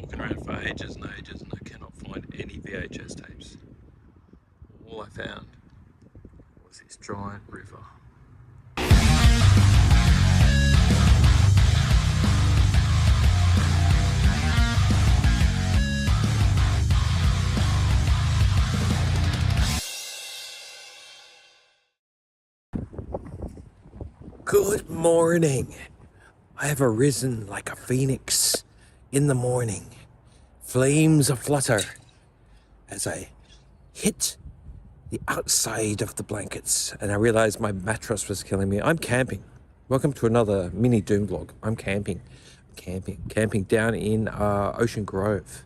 looking around for ages and ages and I cannot find any VHS tapes. All I found was this giant river. Good morning. I have arisen like a phoenix in the morning. Flames aflutter as I hit the outside of the blankets and I realized my mattress was killing me. I'm camping. Welcome to another mini Doom vlog. I'm camping down in Ocean Grove.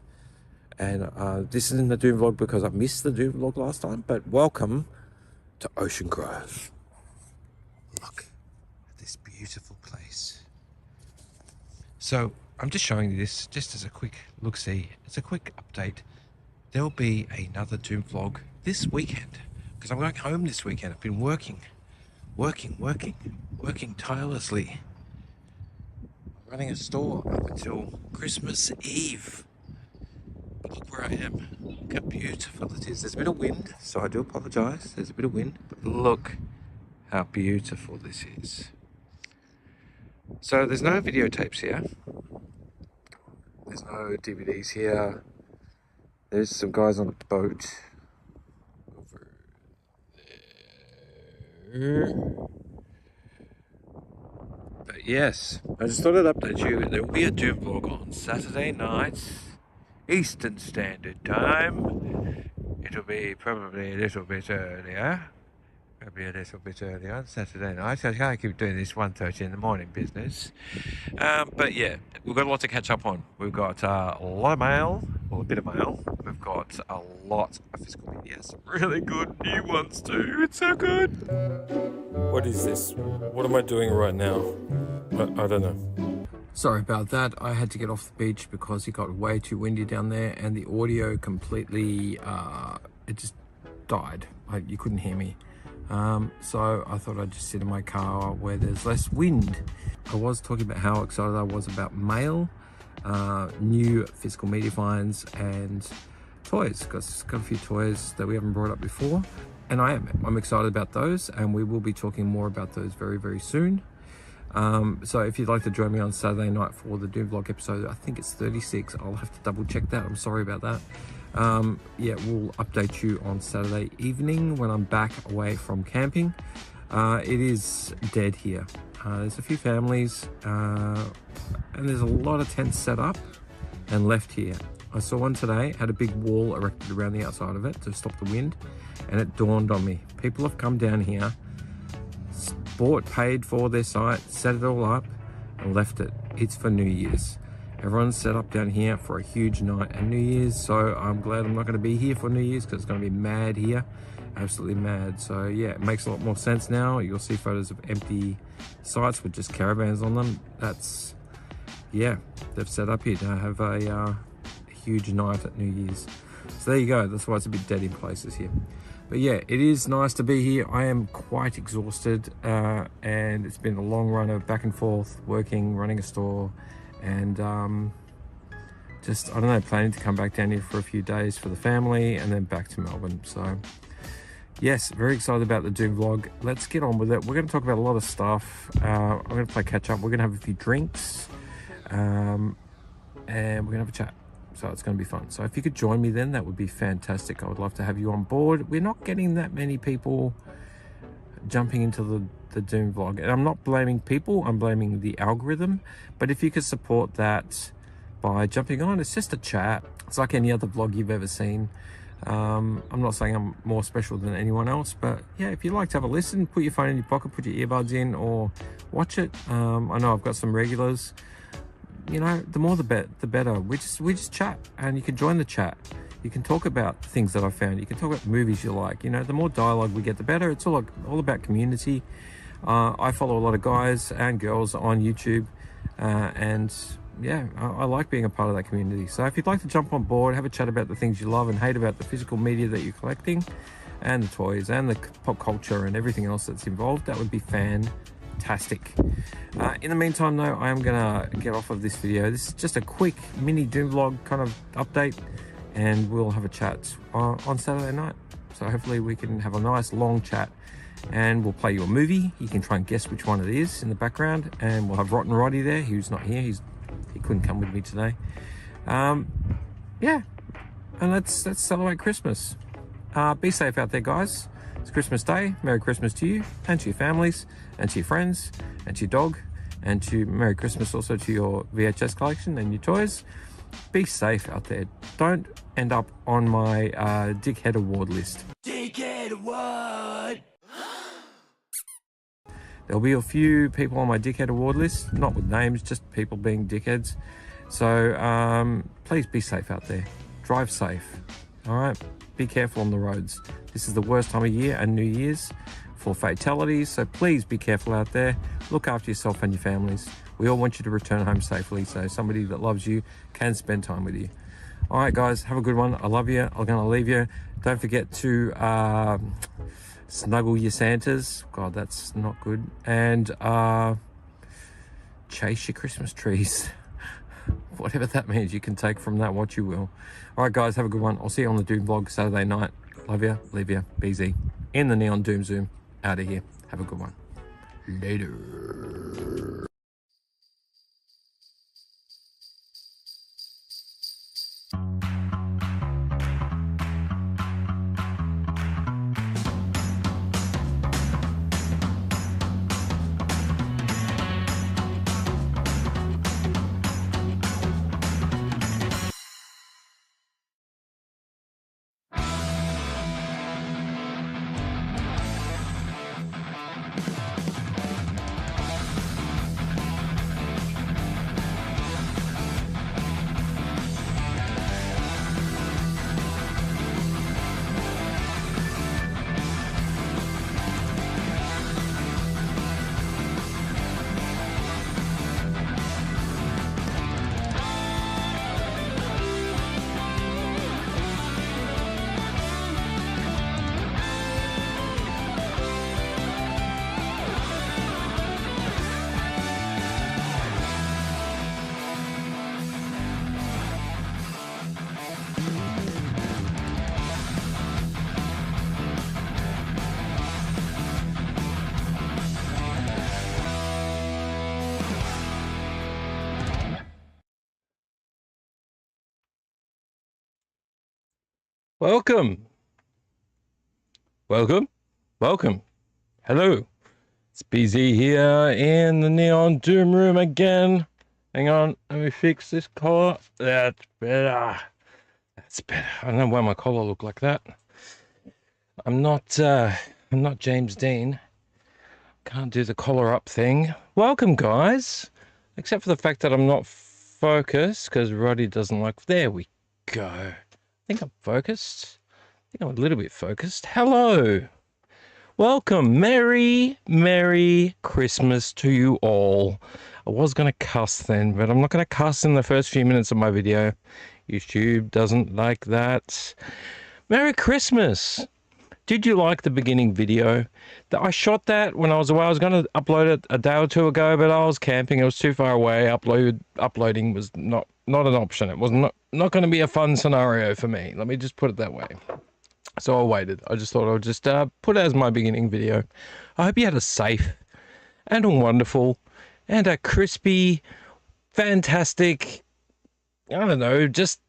And this isn't a Doom vlog because I missed the Doom vlog last time, but welcome to Ocean Grove. Look at this beautiful place. So I'm just showing you this just as a quick look-see. It's a quick update. There'll be another Doom vlog this weekend because I'm going home this weekend. I've been working tirelessly. I'm running a store up until Christmas Eve. But look where I am. Look how beautiful it is. There's a bit of wind, so I do apologize. There's a bit of wind, but look how beautiful this is. So there's no videotapes here. There's no DVDs here. There's some guys on a boat over there. But yes, I just thought I'd update you. There will be a Doom vlog on Saturday night, Eastern Standard Time. It'll be probably a little bit earlier. Probably a little bit earlier on Saturday night. I can't keep doing this 1:30 in the morning business. But yeah, we've got a lot to catch up on. We've got a lot of mail, well, a bit of mail. We've got a lot of physical media, some really good new ones too. It's so good. What is this? What am I doing right now? I don't know. Sorry about that. I had to get off the beach because it got way too windy down there and the audio completely, it just died. You couldn't hear me. So I thought I'd just sit in my car where there's less wind. I was talking about how excited I was about mail, new physical media finds and toys. Got a few toys that we haven't brought up before. And I'm excited about those and we will be talking more about those very, very soon. So if you'd like to join me on Saturday night for the Doom vlog episode, I think it's 36. I'll have to double check that. I'm sorry about that. Yeah, we'll update you on Saturday evening when I'm back away from camping. It is dead here. There's a few families and there's a lot of tents set up and left here. I saw one today, had a big wall erected around the outside of it to stop the wind, and it dawned on me. People have come down here, paid for their site, set it all up and left it. It's for New Year's. Everyone's set up down here for a huge night and New Year's, so I'm glad I'm not going to be here for New Year's because it's going to be mad here, absolutely mad. So yeah, it makes a lot more sense now. You'll see photos of empty sites with just caravans on them. That's, yeah, they've set up here to have a huge night at New Year's. So there you go, that's why it's a bit dead in places here. But yeah, it is nice to be here. I am quite exhausted and it's been a long run of back and forth, working, running a store, and just, I don't know, planning to come back down here for a few days for the family and then back to Melbourne. So yes, very excited about the Doom vlog. Let's get on with it. We're going to talk about a lot of stuff. I'm going to play catch up. We're going to have a few drinks and we're going to have a chat. So it's going to be fun. So if you could join me then, that would be fantastic. I would love to have you on board. We're not getting that many people jumping into the Doom vlog. And I'm not blaming people, I'm blaming the algorithm. But if you could support that by jumping on, it's just a chat. It's like any other vlog you've ever seen. I'm not saying I'm more special than anyone else, but yeah, if you'd like to have a listen, put your phone in your pocket, put your earbuds in or watch it. I know I've got some regulars. You know, the more the better. We just chat and you can join the chat. You can talk about things that I found. You can talk about movies you like. You know, the more dialogue we get, the better. It's all about community. I follow a lot of guys and girls on YouTube and yeah, I like being a part of that community. So if you'd like to jump on board, have a chat about the things you love and hate about the physical media that you're collecting and the toys and the pop culture and everything else that's involved, that would be fantastic. fantastic. In the meantime though, I am gonna get off of this video. This is just a quick mini Doom vlog kind of update, and we'll have a chat on Saturday night. So hopefully we can have a nice long chat, and we'll play you a movie. You can try and guess which one it is in the background, and we'll have Rotten Roddy there, who's not here. He couldn't come with me today. Yeah, and let's celebrate Christmas. Be safe out there, guys. It's Christmas Day. Merry Christmas to you and to your families and to your friends and to your dog, and to Merry Christmas also to your VHS collection and your toys. Be safe out there. Don't end up on my Dickhead Award list. Dickhead Award! There'll be a few people on my Dickhead Award list, not with names, just people being dickheads. So please be safe out there. Drive safe. All right? Be careful on the roads. This is the worst time of year and New Year's for fatalities, so please be careful out there. Look after yourself and your families. We all want you to return home safely, so somebody that loves you can spend time with you. All right, guys, have a good one. I love you. I'm gonna leave you. Don't forget to snuggle your Santas. God, that's not good. And chase your Christmas trees. Whatever that means, you can take from that what you will. All right, guys, have a good one. I'll see you on the Doom vlog Saturday night. Love you, leave you, BZ. In the Neon Doom Zoom, out of here. Have a good one. Later. Welcome. Hello. It's BZ here in the Neon Doom room again. Hang on, let me fix this collar. That's better. I don't know why my collar looked like that. I'm not James Dean. Can't do the collar up thing. Welcome, guys. Except for the fact that I'm not focused because Roddy doesn't like. There we go. I think I'm focused. I think I'm a little bit focused. Hello. Welcome. Merry Christmas to you all. I was going to cuss then, but I'm not going to cuss in the first few minutes of my video. YouTube doesn't like that. Merry Christmas. Did you like the beginning video? I shot that when I was away. I was going to upload it a day or two ago, but I was camping. It was too far away. Uploading was not an option. It was not going to be a fun scenario for me. Let me just put it that way. So I waited. I just thought I would just put it as my beginning video. I hope you had a safe and a wonderful and a crispy, fantastic, I don't know, just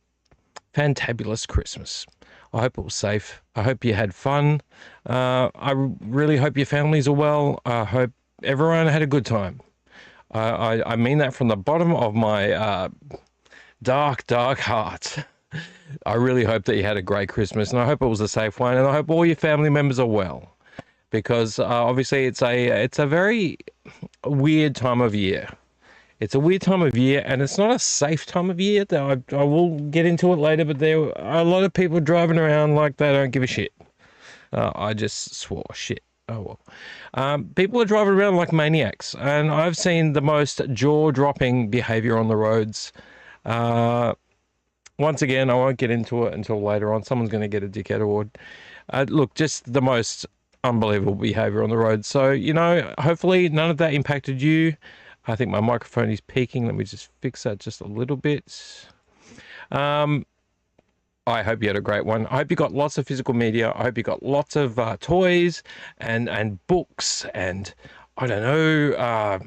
fantabulous Christmas. I hope it was safe. I hope you had fun. I really hope your families are well. I hope everyone had a good time. I mean that from the bottom of my dark heart. I really hope that you had a great Christmas, and I hope it was a safe one, and I hope all your family members are well, because obviously it's a very weird time of year. It's a weird time of year, and it's not a safe time of year. I will get into it later, but there are a lot of people driving around like they don't give a shit. I just swore shit. Oh well. People are driving around like maniacs, and I've seen the most jaw-dropping behavior on the roads. Once again, I won't get into it until later on. Someone's going to get a dickhead award. Look, just the most unbelievable behavior on the road. So, you know, hopefully none of that impacted you. I think my microphone is peaking. Let me just fix that just a little bit. I hope you had a great one. I hope you got lots of physical media. I hope you got lots of toys and books and, I don't know,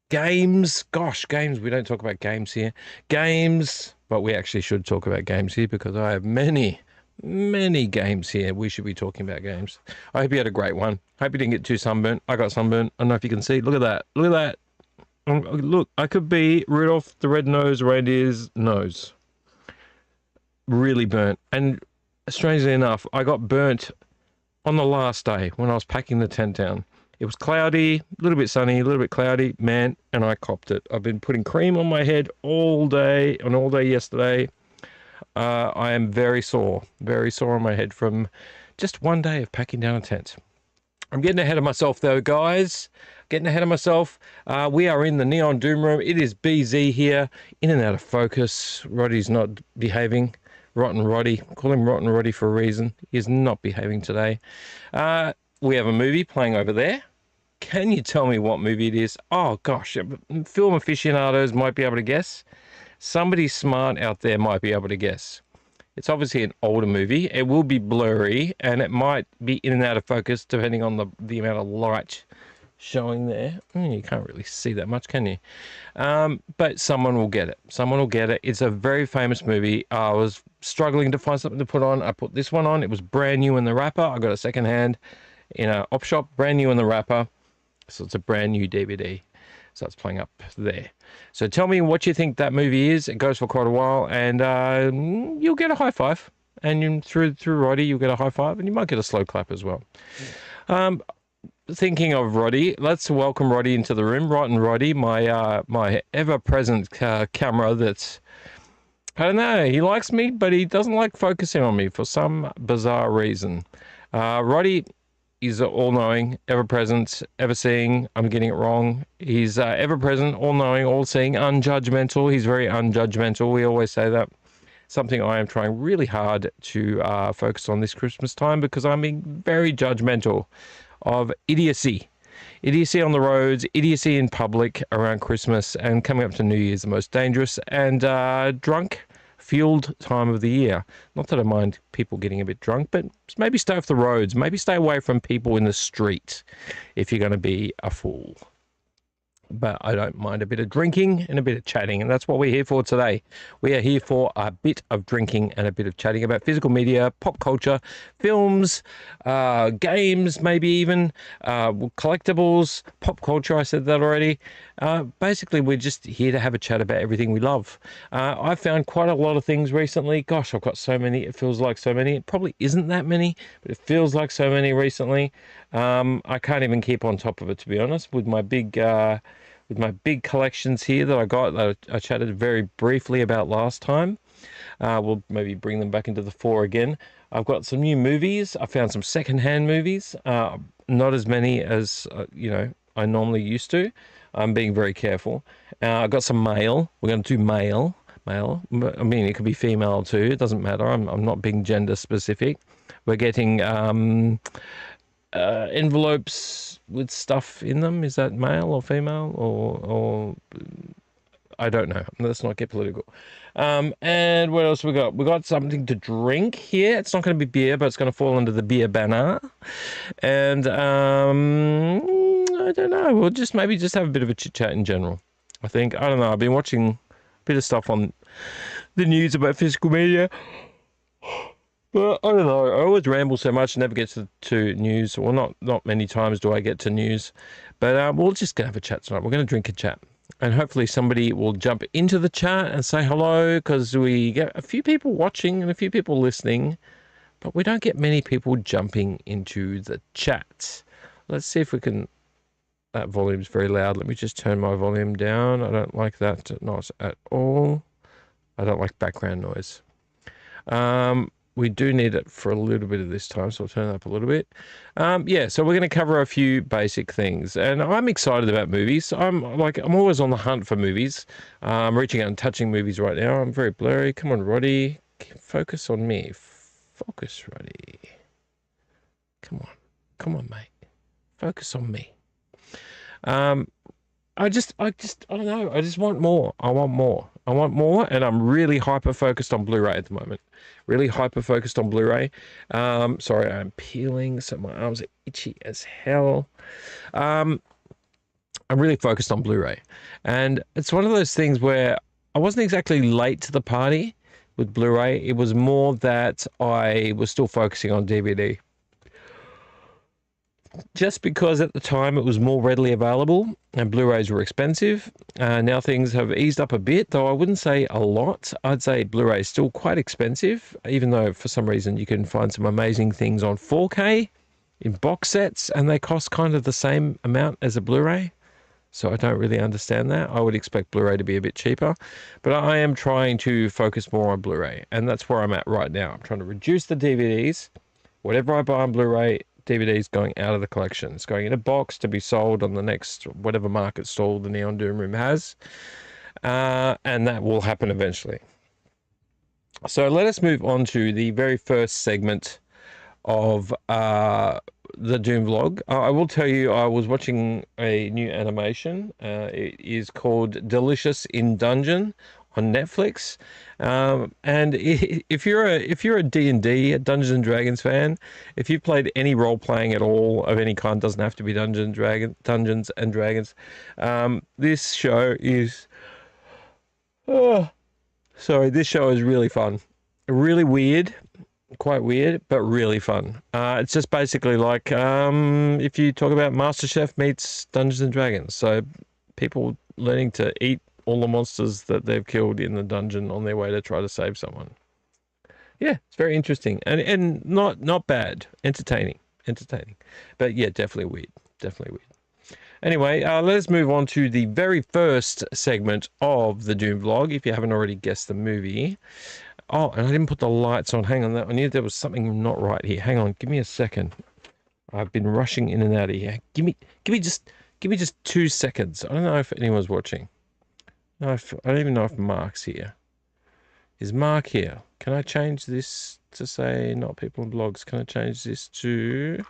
games. Gosh, games. We don't talk about games here. Games, but we actually should talk about games here because I have many games here. We should be talking about games. I hope you had a great one. Hope you didn't get too sunburnt. I got sunburnt. I don't know if you can see. Look at that. Look at that. Look, I could be Rudolph the Red-Nosed Reindeer's nose. Really burnt. And strangely enough, I got burnt on the last day when I was packing the tent down. It was cloudy, a little bit sunny, a little bit cloudy, man, and I copped it. I've been putting cream on my head all day and all day yesterday. I am very sore on my head from just one day of packing down a tent. I'm getting ahead of myself though, guys. Getting ahead of myself. We are in the Neon Doom room. It is BZ here, in and out of focus. Roddy's not behaving. Rotten Roddy. Call him Rotten Roddy for a reason. He is not behaving today. We have a movie playing over there. Can you tell me what movie it is? Oh, gosh. Film aficionados might be able to guess. Somebody smart out there might be able to guess. It's obviously an older movie. It will be blurry, and it might be in and out of focus depending on the amount of light showing there. You can't really see that much, can you? But someone will get it. Someone will get it. It's a very famous movie. I was struggling to find something to put on. I put this one on. It was brand new in the wrapper. I got a second hand in a op shop, brand new in the wrapper. So it's a brand new DVD. So it's playing up there. So tell me what you think that movie is. It goes for quite a while, and you'll get a high five. And through Roddy, you'll get a high five, and you might get a slow clap as well. Thinking of Roddy, let's welcome Roddy into the room. Rotten Roddy, my ever-present camera that's, I don't know, he likes me, but he doesn't like focusing on me for some bizarre reason. Roddy is all-knowing, ever-present, ever-seeing. I'm getting it wrong. He's ever-present, all-knowing, all-seeing, unjudgmental. He's very unjudgmental. We always say that. Something I am trying really hard to focus on this Christmas time because I'm being very judgmental of idiocy. Idiocy on the roads, idiocy in public around Christmas, and coming up to New Year's, the most dangerous and drunk-fueled time of the year. Not that I mind people getting a bit drunk, but maybe stay off the roads. Maybe stay away from people in the street if you're going to be a fool. But I don't mind a bit of drinking and a bit of chatting, and that's what we're here for today. We are here for a bit of drinking and a bit of chatting about physical media, pop culture, films, games, maybe even collectibles, pop culture. I said that already. Basically, we're just here to have a chat about everything we love. I've found quite a lot of things recently. Gosh, I've got so many. It feels like so many. It probably isn't that many, but it feels like so many recently. I can't even keep on top of it, to be honest, with my big collections here that I got that I chatted very briefly about last time. We'll maybe bring them back into the fore again. I've got some new movies. I found some secondhand movies, not as many as I normally used to. I'm being very careful. I've got some mail. We're going to do mail. I mean, it could be female too. It doesn't matter. I'm not being gender specific. We're getting envelopes with stuff in them. Is that male or female or I don't know. Let's not get political. And what else we got? We got something to drink here. It's not going to be beer, but it's going to fall under the beer banner. And I don't know. We'll maybe just have a bit of a chit chat in general. I think. I don't know. I've been watching a bit of stuff on the news about physical media. Well, I don't know. I always ramble so much, never get to news. Well, not many times do I get to news. But we'll just go have a chat tonight. We're going to drink a chat. And hopefully somebody will jump into the chat and say hello, because we get a few people watching and a few people listening, but we don't get many people jumping into the chat. Let's see if we can... That volume's very loud. Let me just turn my volume down. I don't like that, not at all. I don't like background noise. We do need it for a little bit of this time, so I'll turn it up a little bit. So we're going to cover a few basic things, and I'm excited about movies. I'm always on the hunt for movies. I'm reaching out and touching movies right now. I'm very blurry. Come on, Roddy. Focus on me. Focus, Roddy. Come on. Come on, mate. Focus on me. I don't know. I just want more. I want more, and I'm really hyper focused on Blu-ray at the moment. Really hyper focused on Blu-ray. Sorry, I'm peeling, so my arms are itchy as hell. I'm really focused on Blu-ray, and it's one of those things where I wasn't exactly late to the party with Blu-ray. It was more that I was still focusing on DVD. Just because at the time it was more readily available and Blu-rays were expensive. Now things have eased up a bit, though I wouldn't say a lot. I'd say Blu-ray is still quite expensive, even though for some reason you can find some amazing things on 4K in box sets, and they cost kind of the same amount as a Blu-ray. So I don't really understand that. I would expect Blu-ray to be a bit cheaper, but I am trying to focus more on Blu-ray, and that's where I'm at right now. I'm trying to reduce the DVDs. Whatever I buy on Blu-ray, DVD's going out of the collection. It's going in a box to be sold on the next whatever market stall the Neon Doom Room has, and that will happen eventually. So let us move on to the very first segment of the Doom vlog. I will tell you, I was watching a new animation. It is called Delicious in Dungeon on Netflix. And if you're a D&D, a Dungeons and Dragons fan, if you've played any role playing at all of any kind, doesn't have to be Dungeons and Dragons. This show is this show is really fun, really weird. Quite weird, but really fun. It's just basically like if you talk about MasterChef meets Dungeons and Dragons. So people learning to eat all the monsters that they've killed in the dungeon on their way to try to save someone. Yeah, it's very interesting and not bad. Entertaining. But yeah, definitely weird. Anyway, let's move on to the very first segment of the Doom vlog, if you haven't already guessed the movie. Oh, and I didn't put the lights on. Hang on, I knew there was something not right here. Hang on, give me a second. I've been rushing in and out of here. Give me just 2 seconds. I don't know if anyone's watching. No, I don't even know if Mark's here. Is Mark here? Can I change this to say not people in blogs? Can I change this to...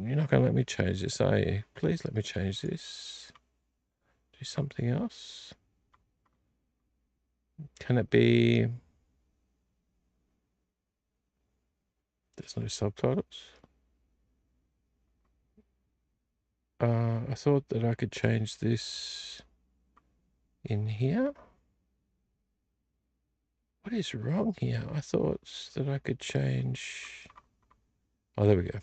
You're not going to let me change this, are you? Please let me change this. Do something else. Can it be... There's no subtitles. I thought that I could change this in here. What is wrong here? I thought that I could change... Oh, there we go.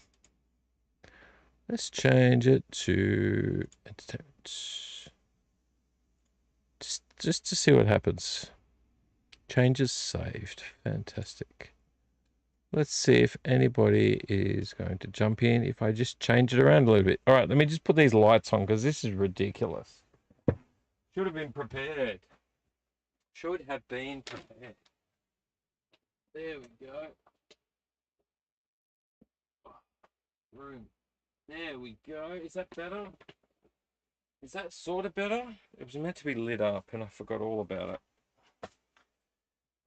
Let's change it to entertainment. Just to see what happens. Changes saved. Fantastic. Let's see if anybody is going to jump in if I just change it around a little bit. All right, let me just put these lights on because this is ridiculous. Should have been prepared. Should have been prepared. There we go. Room. There we go. Is that better? Is that sort of better? It was meant to be lit up and I forgot all about it.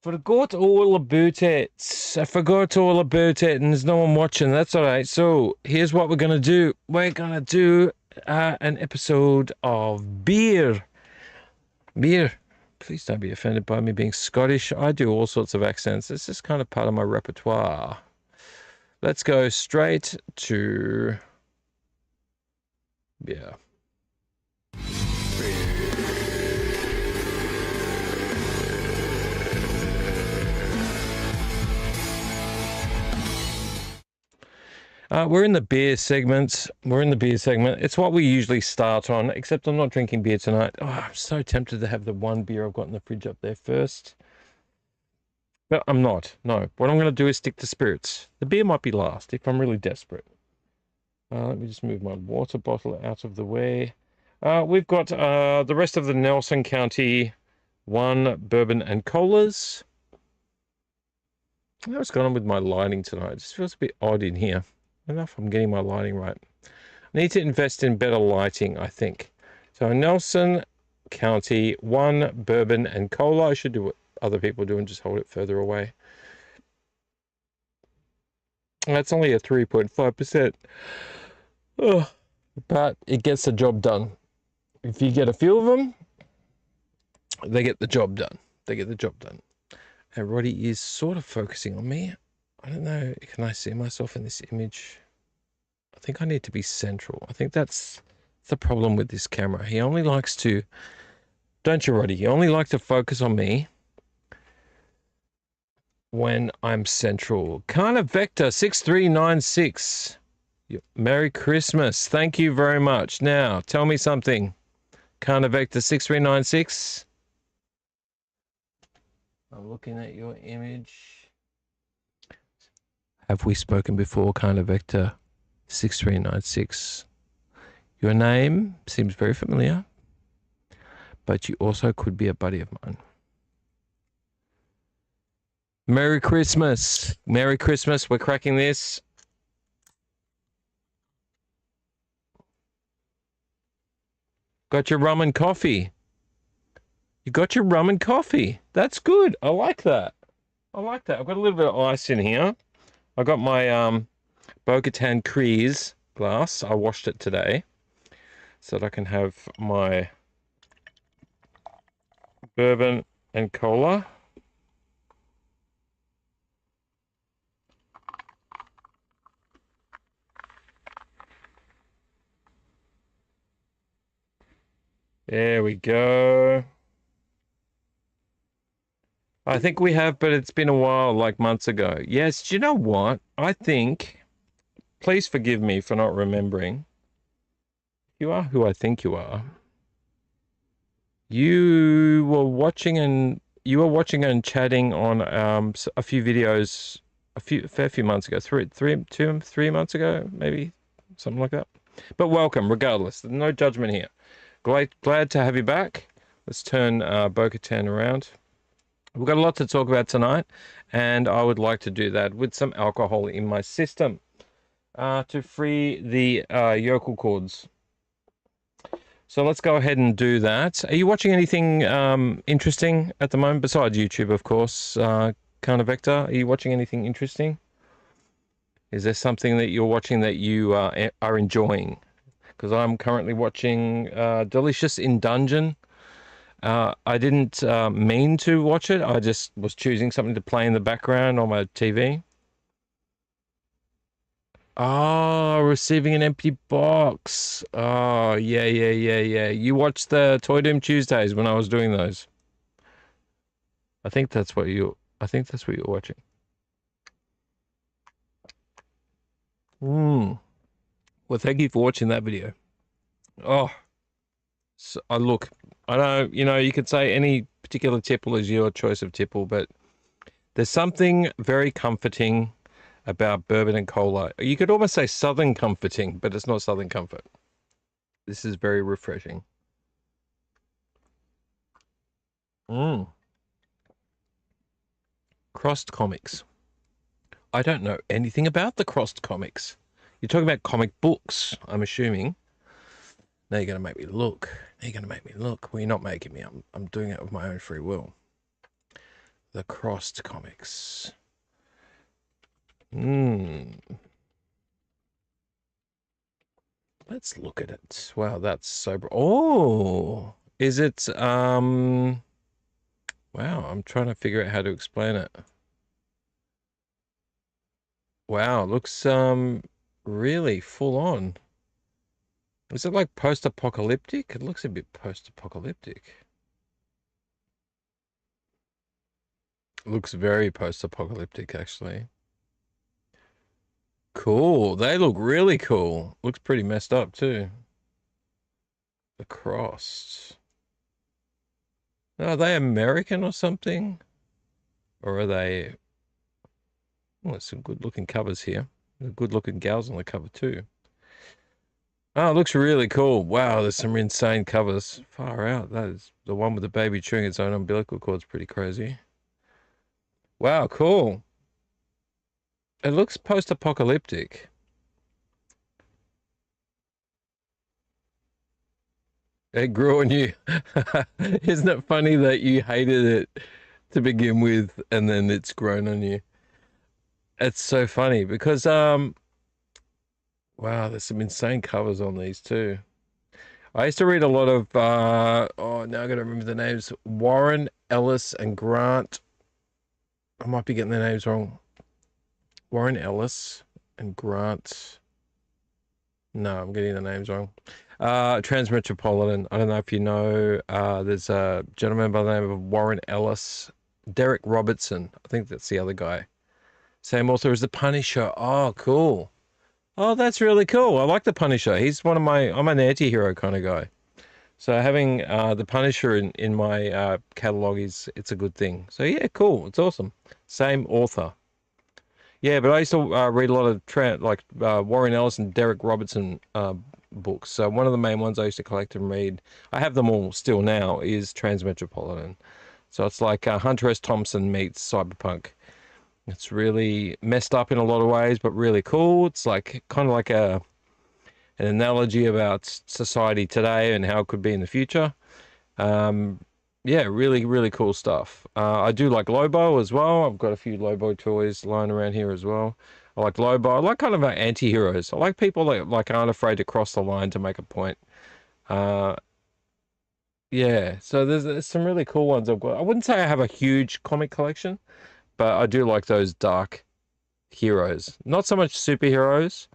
Forgot all about it. I forgot all about it and there's no one watching. That's all right. So here's what we're going to do. We're going to do an episode of beer. Beer. Please don't be offended by me being Scottish. I do all sorts of accents. It's just kind of part of my repertoire. Let's go straight to beer. We're in the beer segment. It's what we usually start on, except I'm not drinking beer tonight. Oh, I'm so tempted to have the one beer I've got in the fridge up there first. But I'm not. No. What I'm going to do is stick to spirits. The beer might be last if I'm really desperate. Let me just move my water bottle out of the way. We've got the rest of the Nelson County 1 bourbon and colas. I don't know what's going on with my lighting tonight. It just feels a bit odd in here. I don't know if I'm getting my lighting right. I need to invest in better lighting, I think. So Nelson County 1 bourbon and cola. I should do what other people do and just hold it further away. That's only a 3.5%. Oh, but it gets the job done. If you get a few of them, they get the job done. They get the job done. And Roddy is sort of focusing on me. I don't know. Can I see myself in this image? I think I need to be central. I think that's the problem with this camera. He only likes to, don't you, Roddy? He only likes to focus on me when I'm central. Kana Vector 6396. Merry Christmas. Thank you very much. Now, tell me something. Kana Vector 6396. I'm looking at your image. Have we spoken before, Kana Vector 6396? Your name seems very familiar, but you also could be a buddy of mine. Merry Christmas. Merry Christmas. We're cracking this. Got your rum and coffee. You got your rum and coffee. That's good. I like that. I like that. I've got a little bit of ice in here. I got my Bo-Katan Crease glass. I washed it today so that I can have my bourbon and cola. There we go. I think we have, but it's been a while, like months ago. Yes, do you know what? I think, please forgive me for not remembering. You are who I think you are. You were watching and chatting on a few videos a fair few months ago, 3 months ago, maybe something like that. But welcome, regardless. No judgment here. Glad to have you back. Let's turn Bo-Katan around. We've got a lot to talk about tonight, and I would like to do that with some alcohol in my system to free the yokel cords. So let's go ahead and do that. Are you watching anything interesting at the moment, besides YouTube, of course? Kana Vector, are you watching anything interesting? Is there something that you're watching that you are enjoying? Because I'm currently watching Delicious in Dungeon. I didn't mean to watch it. I just was choosing something to play in the background on my TV. Oh, receiving an empty box. Oh, yeah. You watched the Toy Doom Tuesdays when I was doing those. I think that's what you're watching. Well, thank you for watching that video. Oh, so, look, I know, you could say any particular tipple is your choice of tipple, but there's something very comforting about bourbon and cola. You could almost say southern comforting, but it's not southern comfort. This is very refreshing. Crossed comics. I don't know anything about the crossed comics. You're talking about comic books, I'm assuming. Now you're going to make me look. Well, you're not making me. I'm doing it of my own free will. The crossed comics. Let's look at it. Wow, that's so... Oh! Is it... Wow, I'm trying to figure out how to explain it. Wow, it looks really full on. Is it like post-apocalyptic? It looks a bit post-apocalyptic. Looks very post-apocalyptic, actually. Cool. They look really cool. Looks pretty messed up, too. The cross. Are they American or something? Or are they... Oh, there's some good-looking covers here. Good-looking gals on the cover, too. Oh, it looks really cool. Wow, there's some insane covers. Far out. That is the one with the baby chewing its own umbilical cord's pretty crazy. Wow, cool. It looks post-apocalyptic. It grew on you. Isn't it funny that you hated it to begin with and then it's grown on you? Wow, cool. It looks post-apocalyptic. It looks post-apocalyptic. It grew on you. Isn't it funny that you hated it to begin with and then it's grown on you? Wow, cool. It looks post-apocalyptic. It grew on you. Isn't it funny that you hated it to begin with and then it's grown on you? It's so funny because wow, there's some insane covers on these too. I used to read a lot of oh, now I gotta remember the names. Warren Ellis and Grant. I might be getting the names wrong. Warren Ellis and Grant. No, I'm getting the names wrong. Transmetropolitan. I don't know if you know. There's a gentleman by the name of Warren Ellis. Derek Robertson. I think that's the other guy. Same author as The Punisher. Oh, cool. Oh, that's really cool. I like The Punisher. He's one of my. I'm an anti-hero kind of guy. So having The Punisher in my catalog is it's a good thing. So yeah, cool. It's awesome. Same author. Yeah, but I used to read a lot of Warren Ellis and Derek Robertson books. So one of the main ones I used to collect and read, I have them all still now, is Transmetropolitan. So it's like Hunter S. Thompson meets cyberpunk. It's really messed up in a lot of ways, but really cool. It's like kind of like an analogy about society today and how it could be in the future. Um, yeah, really, really cool stuff. I do like Lobo as well. I've got a few Lobo toys lying around here as well. I like Lobo. I like kind of anti-heroes. I like people that like aren't afraid to cross the line to make a point. Uh, yeah, so there's some really cool ones I've got. I wouldn't say I have a huge comic collection, but I do like those dark heroes. Not so much superheroes,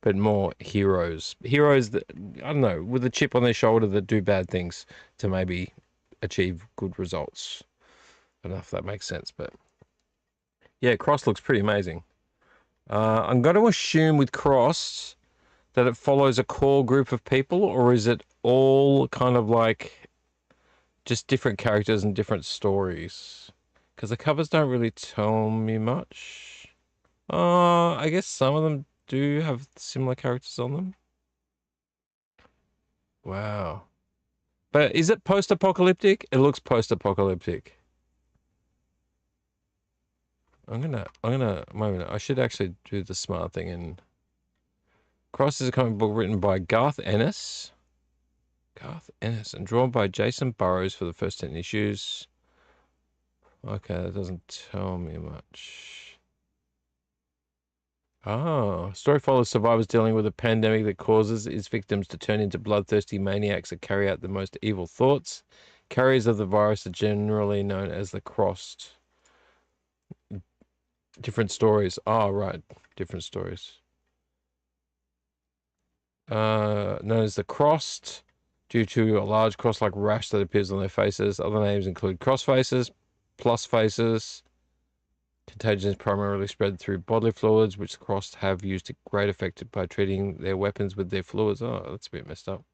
but more heroes. Heroes that, I don't know, with a chip on their shoulder that do bad things to maybe achieve good results. I don't know if that makes sense, but yeah, Cross looks pretty amazing. I'm going to assume with Cross that it follows a core group of people, or is it all kind of like just different characters and different stories? Because the covers don't really tell me much. I guess some of them do have similar characters on them. Wow. But is it post-apocalyptic? It looks post-apocalyptic. moment. I should actually do the smart thing and Cross is a comic book written by Garth Ennis. Garth Ennis and drawn by Jason Burrows for the first 10 issues. Okay, that doesn't tell me much. Ah, story follows survivors dealing with a pandemic that causes its victims to turn into bloodthirsty maniacs that carry out the most evil thoughts. Carriers of the virus are generally known as the Crossed. Different stories. Oh, right. Different stories. Known as the Crossed, due to a large cross-like rash that appears on their faces. Other names include cross faces, plus faces. Contagion is primarily spread through bodily fluids, which the Crossed have used to great effect by treating their weapons with their fluids. Oh, that's a bit messed up.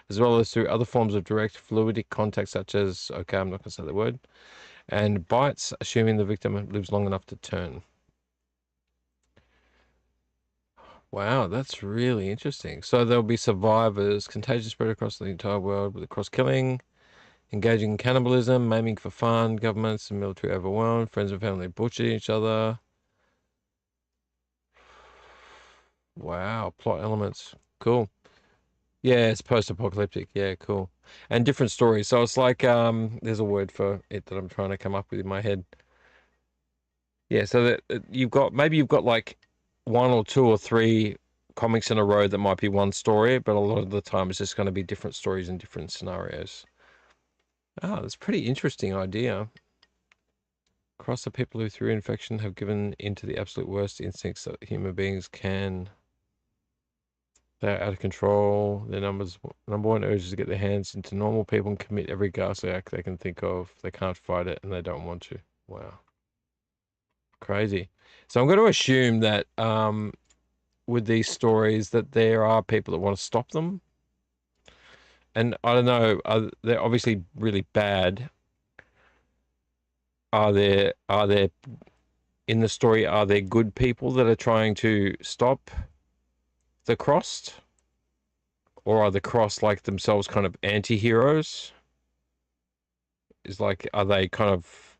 As well as through other forms of direct fluidic contact, such as, okay, I'm not going to say the word, and bites, assuming the victim lives long enough to turn. Wow, that's really interesting. So there'll be survivors, contagion spread across the entire world with cross killing, engaging in cannibalism, maiming for fun, governments and military overwhelmed, friends and family butcher each other. Wow, plot elements. Cool. Yeah, it's post-apocalyptic. Yeah, cool. And different stories. So it's like there's a word for it that I'm trying to come up with in my head. Yeah, so that you've got maybe you've got like one or two or three comics in a row that might be one story, but a lot of the time it's just going to be different stories in different scenarios. Oh, that's a pretty interesting idea. Across the people who through infection have given into the absolute worst instincts that human beings can. They're out of control. Their number one urge is to get their hands into normal people and commit every ghastly act they can think of. They can't fight it and they don't want to. Wow. Crazy. So I'm going to assume that with these stories that there are people that want to stop them. And I don't know, they're obviously really bad. Are there in the story, are there good people that are trying to stop the Crossed? Or are the Crossed like themselves kind of anti-heroes? Is like, are they kind of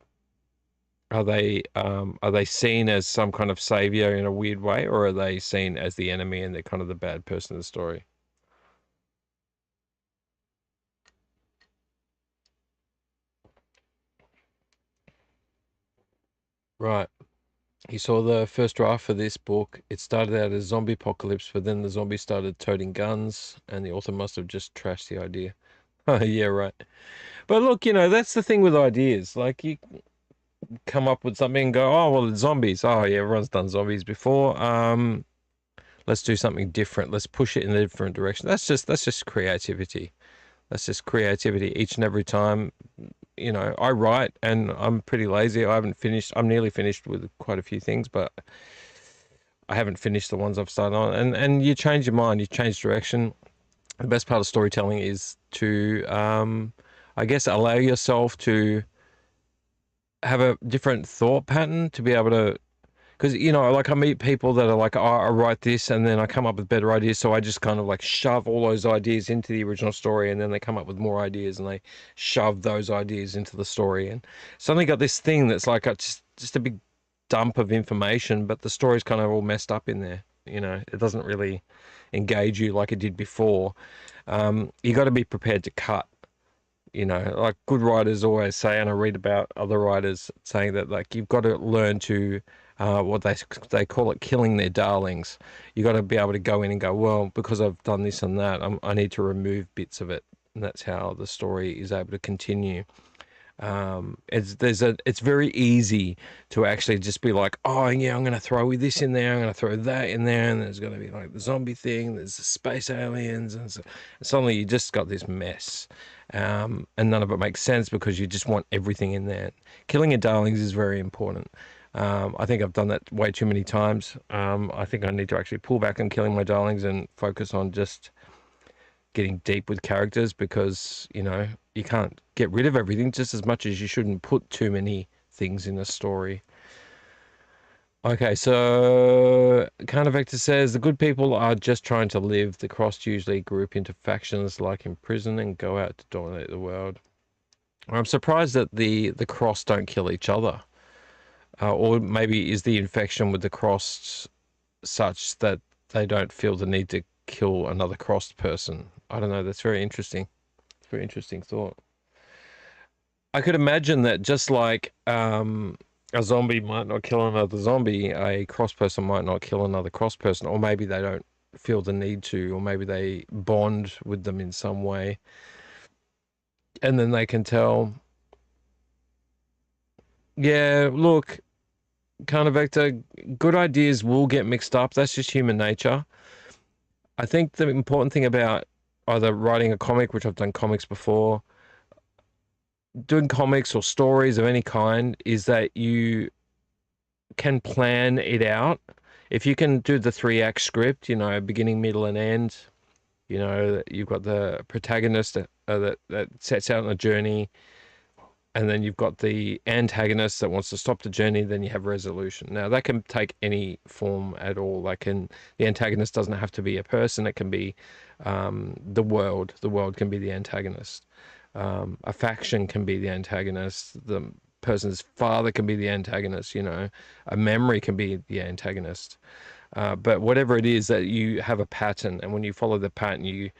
are they seen as some kind of savior in a weird way, or are they seen as the enemy and they're kind of the bad person in the story? Right. He saw the first draft for this book. It started out as zombie apocalypse, but then the zombies started toting guns, and the author must have just trashed the idea. Oh, yeah, right. But look, that's the thing with ideas. Like, you come up with something and go, oh, well, it's zombies. Oh, yeah, everyone's done zombies before. Let's do something different. Let's push it in a different direction. That's just creativity. That's just creativity each and every time. I write and I'm pretty lazy. I haven't finished. I'm nearly finished with quite a few things, but I haven't finished the ones I've started on. And you change your mind, you change direction. The best part of storytelling is to, I guess, allow yourself to have a different thought pattern to be able to, because like I meet people that are like, oh, I write this and then I come up with better ideas, so I just kind of like shove all those ideas into the original story, and then they come up with more ideas and they shove those ideas into the story, and suddenly got this thing that's like just a big dump of information, but the story's kind of all messed up in there. It doesn't really engage you like it did before. You got to be prepared to cut. Like good writers always say, and I read about other writers saying that, like, you've got to learn to what they call it, killing their darlings. You got to be able to go in and go, well, because I've done this and that, I need to remove bits of it, and that's how the story is able to continue. It's very easy to actually just be like, oh yeah, I'm going to throw this in there, I'm going to throw that in there, and there's going to be like the zombie thing, there's the space aliens, and suddenly you just got this mess, and none of it makes sense because you just want everything in there. Killing your darlings is very important. I think I've done that way too many times. I think I need to actually pull back on killing my darlings and focus on just getting deep with characters, because you can't get rid of everything, just as much as you shouldn't put too many things in a story. Okay, so Carnivector Vector says the good people are just trying to live. The crossed usually group into factions like in prison and go out to dominate the world. I'm surprised that the crossed don't kill each other. Or maybe is the infection with the crossed such that they don't feel the need to kill another crossed person? I don't know. That's very interesting. It's a very interesting thought. I could imagine that just like a zombie might not kill another zombie, a cross person might not kill another cross person, or maybe they don't feel the need to, or maybe they bond with them in some way. And then they can tell, yeah, look, Carnivector, good ideas will get mixed up. That's just human nature. I think the important thing about either writing a comic, which I've done comics before, doing comics or stories of any kind, is that you can plan it out. If you can do the 3-act script, beginning, middle, and end, you've got the protagonist that sets out on a journey, and then you've got the antagonist that wants to stop the journey, then you have resolution. Now, that can take any form at all. The antagonist doesn't have to be a person. It can be the world. The world can be the antagonist. A faction can be the antagonist. The person's father can be the antagonist. A memory can be the antagonist. But whatever it is, that you have a pattern, and when you follow the pattern, you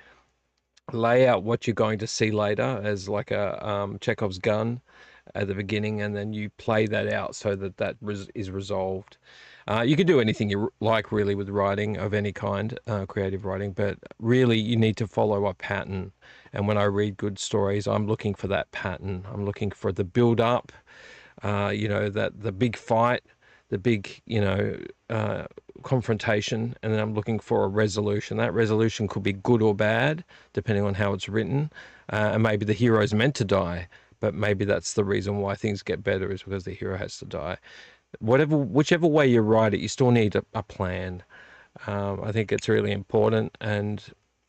lay out what you're going to see later as like a Chekhov's gun at the beginning, and then you play that out so that is resolved. You can do anything you like, really, with writing of any kind, creative writing, but really you need to follow a pattern. And when I read good stories, I'm looking for that pattern. I'm looking for the build up, that the big fight, the big, confrontation, and then I'm looking for a resolution. That resolution could be good or bad, depending on how it's written. And maybe the hero's meant to die, but maybe that's the reason why things get better, is because the hero has to die. Whichever way you write it, you still need a plan. I think it's really important. And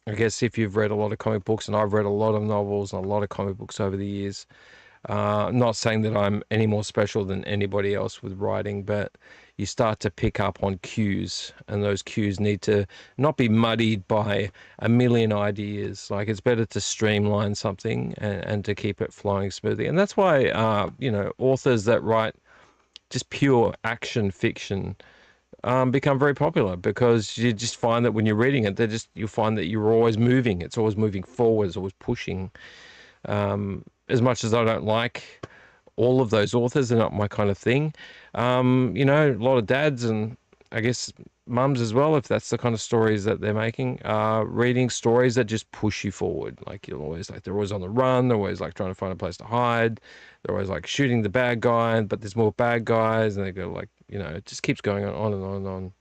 I guess if you've read a lot of comic books, and I've read a lot of novels and a lot of comic books over the years, I'm not saying that I'm any more special than anybody else with writing, but you start to pick up on cues, and those cues need to not be muddied by a million ideas. Like, it's better to streamline something and to keep it flowing smoothly. And that's why, authors that write just pure action fiction become very popular, because you just find that when you're reading it, you find that you're always moving. It's always moving forward, it's always pushing. As much as I don't like all of those authors, they're not my kind of thing. You know, a lot of dads and I guess mums as well, if that's the kind of stories that they're making, reading stories that just push you forward. Like you're always like, they're always on the run. They're always like trying to find a place to hide. They're always like shooting the bad guy, but there's more bad guys, and they go like, you know, it just keeps going on and on and on.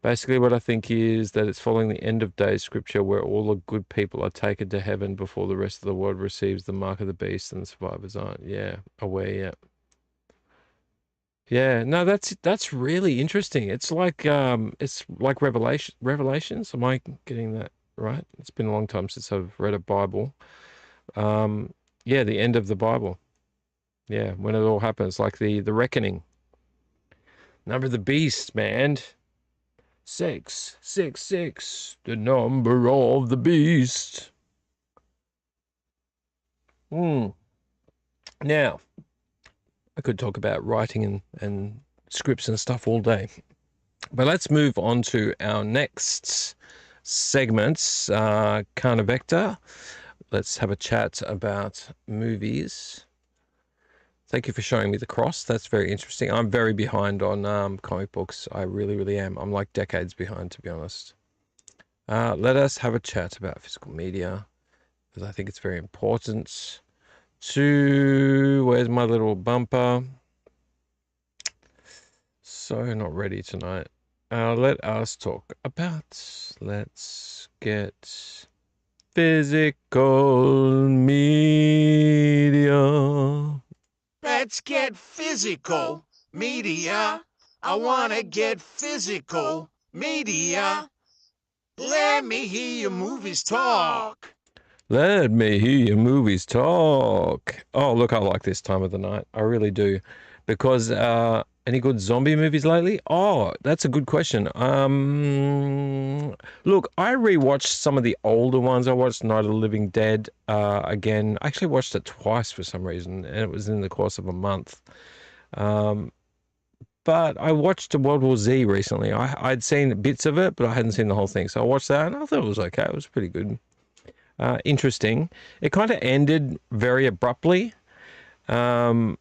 Basically, what I think is that it's following the end of days scripture where all the good people are taken to heaven before the rest of the world receives the mark of the beast and the survivors aren't. Yeah, aware, yeah. Yeah, no, that's really interesting. It's like Revelations. Am I getting that right? It's been a long time since I've read a Bible. Um, yeah, the end of the Bible. Yeah, when it all happens, like the reckoning. Number of the beast, man. 666, the number of the beast. Hmm. Now, I could talk about writing and scripts and stuff all day. But let's move on to our next segments, Carnivector. Let's have a chat about movies. Thank you for showing me the cross. That's very interesting. I'm very behind on comic books. I really, really am. I'm like decades behind, to be honest. Let us have a chat about physical media, because I think it's very important to... Where's my little bumper? So not ready tonight. Let us talk about... Let's get physical media. Let's get physical media. I wanna get physical media. Let me hear your movies talk. Let me hear your movies talk. Oh, look, I like this time of the night. I really do. Because any good zombie movies lately? Oh, that's a good question. Look, I rewatched some of the older ones. I watched Night of the Living Dead again. I actually watched it twice for some reason, and it was in the course of a month. Um, but I watched World War Z recently. I'd seen bits of it, but I hadn't seen the whole thing. So I watched that, and I thought it was okay. It was pretty good. Interesting. It kind of ended very abruptly. Um,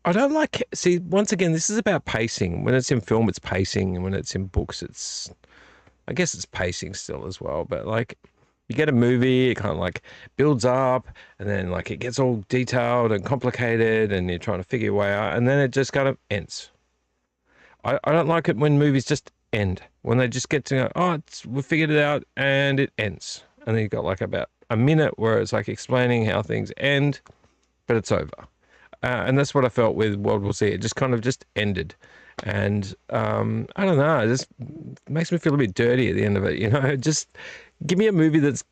I don't like... See, once again, this is about pacing. When it's in film, it's pacing, and when it's in books, it's... I guess it's pacing still as well. But like, you get a movie, it kind of like builds up, and then like it gets all detailed and complicated, and you're trying to figure your way out, and then it just kind of ends. I don't like it when movies just end. When they just get to go, oh, we figured it out, and it ends. And then you've got like about a minute where it's like explaining how things end, but it's over. And that's what I felt with World War Z. It just kind of just ended. And I don't know, it just makes me feel a bit dirty at the end of it, you know? Just give me a movie that's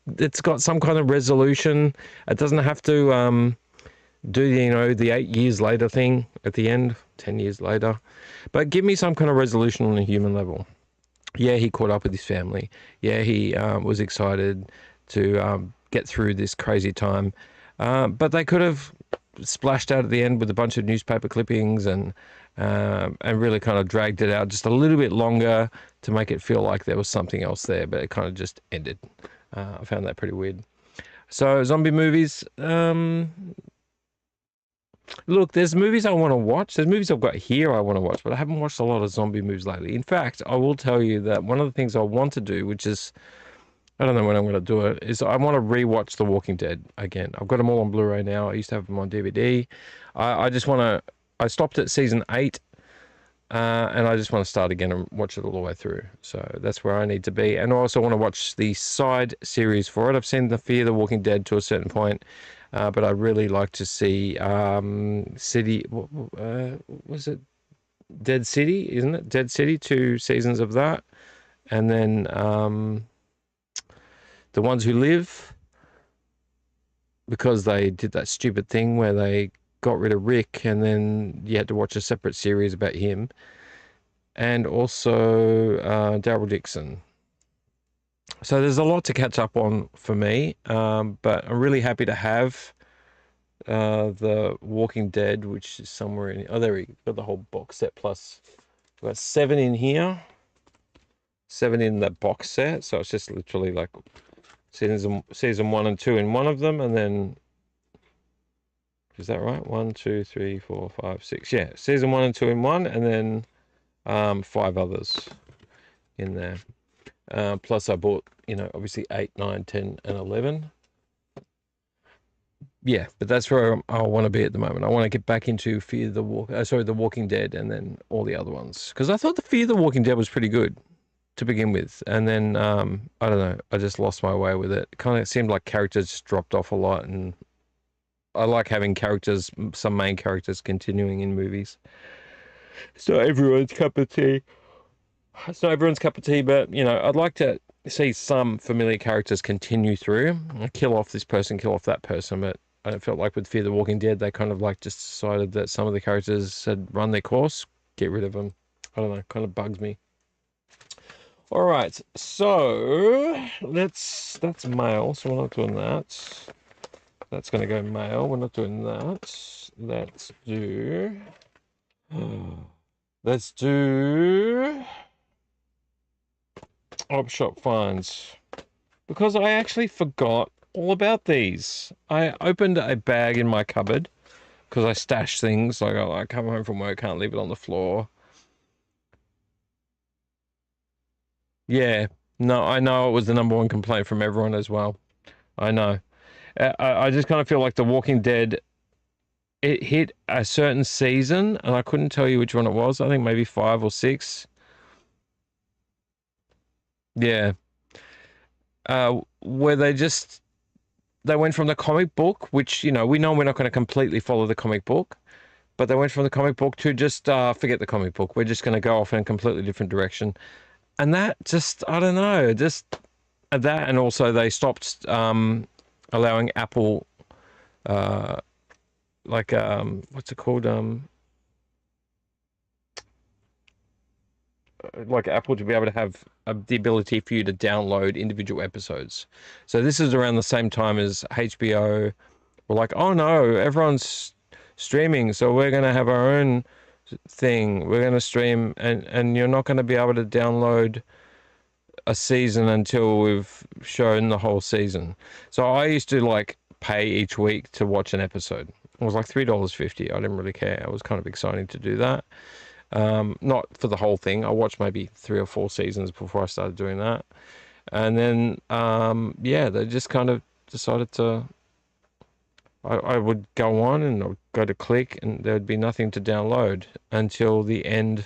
got some kind of resolution. It doesn't have to do, you know, the 8 years later thing at the end, 10 years later. But give me some kind of resolution on a human level. Yeah, he caught up with his family. Yeah, he was excited to get through this crazy time. But they could have splashed out at the end with a bunch of newspaper clippings and really kind of dragged it out just a little bit longer to make it feel like there was something else there, but it kind of just ended. I found that pretty weird. So zombie movies, look, there's movies I want to watch. There's movies I've got here I want to watch, but I haven't watched a lot of zombie movies lately. In fact, I will tell you that one of the things I want to do, which is, I don't know when I'm going to do it, is I want to rewatch The Walking Dead again. I've got them all on Blu-ray now. I used to have them on DVD. I just want to... I stopped at season 8, and I just want to start again and watch it all the way through. So that's where I need to be. And I also want to watch the side series for it. I've seen the Fear the Walking Dead to a certain point, but I'd really like to see City... was it Dead City, isn't it? Dead City, 2 seasons of that. And then The Ones Who Live, because they did that stupid thing where they got rid of Rick and then you had to watch a separate series about him. And also Daryl Dixon. So there's a lot to catch up on for me, but I'm really happy to have The Walking Dead, which is somewhere in... Oh, there we got the whole box set, plus we've got 7 in here. 7 in the box set, so it's just literally like season 1 and 2 in one of them, and then is that right? 1, 2, 3, 4, 5, 6. Yeah, season 1 and 2 in one, and then 5 others in there. Plus I bought, obviously 8, 9, 10, and 11. Yeah, but that's where I want to be at the moment. I want to get back into The Walking Dead, and then all the other ones, because I thought the Fear the Walking Dead was pretty good to begin with, and then I don't know, I just lost my way with it. It kind of seemed like characters just dropped off a lot, and I like having some main characters continuing in movies. It's not everyone's cup of tea. It's not everyone's cup of tea, but I'd like to see some familiar characters continue through. Kill off this person, kill off that person, but I felt like with Fear the Walking Dead, they kind of like just decided that some of the characters had run their course, get rid of them. I don't know, kind of bugs me. All right, so that's mail, so we're not doing that. That's going to go mail. We're not doing that. Let's do op shop finds, because I actually forgot all about these. I opened a bag in my cupboard because I stash things. Like I come home from work, can't leave it on the floor. Yeah, no, I know it was the #1 complaint from everyone as well. I know. I just kind of feel like The Walking Dead, it hit a certain season, and I couldn't tell you which one it was. I think maybe 5 or 6. Yeah. Where they went from the comic book, which, we know we're not going to completely follow the comic book, but they went from the comic book to just forget the comic book. We're just going to go off in a completely different direction. And that just, I don't know, just that, and also they stopped allowing Apple, what's it called? Like Apple to be able to have the ability for you to download individual episodes. So this is around the same time as HBO were like, oh no, everyone's streaming, so we're going to have our own thing. We're going to stream, and you're not going to be able to download a season until we've shown the whole season. So I used to like pay each week to watch an episode. It was like $3.50. I didn't really care. It was kind of exciting to do that. Not for the whole thing. I watched maybe 3 or 4 seasons before I started doing that. And then, they just kind of decided to, I would go on and I would go to click, and there would be nothing to download until the end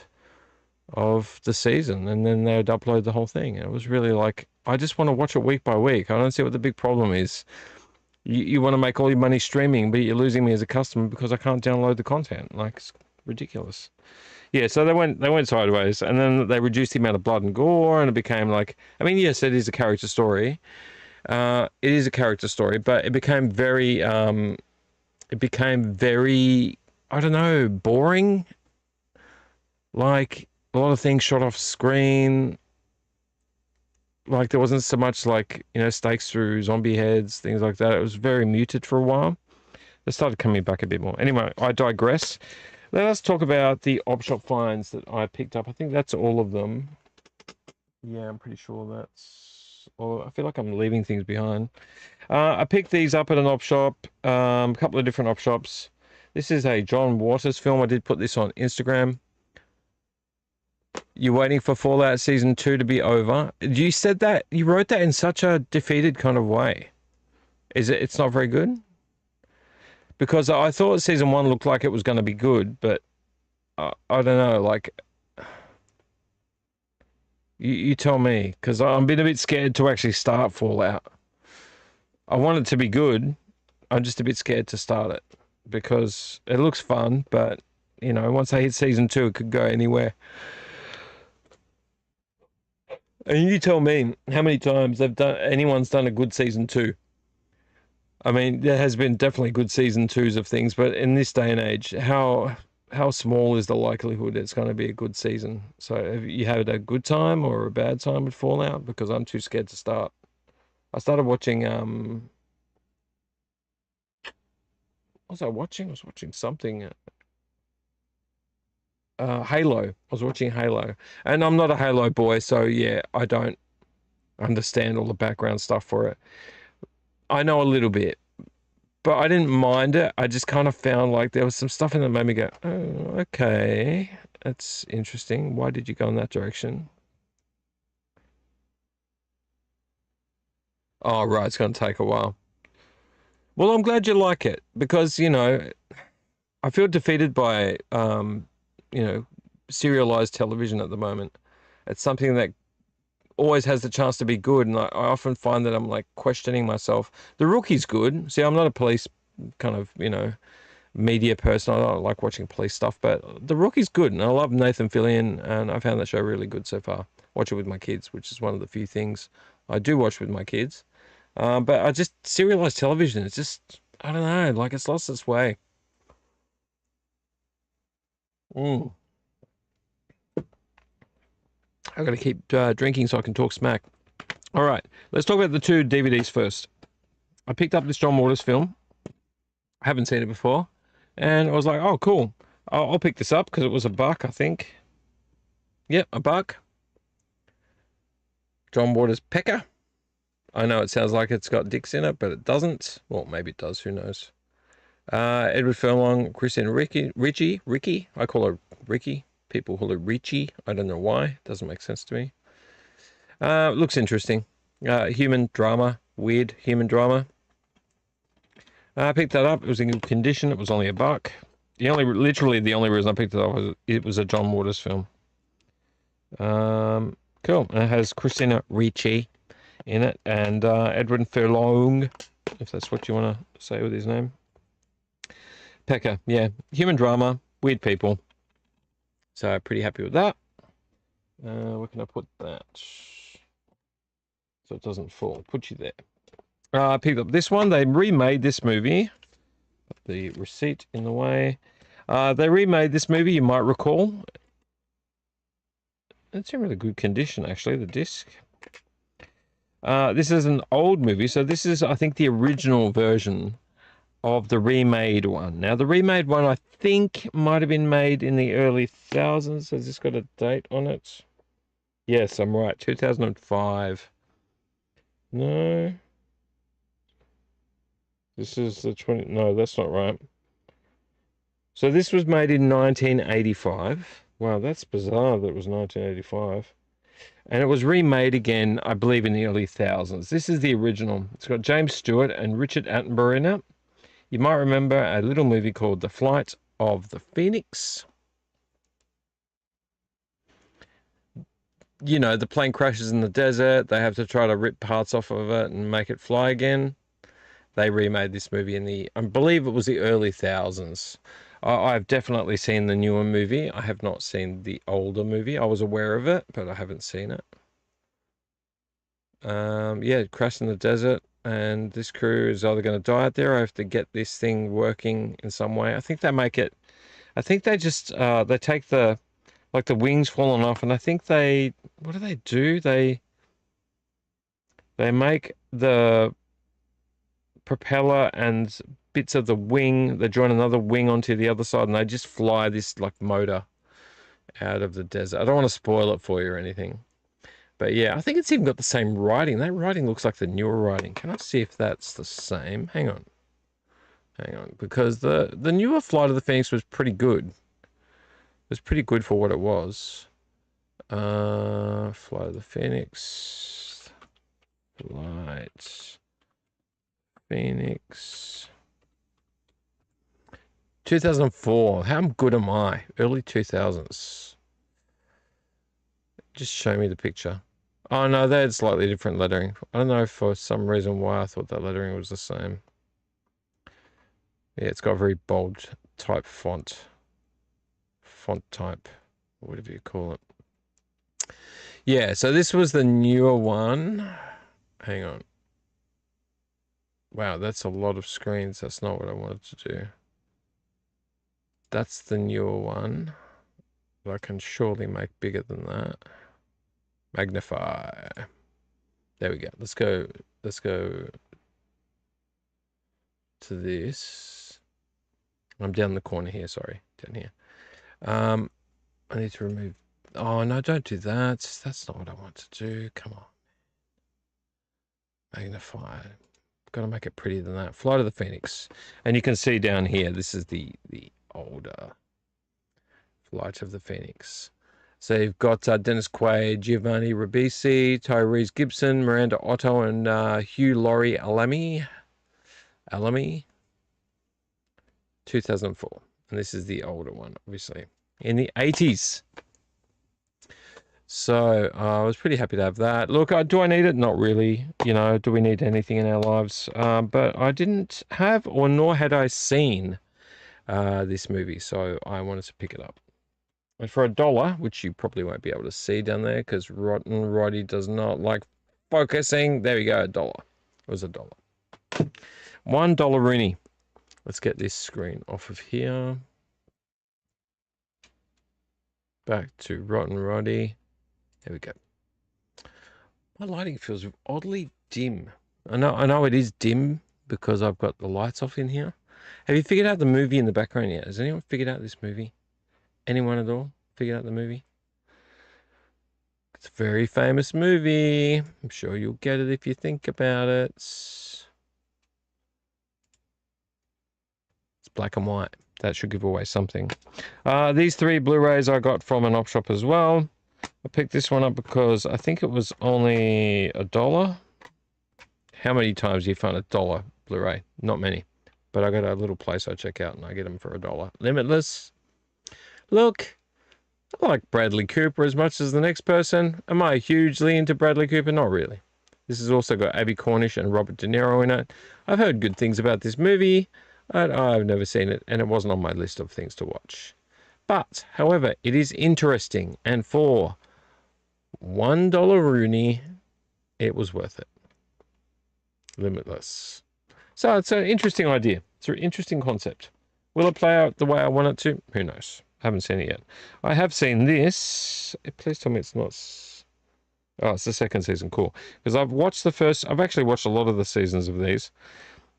of the season. And then they would upload the whole thing. And it was really like, I just want to watch it week by week. I don't see what the big problem is. You want to make all your money streaming, but you're losing me as a customer because I can't download the content. Like, it's ridiculous. Yeah, so they went sideways, and then they reduced the amount of blood and gore, and it became like, I mean, yes, it is a character story. It is a character story, but it became very, I don't know, boring. Like, a lot of things shot off screen. Like, there wasn't so much like, stakes through zombie heads, things like that. It was very muted for a while. It started coming back a bit more. Anyway, I digress. Let us talk about the op shop finds that I picked up. I think that's all of them. Yeah, I'm pretty sure that's all. I feel like I'm leaving things behind. I picked these up at an op shop, a couple of different op shops. This is a John Waters film. I did put this on Instagram. You're waiting for Fallout Season 2 to be over. You said that, you wrote that in such a defeated kind of way. It's not very good? Because I thought Season 1 looked like it was going to be good, but I don't know, like, you tell me, because I'm a bit scared to actually start Fallout. I want it to be good. I'm just a bit scared to start it, because it looks fun, but, once I hit Season 2, it could go anywhere. And you tell me how many times anyone's done a good Season 2. I mean, there has been definitely good Season 2s of things, but in this day and age, how small is the likelihood it's going to be a good season? So have you had a good time or a bad time with Fallout? Because I'm too scared to start. I started watching, what was I watching? I was watching something. Halo. I was watching Halo. And I'm not a Halo boy, so yeah, I don't understand all the background stuff for it. I know a little bit, but I didn't mind it. I just kind of found like there was some stuff in that made me go, oh, okay, that's interesting. Why did you go in that direction? Oh, right, it's going to take a while. Well, I'm glad you like it because, you know, I feel defeated by, you know, serialized television at the moment. It's something that always has the chance to be good, and I often find that I'm like questioning myself. The Rookie's good. See, I'm not a police kind of, you know, media person. I don't like watching police stuff, but The Rookie's good, and I love Nathan Fillion, and I found that show really good so far. Watch it with my kids, which is one of the few things I do watch with my kids. But I just serialized television. It's just I don't know, like it's lost its way. Mm. I got to keep drinking so I can talk smack. All right, let's talk about the two DVDs first. I picked up this John Waters film. I haven't seen it before, and I was like, "Oh, cool! I'll pick this up because it was $1, I think." Yep, $1. John Waters Pecker. I know it sounds like it's got dicks in it, but it doesn't. Well, maybe it does. Who knows? Edward Furlong, Christina Ricky. I call her Ricky. People call her Richie. I don't know why. Doesn't make sense to me. Looks interesting. Human drama, weird human drama. I picked that up. It was in good condition. It was only $1. Literally the only reason I picked it up was it was a John Waters film. Cool. And it has Christina Ricci in it and Edward Furlong, if that's what you want to say with his name. Pecker, yeah. Human drama, weird people. So pretty happy with that. Where can I put that? So it doesn't fall. Put you there. I picked up this one. They remade this movie. Put the receipt in the way. They remade this movie, you might recall. It's in really good condition, actually, the disc. This is an old movie, so this is, I think, the original version of the remade one. Now, the remade one, I think, might have been made in the early thousands. Has this got a date on it? Yes, I'm right. 2005. No. This is the 20... No, that's not right. So this was made in 1985. Wow, that's bizarre that it was 1985. And it was remade again, I believe, in the early thousands. This is the original. It's got James Stewart and Richard Attenborough in it. You might remember a little movie called The Flight of the Phoenix. You know, the plane crashes in the desert. They have to try to rip parts off of it and make it fly again. They remade this movie in the, I believe it was the early thousands. I've definitely seen the newer movie. I have not seen the older movie. I was aware of it, but I haven't seen it. Yeah, it crashed in the desert, and this crew is either going to die out there or have to get this thing working in some way. I think they make it. I think they just they take the like the wings falling off, and I think they what do? They make the propeller and bits of the wing. They join another wing onto the other side, and they just fly this like motor out of the desert. I don't want to spoil it for you or anything. But yeah, I think it's even got the same writing. That writing looks like the newer writing. Can I see if that's the same? Hang on. Hang on. Because the newer Flight of the Phoenix was pretty good. It was pretty good for what it was. Flight of the Phoenix. Flight. Phoenix. 2004. How good am I? Early 2000s. Just show me the picture. Oh no, they had slightly different lettering. I don't know for some reason why I thought that lettering was the same. Yeah, it's got a very bold type font. Font type. Whatever you call it. Yeah, so this was the newer one. Hang on. Wow, that's a lot of screens. That's not what I wanted to do. That's the newer one. But I can surely make bigger than that. Magnify. There we go. Let's go to this. I'm down the corner here, sorry. Down here. I need to remove. Oh no, don't do that. That's not what I want to do. Come on. Magnify. Got to make it prettier than that. Flight of the Phoenix. And you can see down here, this is the older Flight of the Phoenix. So you've got Dennis Quaid, Giovanni Ribisi, Tyrese Gibson, Miranda Otto, and Hugh Laurie Alamy. 2004. And this is the older one, obviously. In the 80s. So I was pretty happy to have that. Look, do I need it? Not really. You know, do we need anything in our lives? But I didn't have, or nor had I seen this movie, so I wanted to pick it up. And for $1, which you probably won't be able to see down there because Rotten Roddy does not like focusing. There we go, $1. It was $1. $1 Rooney. Let's get this screen off of here. Back to Rotten Roddy. There we go. My lighting feels oddly dim. I know it is dim because I've got the lights off in here. Have you figured out the movie in the background yet? Has anyone figured out this movie? Anyone at all figured out the movie? It's a very famous movie. I'm sure you'll get it if you think about it. It's black and white. That should give away something. These 3 Blu-rays I got from an op shop as well. I picked this one up because I think it was only $1. How many times do you find $1 Blu-ray? Not many. But I got a little place I check out and I get them for $1. Limitless. Look, I like Bradley Cooper as much as the next person. Am I hugely into Bradley Cooper? Not really. This has also got Abby Cornish and Robert De Niro in it. I've heard good things about this movie, but I've never seen it, and it wasn't on my list of things to watch. But, however, it is interesting, and for $1 Rooney, it was worth it. Limitless. So it's an interesting idea. It's an interesting concept. Will it play out the way I want it to? Who knows? I haven't seen it yet. I have seen this. Please tell me it's not... Oh, it's the second season. Cool. Because I've watched the first... I've actually watched a lot of the seasons of these.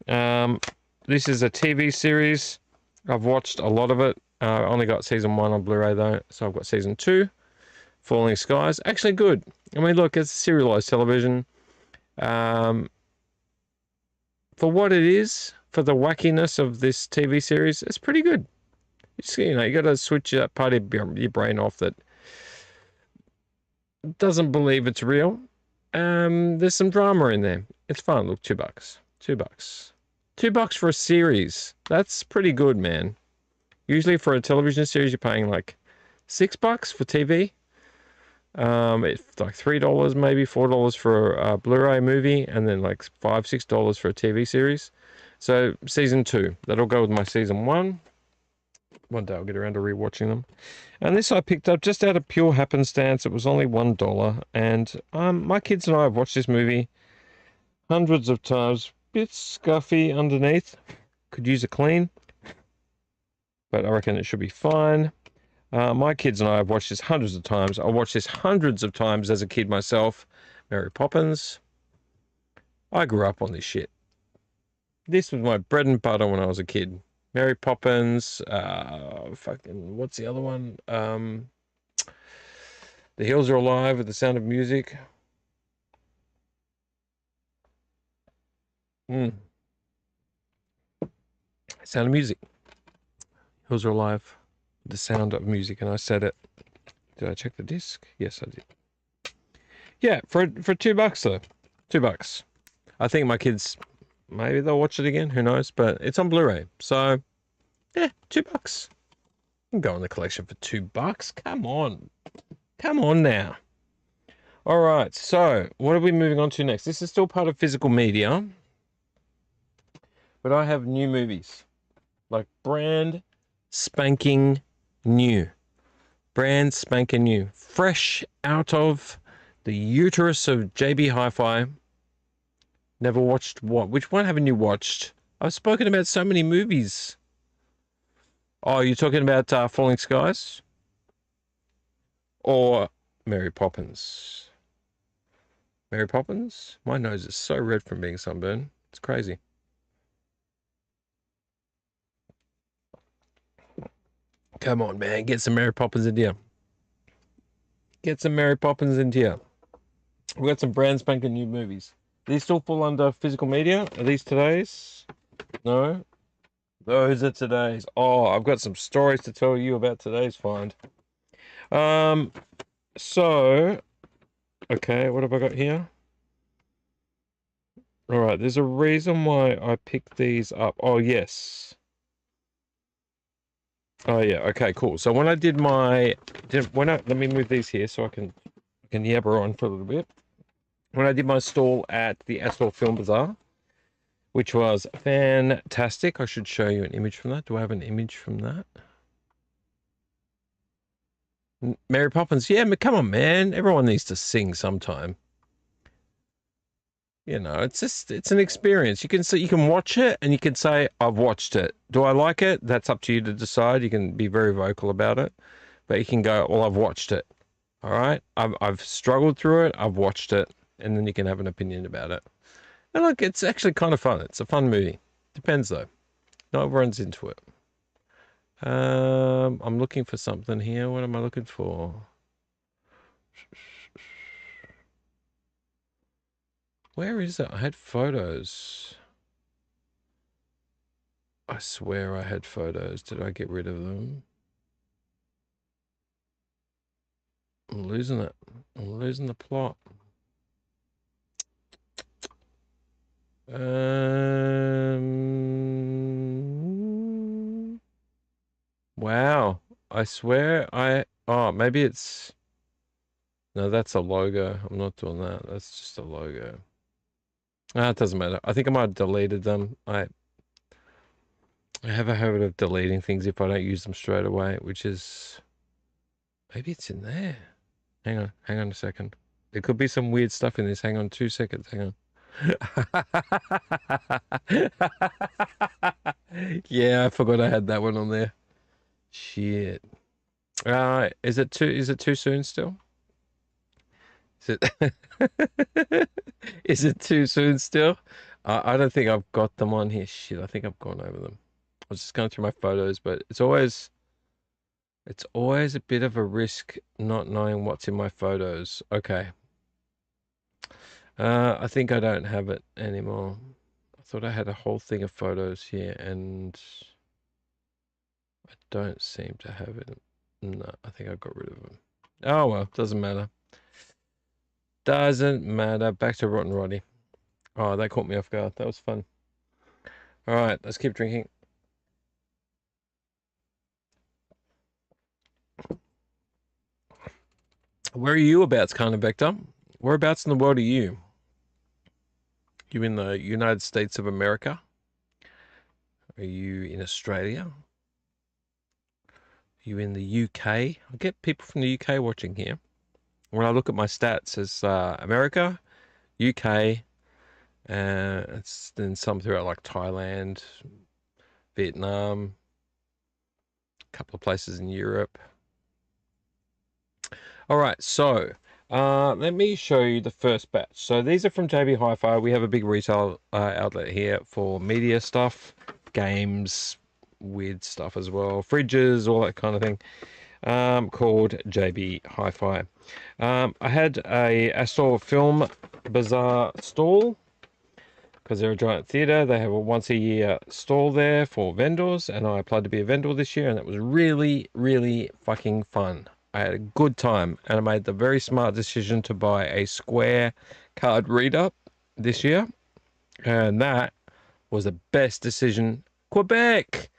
This is a TV series. I've watched a lot of it. I only got season 1 on Blu-ray though. So I've got season 2. Falling Skies. Actually good. I mean, look, it's serialized television. For what it is, for the wackiness of this TV series, it's pretty good. You got to switch that part of your brain off that doesn't believe it's real. There's some drama in there. It's fun. Look, $2. $2. $2 for a series. That's pretty good, man. Usually for a television series, you're paying like $6 for TV. It's like $3, maybe $4 for a Blu-ray movie, and then like $5, $6 for a TV series. So season 2, that'll go with my season 1. One day I'll get around to rewatching them. And this I picked up just out of pure happenstance. It was only $1, and my kids and I have watched this movie hundreds of times. Bit scuffy underneath. Could use a clean, but I reckon it should be fine. My kids and I have watched this hundreds of times. I watched this hundreds of times as a kid myself. Mary Poppins. I grew up on this shit. This was my bread and butter when I was a kid. Mary Poppins. Fucking, what's the other one? The Hills Are Alive with the Sound of Music. Sound of Music. Hills Are Alive. The Sound of Music, and I said it. Did I check the disc? Yes, I did. Yeah, for $2 though. $2. I think my kids, maybe they'll watch it again. Who knows? But it's on Blu-ray, so yeah, $2. I'm going the collection for $2. Come on now. All right. So what are we moving on to next? This is still part of physical media, but I have new movies, like brand spanking new. Brand spanking new. Fresh out of the uterus of JB Hi-Fi. Never watched what? Which one haven't you watched? I've spoken about so many movies. Oh, you're talking about Falling Skies? Or Mary Poppins? Mary Poppins? My nose is so red from being sunburned. It's crazy. Come on, man. Get some Mary Poppins in here. Get some Mary Poppins in here. We've got some brand spanking new movies. These still fall under physical media? Are these today's? No? Those are today's. Oh, I've got some stories to tell you about today's find. So, okay, what have I got here? All right, there's a reason why I picked these up. Oh, yes. Oh, yeah, okay, cool. So when I did my... let me move these here so I can yabber on for a little bit. When I did my stall at the Astor Film Bazaar, which was fantastic. I should show you an image from that. Do I have an image from that? Mary Poppins. Yeah, come on, man. Everyone needs to sing sometime. You know, it's an experience. You can watch it and you can say, I've watched it. Do I like it? That's up to you to decide. You can be very vocal about it, but you can go, well, I've watched it. All right. I've struggled through it. I've watched it, and then you can have an opinion about it. And look, it's actually kind of fun. It's a fun movie. Depends though. Not everyone's into it. I'm looking for something here. What am I looking for? Where is it? I had photos. I swear I had photos. Did I get rid of them? I'm losing it. I'm losing the plot. Wow. I swear oh, maybe it's, no, that's a logo. I'm not doing that. That's just a logo. Ah, it doesn't matter. I think I might have deleted them. I have a habit of deleting things if I don't use them straight away, which is, maybe it's in there. Hang on a second. There could be some weird stuff in this. Hang on 2 seconds. Hang on. Yeah, I forgot I had that one on there. Shit. Is it too soon still? Is it is it too soon still? I don't think I've got them on here. Shit, I think I've gone over them. I was just going through my photos, but it's always a bit of a risk not knowing what's in my photos. Okay. I think I don't have it anymore. I thought I had a whole thing of photos here, and I don't seem to have it. No, I think I got rid of them. Oh well, doesn't matter. Doesn't matter. Back to Rotten Roddy. Oh, that caught me off guard. That was fun. All right, let's keep drinking. Where are you abouts, kind of Vector? Whereabouts in the world are you? You in the United States of America? Are you in Australia? Are you in the UK? I get people from the UK watching here. When I look at my stats, it's America, UK, it's then some throughout like Thailand, Vietnam, a couple of places in Europe. All right, so let me show you the first batch. So these are from JB Hi-Fi. We have a big retail outlet here for media stuff, games, weird stuff as well, fridges, all that kind of thing, called JB Hi-Fi. I had a Astor Film Bazaar stall because they're a giant theatre. They have a once-a-year stall there for vendors, and I applied to be a vendor this year, and it was really, really fucking fun. I had a good time, and I made the very smart decision to buy a square card reader this year, and that was the best decision. Quebec!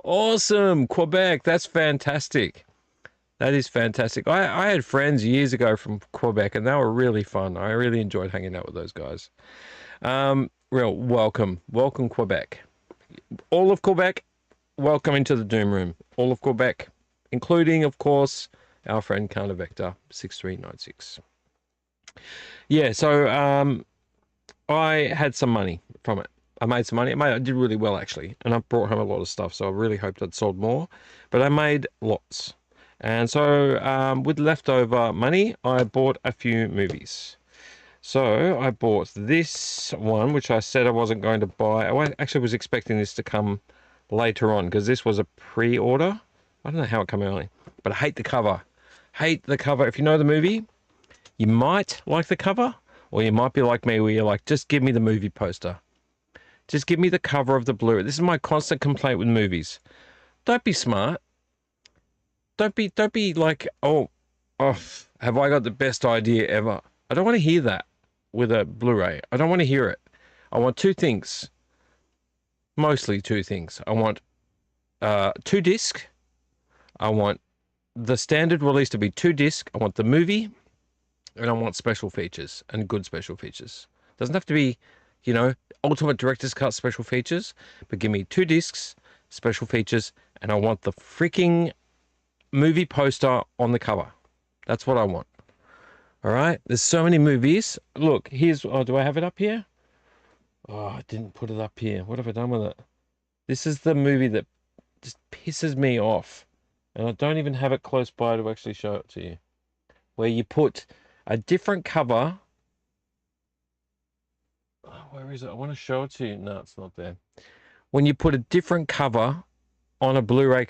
Awesome! Quebec, that's fantastic. That is fantastic. I had friends years ago from Quebec, and they were really fun. I really enjoyed hanging out with those guys. Real welcome. Welcome, Quebec. All of Quebec, welcome into the Dooom room. All of Quebec, including, of course, our friend Carna Vector 6396. Yeah, so I had some money from it. I made some money. I did really well, actually, and I brought home a lot of stuff, so I really hoped I'd sold more, but I made lots. And so with leftover money, I bought a few movies. So I bought this one, which I said I wasn't going to buy. I actually was expecting this to come later on because this was a pre-order. I don't know how it came early, but I hate the cover. Hate the cover. If you know the movie, you might like the cover. Or you might be like me where you're like, just give me the movie poster. Just give me the cover of the Blu-ray. This is my constant complaint with movies. Don't be smart. Don't be like, oh, have I got the best idea ever? I don't want to hear that with a Blu-ray. I don't want to hear it. I want two things. Mostly two things. I want 2 disc. I want the standard release to be 2 disc. I want the movie, and I want special features and good special features. Doesn't have to be, ultimate director's cut special features, but give me 2 discs, special features, and I want the freaking movie poster on the cover. That's what I want. All right. There's so many movies. Look, here's. Oh, do I have it up here? Oh, I didn't put it up here. What have I done with it? This is the movie that just pisses me off. And I don't even have it close by to actually show it to you. Where you put a different cover. Oh, where is it? I want to show it to you. No, it's not there. When you put a different cover on a Blu-ray,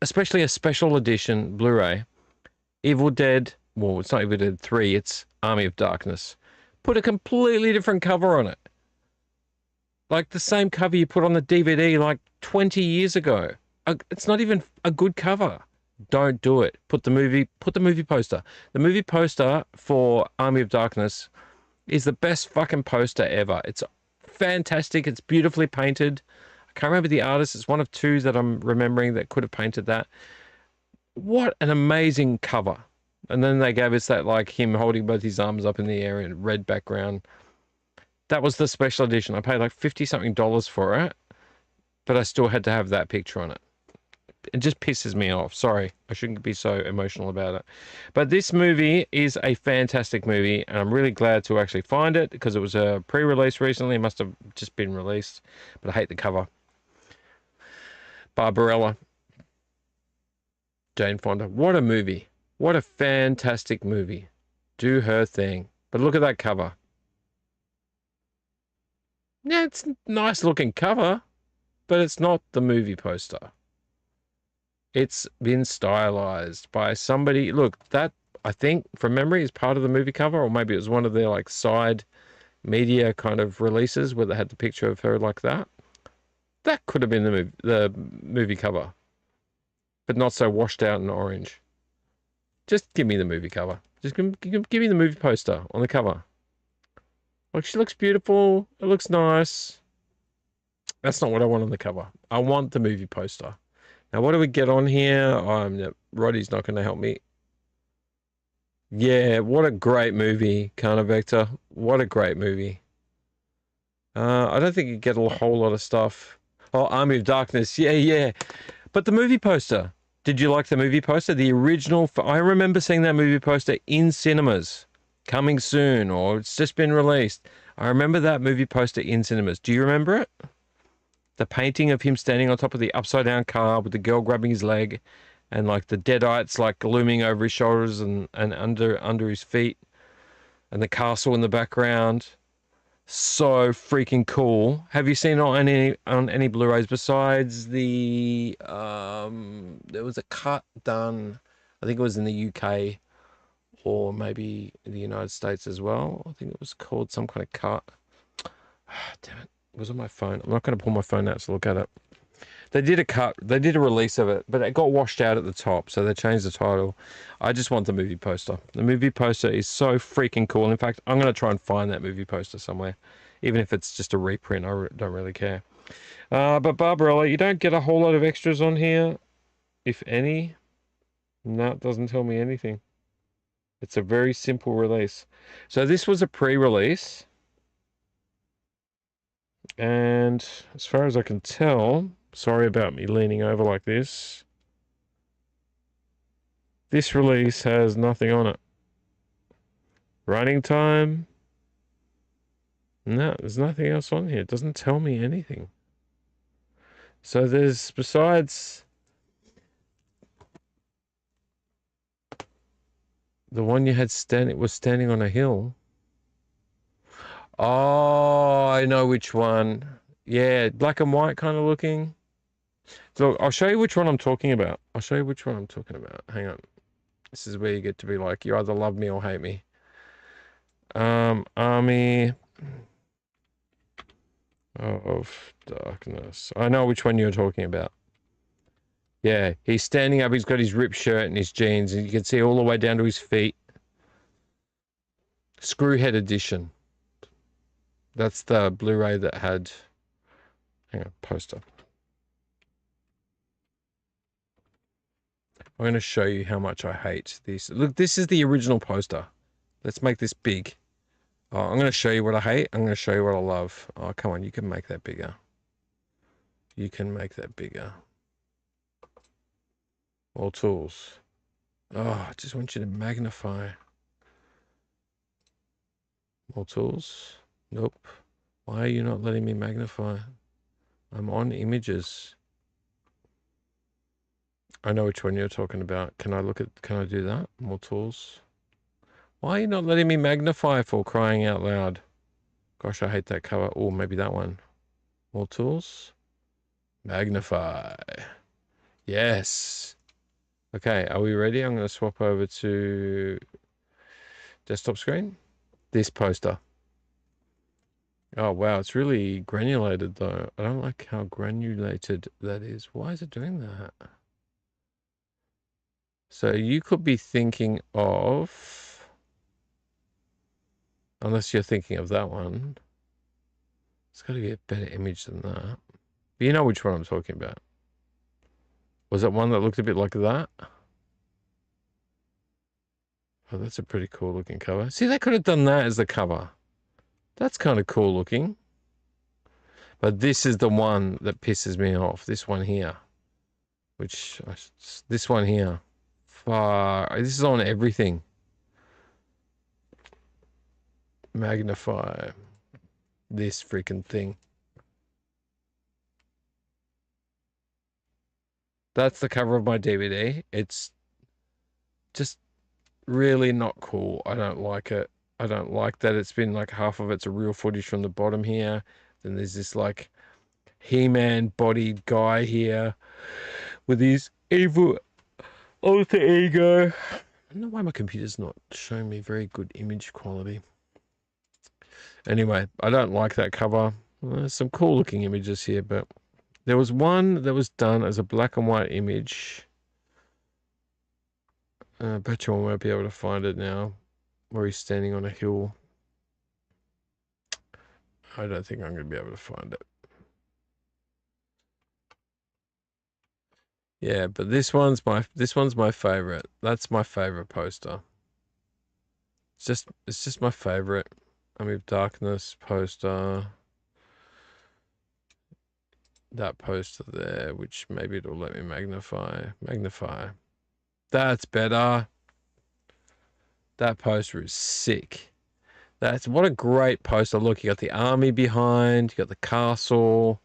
especially a special edition Blu-ray, Evil Dead, well, it's not Evil Dead 3, it's Army of Darkness. Put a completely different cover on it. Like the same cover you put on the DVD like 20 years ago. It's not even a good cover. Don't do it. Put the movie poster. The movie poster for Army of Darkness is the best fucking poster ever. It's fantastic. It's beautifully painted. I can't remember the artist. It's one of two that I'm remembering that could have painted that. What an amazing cover. And then they gave us that, like, him holding both his arms up in the air in a red background. That was the special edition. I paid like $50-something for it, but I still had to have that picture on it. It just pisses me off. Sorry, I shouldn't be so emotional about it. But this movie is a fantastic movie, and I'm really glad to actually find it because it was a pre-release recently. It must have just been released, but I hate the cover. Barbarella. Jane Fonda. What a movie. What a fantastic movie. Do her thing. But look at that cover. Yeah, it's a nice looking cover, but it's not the movie poster. It's been stylized by somebody. Look, that, I think, from memory, is part of the movie cover, or maybe it was one of their like side media kind of releases where they had the picture of her like that. That could have been the movie cover, but not so washed out and orange. Just give me the movie cover. Just give me the movie poster on the cover. Like, she looks beautiful. It looks nice. That's not what I want on the cover. I want the movie poster. Now, what do we get on here? Roddy's not going to help me. Yeah, what a great movie, Carna Vector. What a great movie. I don't think you get a whole lot of stuff. Oh, Army of Darkness. Yeah. But the movie poster. Did you like the movie poster? The original. I remember seeing that movie poster in cinemas. Coming soon, or it's just been released. I remember that movie poster in cinemas. Do you remember it? The painting of him standing on top of the upside down car with the girl grabbing his leg, and like the deadites like looming over his shoulders and under his feet, and the castle in the background. So freaking cool. Have you seen it on any Blu-rays besides the there was a cut done, I think it was in the UK or maybe in the United States as well. I think it was called some kind of cut. Damn it. It was on my phone. I'm not going to pull my phone out to look at it. They did a cut. They did a release of it, but it got washed out at the top, so they changed the title. I just want the movie poster. The movie poster is so freaking cool. In fact, I'm going to try and find that movie poster somewhere, even if it's just a reprint. I don't really care. But Barbarella, you don't get a whole lot of extras on here, if any. No, it doesn't tell me anything. It's a very simple release. So this was a pre-release. And as far as I can tell, sorry about me leaning over like this, this release has nothing on it. Running time. No, there's nothing else on here. It doesn't tell me anything. So there's, besides the one you had was standing on a hill. Oh, I know which one. Yeah, black and white kind of looking. So I'll show you which one I'm talking about. Hang on. This is where you get to be like, you either love me or hate me. Army of Darkness. I know which one you're talking about. Yeah, he's standing up. He's got his ripped shirt and his jeans, and you can see all the way down to his feet. Screwhead edition. That's the Blu-ray that had... Hang on, poster. I'm going to show you how much I hate this. Look, this is the original poster. Let's make this big. Oh, I'm going to show you what I hate. I'm going to show you what I love. Oh, come on. You can make that bigger. You can make that bigger. All tools. Oh, I just want you to magnify. More tools. Nope. Why are you not letting me magnify? I'm on images. I know which one you're talking about. Can I do that? More tools. Why are you not letting me magnify, for crying out loud? Gosh, I hate that cover. Oh, maybe that one. More tools. Magnify. Yes. Okay, are we ready? I'm going to swap over to desktop screen. This poster. Oh, wow. It's really granulated, though. I don't like how granulated that is. Why is it doing that? So you could be thinking of... Unless you're thinking of that one. It's got to be a better image than that. But you know which one I'm talking about. Was it one that looked a bit like that? Oh, that's a pretty cool looking cover. See, they could have done that as the cover. That's kind of cool looking. But this is the one that pisses me off. This one here. This one here. This is on everything. Magnify this freaking thing. That's the cover of my DVD. It's just really not cool. I don't like it. I don't like that it's been like half of it's a real footage from the bottom here. Then there's this like He-Man bodied guy here with his evil alter ego. I don't know why my computer's not showing me very good image quality. Anyway, I don't like that cover. There's some cool looking images here, but there was one that was done as a black and white image. I bet you I won't be able to find it now, where he's standing on a hill. I don't think I'm going to be able to find it. Yeah, but this one's my favorite. That's my favorite poster. It's just my favorite. Army of Darkness poster. That poster there, which maybe it'll let me magnify. Magnify. That's better. That poster is sick. What a great poster. Look, you got the army behind, you got the castle,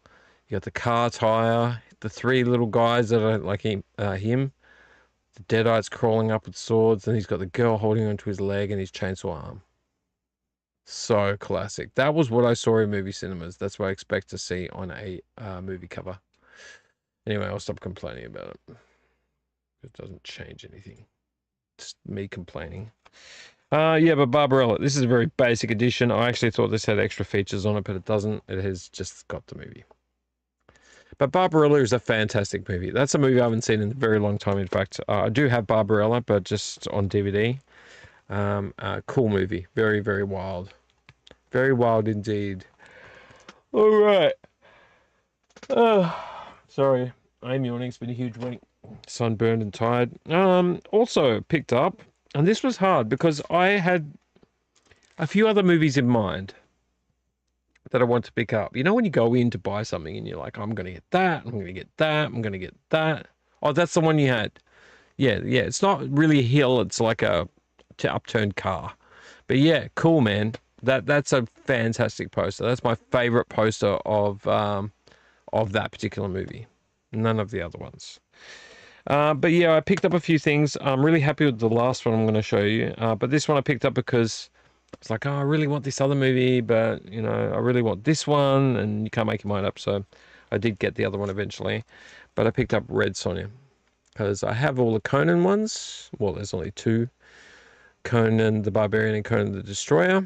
you got the car tire, the three little guys that are like him. The Deadites crawling up with swords, and he's got the girl holding onto his leg and his chainsaw arm. So classic. That was what I saw in movie cinemas. That's what I expect to see on a movie cover. Anyway, I'll stop complaining about it. It doesn't change anything. Just me complaining. Yeah, but Barbarella, this is a very basic edition. I actually thought this had extra features on it, but it doesn't. It has just got the movie. But Barbarella is a fantastic movie. That's a movie I haven't seen in a very long time. In fact, I do have Barbarella, but just on DVD. Cool movie. Very, very wild. Very wild indeed. All right. Sorry. I'm yawning. It's been a huge week. Sunburned and tired. Also picked up, and this was hard because I had a few other movies in mind that I want to pick up. You know when you go in to buy something and you're like, I'm going to get that, I'm going to get that, I'm going to get that. Oh, that's the one you had. Yeah. It's not really a hill. It's like a upturned car. But yeah, cool, man. That's a fantastic poster. That's my favorite poster of that particular movie. None of the other ones. But yeah, I picked up a few things. I'm really happy with the last one I'm going to show you. But this one I picked up because it's like, oh, I really want this other movie, but you know, I really want this one, and you can't make your mind up. So I did get the other one eventually. But I picked up Red Sonja because I have all the Conan ones. Well, there's only two. Conan the Barbarian and Conan the Destroyer.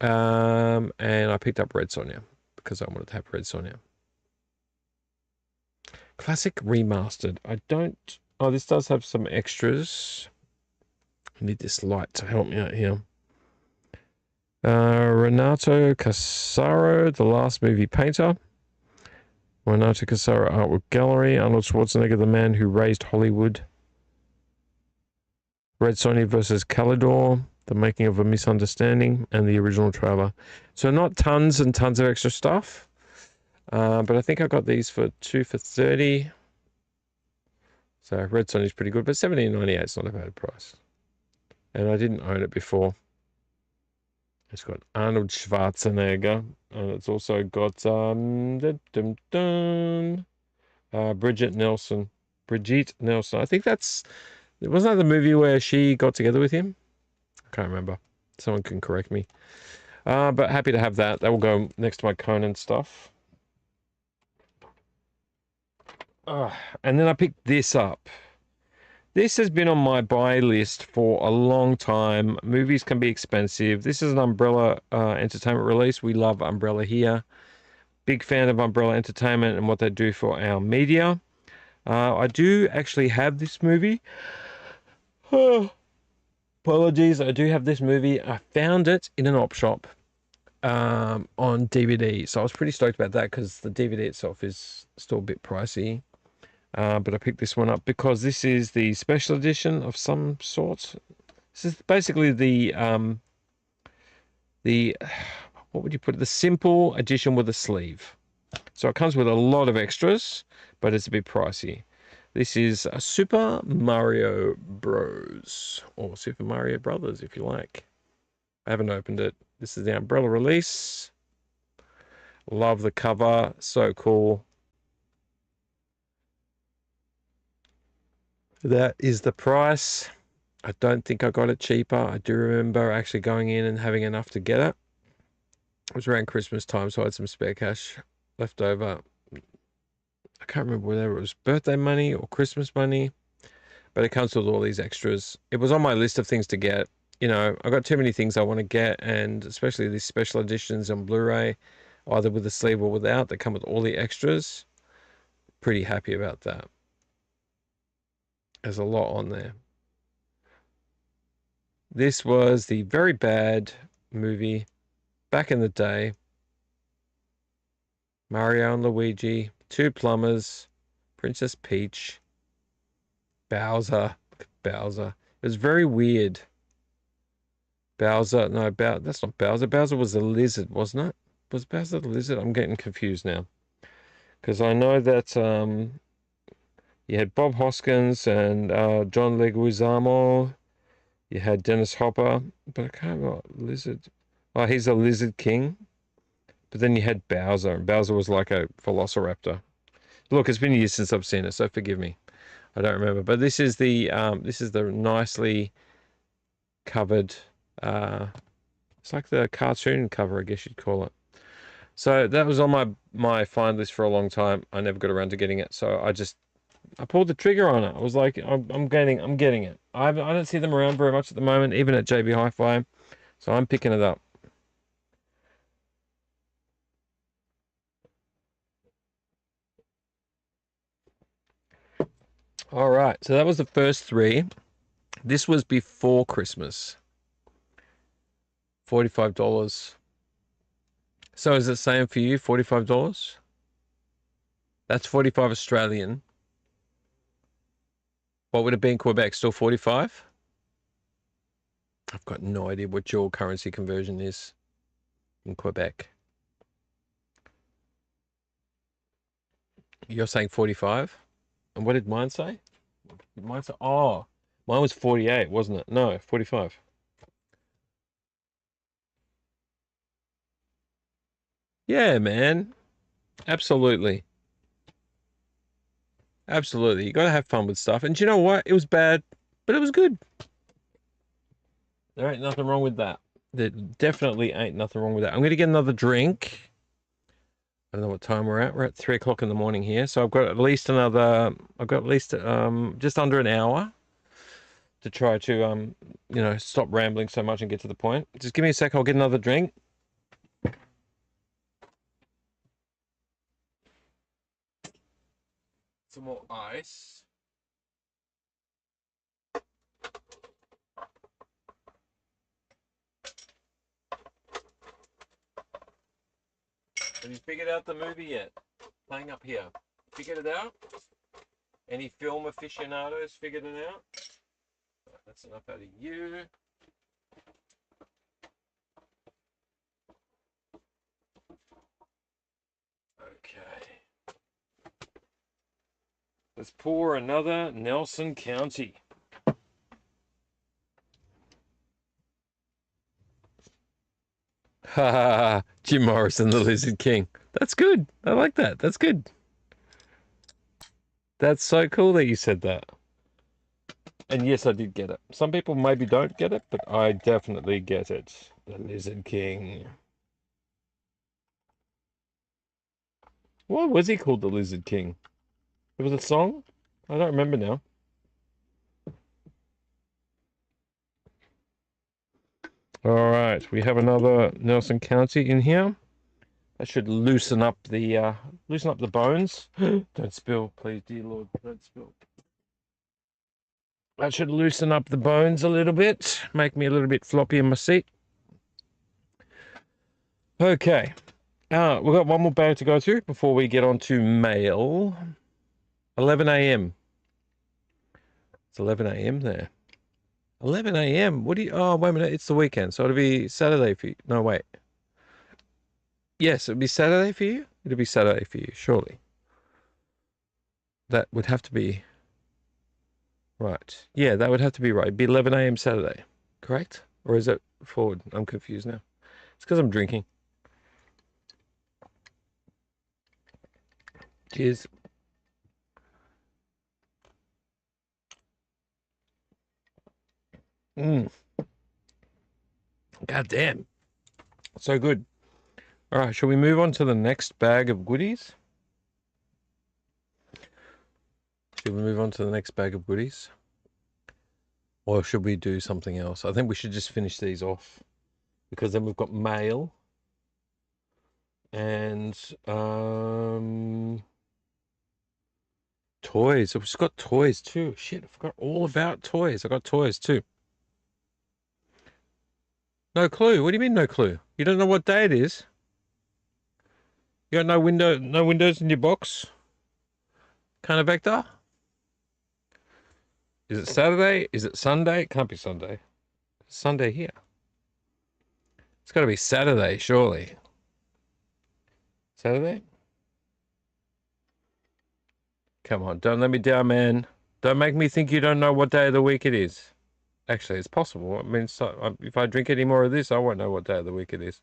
And I picked up Red Sonja because I wanted to have Red Sonja. Classic remastered. I don't... Oh, this does have some extras. I need this light to help me out here. Renato Casaro, The Last Movie Painter. Renato Casaro Artwork Gallery. Arnold Schwarzenegger, The Man Who Raised Hollywood. Red Sonja versus Calidor. The Making of a Misunderstanding, and the original trailer. So not tons and tons of extra stuff. But I think I got these for 2 for $30. So Red Sonja is pretty good, but $17.98 is not a bad price. And I didn't own it before. It's got Arnold Schwarzenegger, and it's also got Bridget Nelson. I think that's... Wasn't that the movie where she got together with him? I can't remember. Someone can correct me. But happy to have that. That will go next to my Conan stuff. And then I picked this up. This has been on my buy list for a long time. Movies can be expensive. This is an Umbrella Entertainment release. We love Umbrella here. Big fan of Umbrella Entertainment and what they do for our media. I do actually have this movie. Apologies, I do have this movie. I found it in an op shop on DVD. So I was pretty stoked about that because the DVD itself is still a bit pricey. But I picked this one up because this is the special edition of some sort. This is basically the what would you put it? The simple edition with a sleeve. So it comes with a lot of extras, but it's a bit pricey. This is a Super Mario Bros. Or Super Mario Brothers, if you like. I haven't opened it. This is the Umbrella release. Love the cover. So cool. That is the price. I don't think I got it cheaper. I do remember actually going in and having enough to get it. It was around Christmas time, so I had some spare cash left over. I can't remember whether it was birthday money or Christmas money, but it comes with all these extras. It was on my list of things to get. You know, I've got too many things I want to get, and especially these special editions on Blu-ray, either with the sleeve or without, that come with all the extras. Pretty happy about that. There's a lot on there. This was the very bad movie back in the day. Mario and Luigi, two plumbers, Princess Peach, Bowser. Look at Bowser. It was very weird. Bowser, no, that's not Bowser. Bowser was a lizard, wasn't it? Was Bowser the lizard? I'm getting confused now. Because I know that you had Bob Hoskins and John Leguizamo. You had Dennis Hopper, but I can't remember. Lizard. Oh, he's a lizard king. But then you had Bowser, and Bowser was like a velociraptor. Look, it's been years since I've seen it, so forgive me. I don't remember. But this is the nicely covered. It's like the cartoon cover, I guess you'd call it. So that was on my find list for a long time. I never got around to getting it, so I pulled the trigger on it. I was like, I'm getting it. I don't see them around very much at the moment, even at JB Hi-Fi. So I'm picking it up. All right, so that was the first three. This was before Christmas. $45. So is it the same for you, $45? That's 45 Australian. What would it be in Quebec? Still 45? I've got no idea what your currency conversion is in Quebec. You're saying 45? And what did mine say? Oh, mine was 48, wasn't it? No, 45. Yeah, man. Absolutely. Absolutely. You got to have fun with stuff. And do you know what? It was bad, but it was good. There ain't nothing wrong with that. There definitely ain't nothing wrong with that. I'm going to get another drink. I don't know what time we're at. We're at 3 o'clock in the morning here. So I've got at least just under an hour to try to, you know, stop rambling so much and get to the point. Just give me a sec, I'll get another drink. Some more ice. Have you figured out the movie yet? Playing up here. Figured it out? Any film aficionados figured it out? That's enough out of you. Okay. Let's pour another Nelson County. Ha! Jim Morrison, the Lizard King. That's good. I like that. That's good. That's so cool that you said that. And yes, I did get it. Some people maybe don't get it, but I definitely get it. The Lizard King. Why was he called the Lizard King? It was a song? I don't remember now. All right, we have another Nelson County in here. That should loosen up the bones. Don't spill, please, dear Lord, don't spill. That should loosen up the bones a little bit, make me a little bit floppy in my seat. Okay, we've got one more bag to go through before we get on to mail. 11 a.m. It's 11 a.m. there. 11 a.m. What do you? Oh, wait a minute. It's the weekend, so it'll be Saturday for you. No, wait. Yes, it'll be Saturday for you. It'll be Saturday for you, surely. That would have to be right. Yeah, that would have to be right. It'd be 11 a.m. Saturday, correct? Or is it forward? I'm confused now. It's because I'm drinking. Cheers. God damn. So good. All right, shall we move on to the next bag of goodies? Should we move on to the next bag of goodies? Or should we do something else? I think we should just finish these off, because then we've got mail and toys. We've got toys too. Shit, I forgot all about toys. I got toys too. No clue. What do you mean no clue? You don't know what day it is? You got no windows in your box? Kind of vector? Is it Saturday? Is it Sunday? It can't be Sunday. It's Sunday here. It's got to be Saturday, surely. Saturday? Come on, don't let me down, man. Don't make me think you don't know what day of the week it is. Actually, it's possible. I mean, so, if I drink any more of this, I won't know what day of the week it is.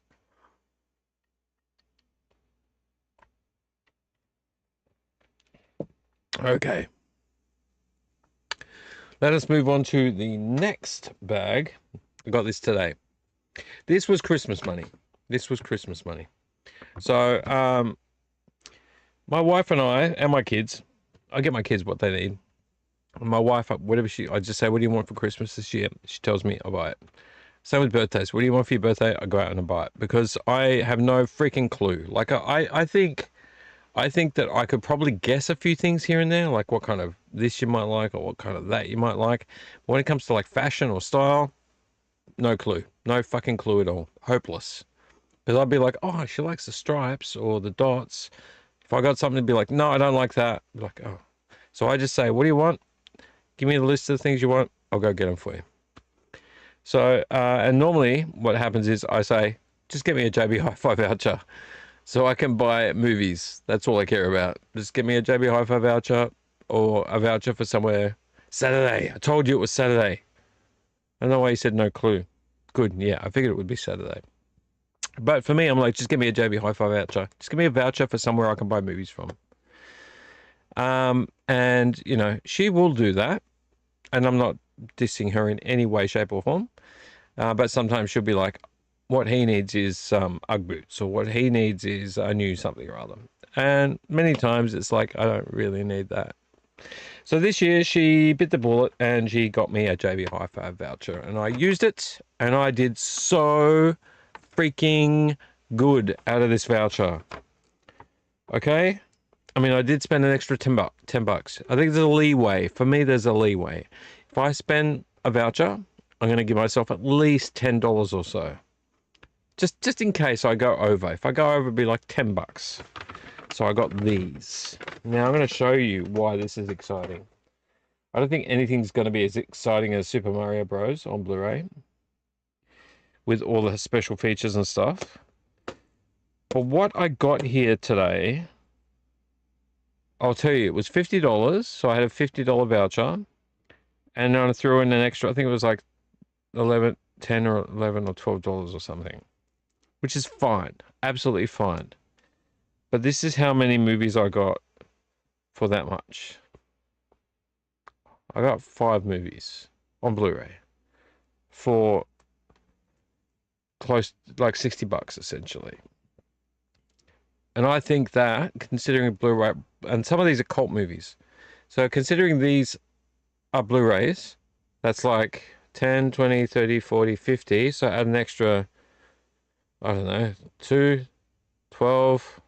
Okay. Let us move on to the next bag. I got this today. This was Christmas money. This was Christmas money. So, my wife and I and my kids, I get my kids what they need. My wife, whatever I just say, what do you want for Christmas this year? She tells me, I'll buy it. Same with birthdays. What do you want for your birthday? I go out and I buy it, because I have no freaking clue. Like, I think that I could probably guess a few things here and there, like what kind of this you might like or what kind of that you might like. But when it comes to like fashion or style, no clue. No fucking clue at all. Hopeless. Because I'd be like, oh, she likes the stripes or the dots. If I got something to be like, no, I don't like that. I'd be like, oh. So I just say, what do you want? Give me the list of the things you want. I'll go get them for you. So, and normally what happens is I say, just get me a JB Hi-Fi voucher so I can buy movies. That's all I care about. Just get me a JB Hi-Fi voucher or a voucher for somewhere. Saturday. I told you it was Saturday. I don't know why you said no clue. Good. Yeah, I figured it would be Saturday. But for me, I'm like, just give me a JB Hi-Fi voucher. Just give me a voucher for somewhere I can buy movies from. And, you know, she will do that. And I'm not dissing her in any way, shape or form. But sometimes she'll be like, what he needs is Ugg boots, or what he needs is a new something or other. And many times it's like, I don't really need that. So this year she bit the bullet and she got me a JB Hi-Fi voucher, and I used it and I did so freaking good out of this voucher. Okay? I mean, I did spend an extra 10 bucks. I think there's a leeway. For me, there's a leeway. If I spend a voucher, I'm going to give myself at least $10 or so. Just in case I go over. If I go over, it'd be like 10 bucks. So I got these. Now I'm going to show you why this is exciting. I don't think anything's going to be as exciting as Super Mario Bros. On Blu-ray with all the special features and stuff. But what I got here today, I'll tell you, it was $50. So I had a $50 voucher. And then I threw in an extra, I think it was like 10 or 11 or $12 or something. Which is fine. Absolutely fine. But this is how many movies I got for that much. I got 5 movies on Blu-ray for close, like 60 bucks essentially. And I think that, considering Blu-ray, and some of these are cult movies. So considering these are Blu-rays, that's like 10, 20, 30, 40, 50. So add an extra, I don't know, 2, 12,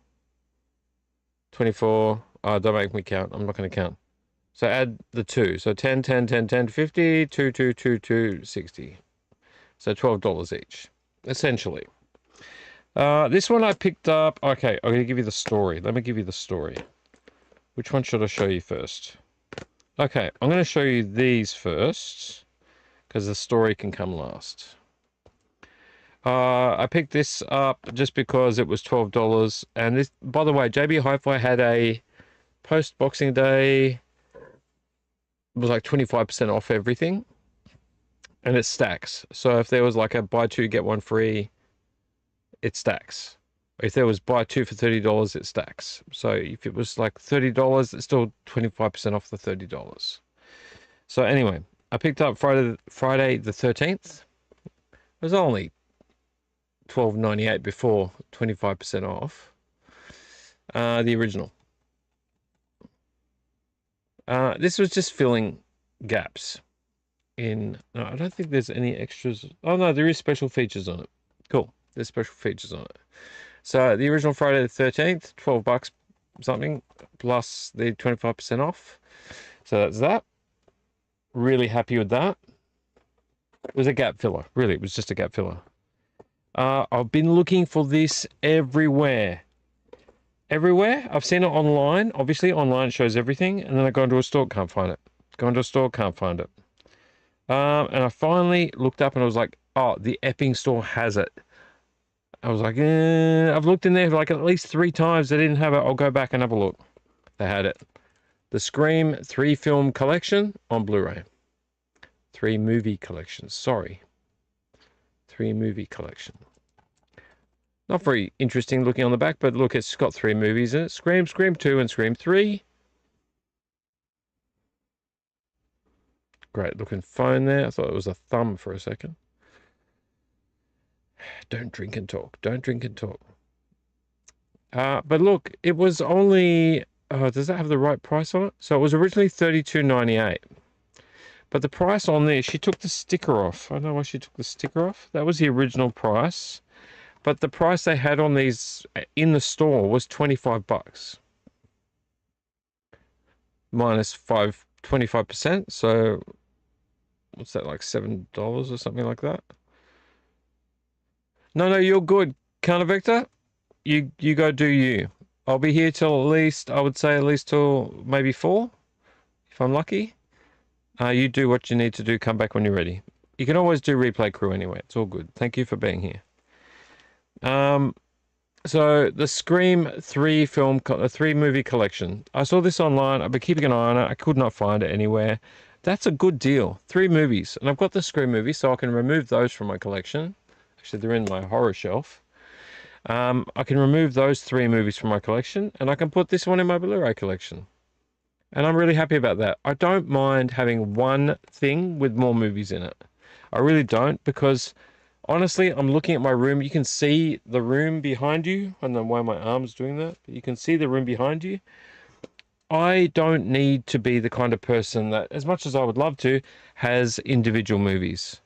24. Oh, don't make me count. I'm not going to count. So add the 2. So 10, 10, 10, 10, 50, 2, 2, 2, 2, 60. So $12 each, essentially. This one I picked up. Okay, I'm going to give you the story. Let me give you the story. Which one should I show you first? Okay, I'm going to show you these first, because the story can come last. I picked this up just because it was $12. And this, by the way, JB Hi-Fi had a post-Boxing Day, it was like 25% off everything. And it stacks. So if there was like a buy 2, get 1 free, it stacks. If there was buy 2 for $30, it stacks. So if it was like $30, it's still 25% off the $30. So anyway, I picked up Friday the 13th. It was only $12.98 before 25% off. The original. This was just filling gaps in. No, I don't think there's any extras. Oh no, there is special features on it. Cool. There's special features on it. So the original Friday the 13th, 12 bucks something, plus the 25% off. So that's that. Really happy with that. It was a gap filler. Really, it was just a gap filler. I've been looking for this everywhere. Everywhere. I've seen it online. Obviously, online it shows everything. And then I go into a store, can't find it. Go into a store, can't find it. And I finally looked up and I was like, oh, the Epping store has it. I was like, I've looked in there like at least 3 times. They didn't have it. I'll go back and have a look. They had it. The Scream 3 film collection on Blu-ray. 3 movie collections. Sorry. 3 movie collection. Not very interesting looking on the back, but look, it's got 3 movies in it. Scream, Scream 2, and Scream 3. Great looking phone there. I thought it was a thumb for a second. Don't drink and talk. Don't drink and talk. But look, it was only... does that have the right price on it? So it was originally $32.98. But the price on there, she took the sticker off. I don't know why she took the sticker off. That was the original price. But the price they had on these in the store was 25 bucks. Minus 25%. So what's that, like $7 or something like that? No, you're good. Counter Vector, you go do you. I'll be here till at least, I would say at least till maybe 4, if I'm lucky. You do what you need to do. Come back when you're ready. You can always do replay crew anyway. It's all good. Thank you for being here. So the Scream 3 movie collection. I saw this online. I've been keeping an eye on it. I could not find it anywhere. That's a good deal. 3 movies. And I've got the Scream movies, so I can remove those from my collection. Actually, they're in my horror shelf. I can remove those 3 movies from my collection, and I can put this one in my Blu-ray collection. And I'm really happy about that. I don't mind having one thing with more movies in it. I really don't, because honestly, I'm looking at my room. You can see the room behind you. I don't know why my arm's doing that, but you can see the room behind you. I don't need to be the kind of person that, as much as I would love to, has individual movies.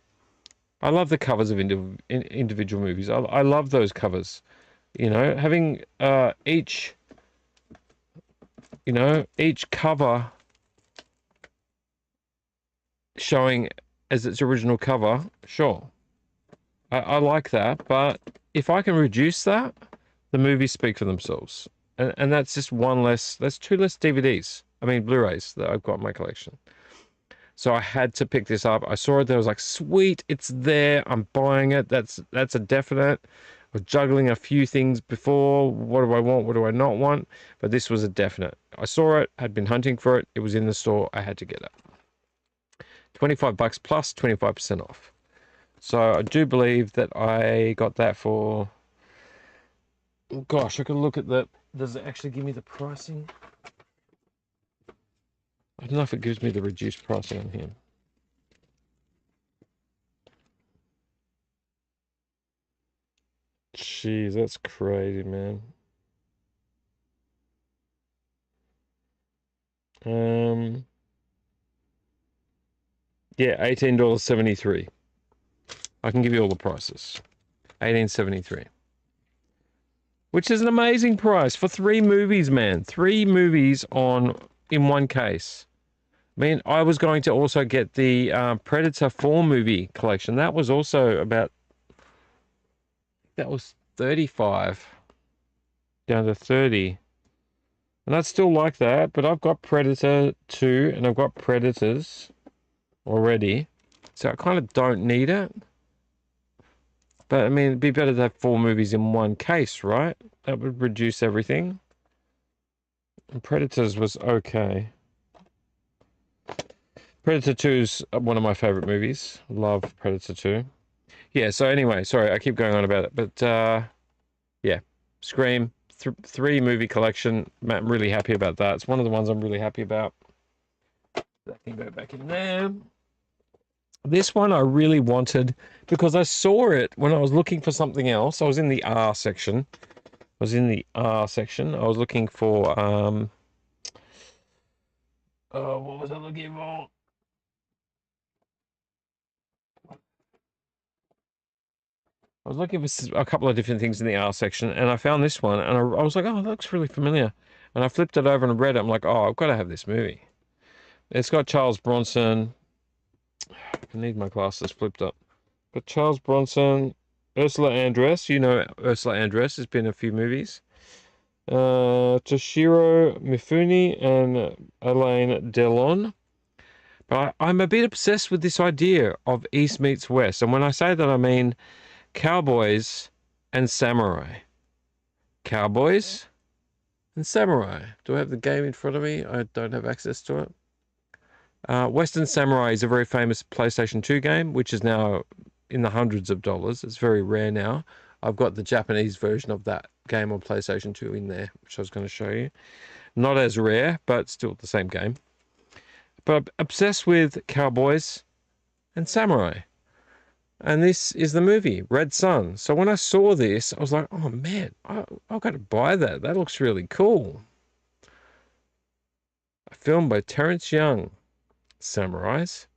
I love the covers of individual movies. I love those covers. You know, having each, each cover showing as its original cover, sure. I like that, but if I can reduce that, the movies speak for themselves. And that's just that's two less DVDs. I mean, Blu-rays that I've got in my collection. So I had to pick this up. I saw it there. I was like, sweet, it's there. I'm buying it. That's a definite. I was juggling a few things before. What do I want? What do I not want? But this was a definite. I saw it, had been hunting for it. It was in the store. I had to get it. $25 plus 25% off. So I do believe that I got that for... Gosh, I could look at that. Does it actually give me the pricing? I don't know if it gives me the reduced pricing on here. Jeez, that's crazy, man. Yeah, $18.73. I can give you all the prices. $18.73. Which is an amazing price for 3 movies, man. 3 movies in one case. I mean, I was going to also get the Predator 4 movie collection. That was also about... That was 35 down to 30. And I'd still like that, but I've got Predator 2 and I've got Predators already. So I kind of don't need it. But I mean, it'd be better to have 4 movies in one case, right? That would reduce everything. And Predators was okay. Predator 2 is one of my favorite movies. Love Predator 2. Yeah, so anyway, sorry, I keep going on about it. But yeah, Scream, 3 movie collection. I'm really happy about that. It's one of the ones I'm really happy about. That can go back in there. This one I really wanted because I saw it when I was looking for something else. I was in the R section. I was looking for what was I looking for? I was looking for a couple of different things in the R section, and I found this one, and I was like, oh, that looks really familiar. And I flipped it over and read it. I'm like, oh, I've got to have this movie. It's got Charles Bronson. I need my glasses flipped up. But Charles Bronson, Ursula Andress. You know Ursula Andress has been in a few movies. Toshiro Mifune and Alain Delon. But I'm a bit obsessed with this idea of East meets West. And when I say that, I mean cowboys and samurai. Cowboys and samurai. Do I have the game in front of me? I don't have access to it. Western Samurai is a very famous PlayStation 2 game, which is now in the hundreds of dollars. It's very rare now. I've got the Japanese version of that game on PlayStation 2 in there, which I was going to show you. Not as rare, but still the same game. But I'm obsessed with cowboys and samurai. And this is the movie, Red Sun. So when I saw this, I was like, oh man, I've got to buy that. That looks really cool. A film by Terrence Young. Samurais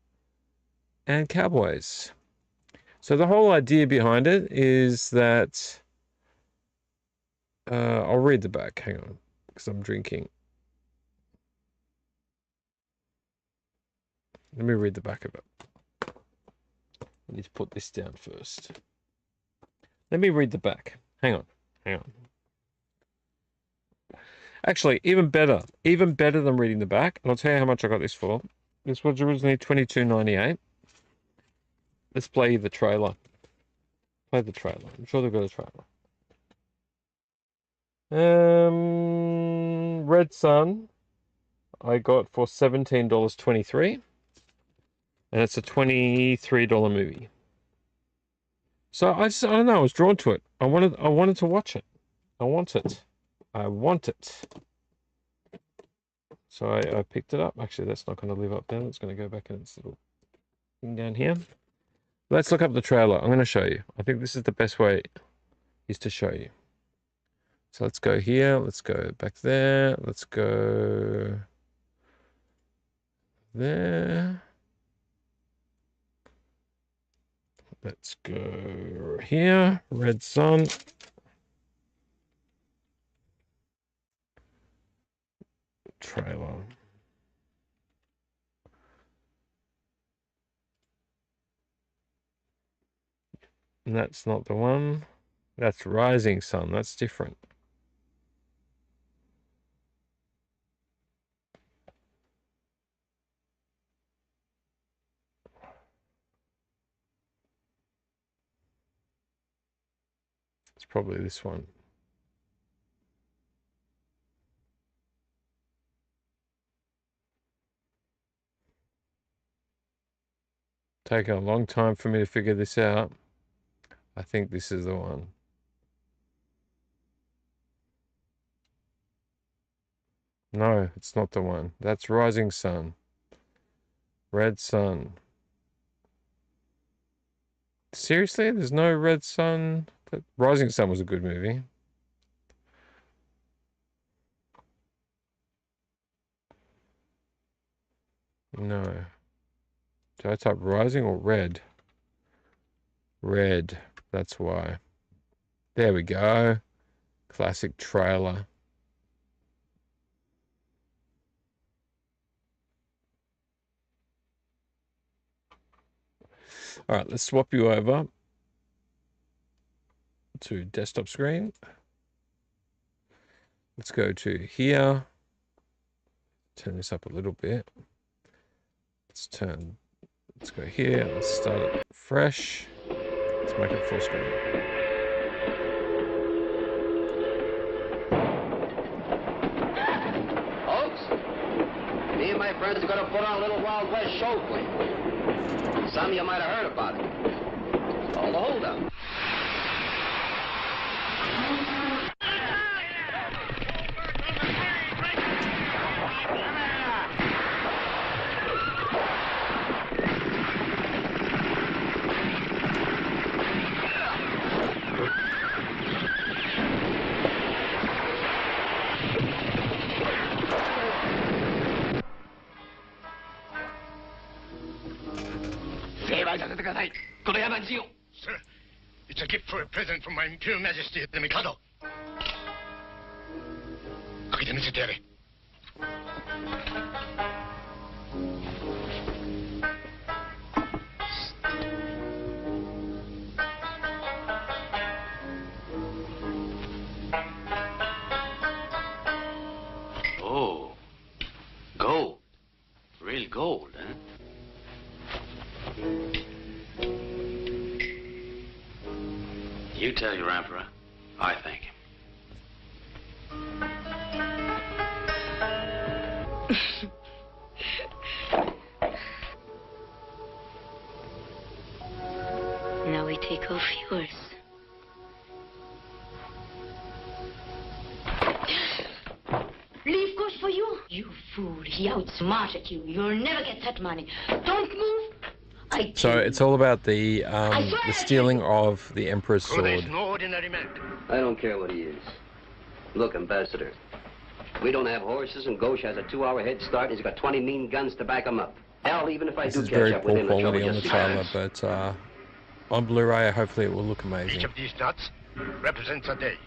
and cowboys. So the whole idea behind it is that I'll read the back. Hang on, because I'm drinking. Let me read the back of it. I need to put this down first. Let me read the back. Hang on. Actually, even better than reading the back. And I'll tell you how much I got this for. This was originally $22.98. Let's play the trailer. Play the trailer. I'm sure they've got a trailer. Red Sun, I got for $17.23. And it's a $23 movie. So I don't know, I was drawn to it. I wanted to watch it. I want it. So I picked it up. Actually, that's not going to live up there. It's going to go back in its little thing down here. Let's look up the trailer. I'm going to show you. I think this is the best way is to show you. So let's go here. Let's go back there. Let's go there. Let's go here. Red sun. Trailer. And that's not the one. That's rising sun. That's different. It's probably this one. Taken a long time for me to figure this out. I think this is the one. No, it's not the one. That's rising sun. Red sun. Seriously? There's no red sun? Rising Sun was a good movie. No. Did I type rising or red? Red. That's why. There we go. Classic trailer. All right, let's swap you over to desktop screen. Let's go to here. Turn this up a little bit. Let's go here. Let's start it fresh. Let's make it full screen. Folks, me and my friends are going to put on a little Wild West show for you. Some of you might have heard about it. It's called the Hold Up. Sir, it's a gift for a present from my Imperial Majesty the Mikado. 開けて見せてやれ。Oh, gold. Real gold, huh? You tell your emperor, I thank him. Now we take off yours. Leave goes for you. You fool. He outsmarted you. You'll never get that money. Don't move. So it's all about the stealing of the Emperor's sword. He's no ordinary man. I don't care what he is. Look, Ambassador, we don't have horses, and Ghosh has a 2-hour head start, and he's got 20 mean guns to back him up. Hell, even if I This do is catch very up with poor him, the trouble quality on the just trailer, begins. but on Blu-ray, hopefully it will look Each amazing. of these nuts represents a day.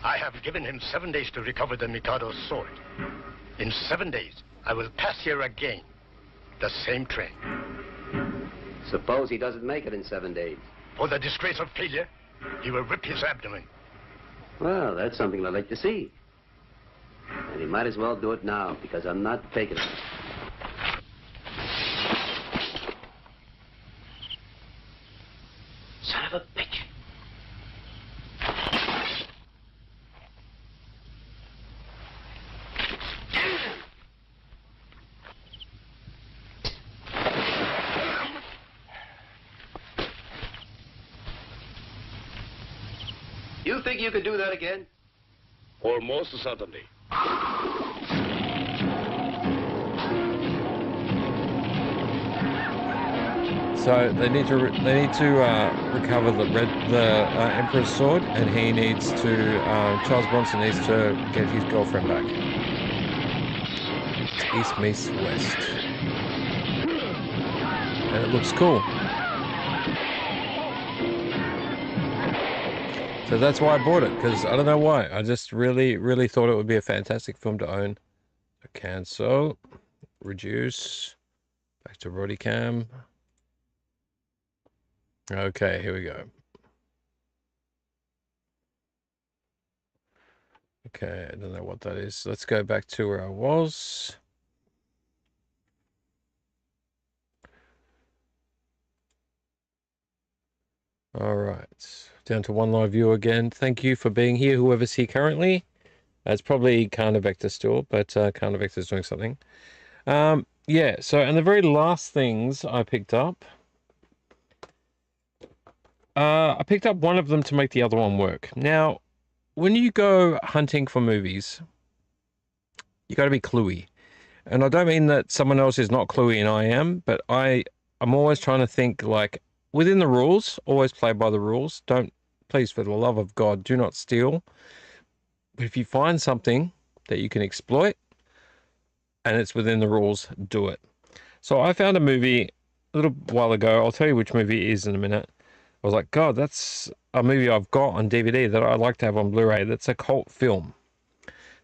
I have given him 7 days to recover the Mikado's sword. In 7 days, I will pass here again. The same train. Suppose he doesn't make it in 7 days. For the disgrace of failure, he will rip his abdomen. Well, that's something I'd like to see. And he might as well do it now, because I'm not taking it. Son of a bitch. You think you could do that again? Almost certainly. So they need to recover the Emperor's sword, and he needs to Charles Bronson needs to get his girlfriend back. It's east meets west, and it looks cool. So that's why I bought it, because I don't know why. I just really thought it would be a fantastic film to own. So cancel, reduce, back to body cam. Okay, here we go. Okay, I don't know what that is. Let's go back to where I was. All right, down to one live view again. Thank you for being here, whoever's here currently. It's probably Carnivector still, but Carnivector's doing something. Yeah, so, and the very last things I picked up, I picked up one of them to make the other one work. Now, when you go hunting for movies, you got to be cluey. And I don't mean that someone else is not cluey and I am, but I'm always trying to think, like, within the rules, always play by the rules. Don't, please, for the love of God, do not steal. But if you find something that you can exploit and it's within the rules, do it. So I found a movie a little while ago. I'll tell you which movie it is in a minute. I was like, God, that's a movie I've got on DVD that I'd like to have on Blu-ray. That's a cult film.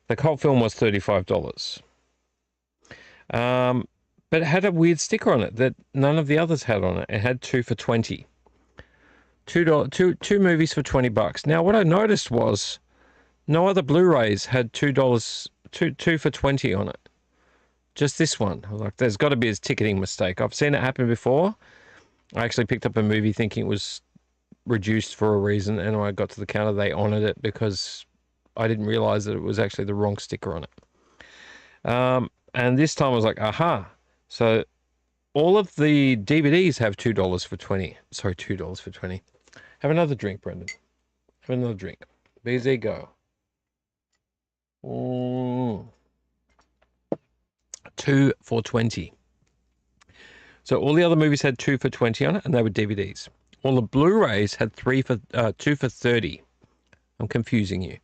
The cult film was $35. But it had a weird sticker on it that none of the others had on it. It had 2 for $20. Two movies for $20. Now, what I noticed was no other Blu-rays had $2 for $20 on it. Just this one. I was like, there's got to be a ticketing mistake. I've seen it happen before. I actually picked up a movie thinking it was reduced for a reason, and when I got to the counter, they honored it because I didn't realize that it was actually the wrong sticker on it. And this time I was like, aha. So all of the DVDs have $2 for 20. Sorry, $2 for 20. Have another drink, Brendan. Have another drink. BZ, go. 2 for 20. So all the other movies had 2 for 20 on it, and they were DVDs. All the Blu-rays had 2 for 30. I'm confusing you.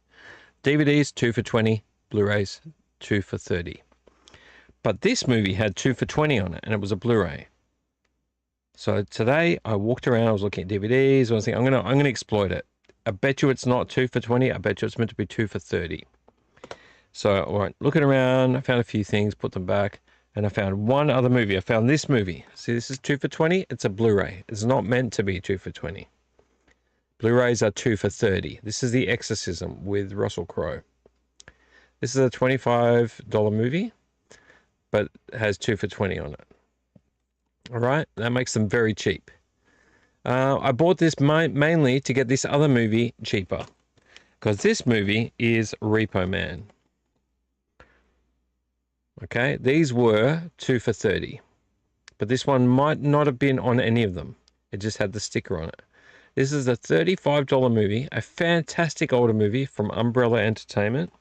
DVDs 2 for 20, Blu-rays 2 for 30. But this movie had 2 for 20 on it, and it was a Blu-ray. So today I walked around, I was looking at DVDs, I was thinking, I'm gonna exploit it. I bet you it's not 2 for 20, I bet you it's meant to be 2 for 30. So, all right, looking around, I found a few things, put them back, and I found one other movie. I found this movie. See, this is 2 for 20. It's a Blu-ray. It's not meant to be 2 for 20. Blu-rays are 2 for 30. This is The Exorcism with Russell Crowe. This is a $25 movie, but it has 2 for 20 on it. All right, that makes them very cheap. I bought this mainly to get this other movie cheaper, because this movie is Repo Man. Okay, these were 2 for 30, but this one might not have been on any of them. It just had the sticker on it. This is a $35 movie, a fantastic older movie from Umbrella Entertainment.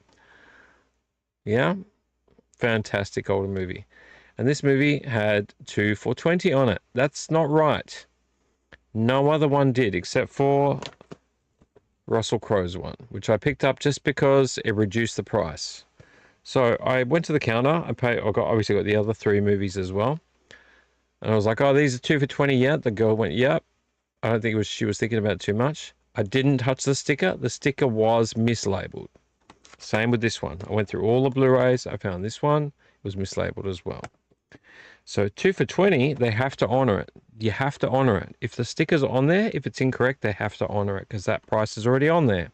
Yeah, fantastic older movie. And this movie had 2 for 20 on it. That's not right. No other one did, except for Russell Crowe's one, which I picked up just because it reduced the price. So I went to the counter. I obviously got the other 3 movies as well. And I was like, oh, these are 2 for 20 yet? The girl went, yep. I don't think she was thinking about it too much. I didn't touch the sticker. The sticker was mislabeled. Same with this one. I went through all the Blu-rays. I found this one. It was mislabeled as well. So 2 for 20, they have to honor it. You have to honor it. If the sticker's on there, if it's incorrect, they have to honor it because that price is already on there.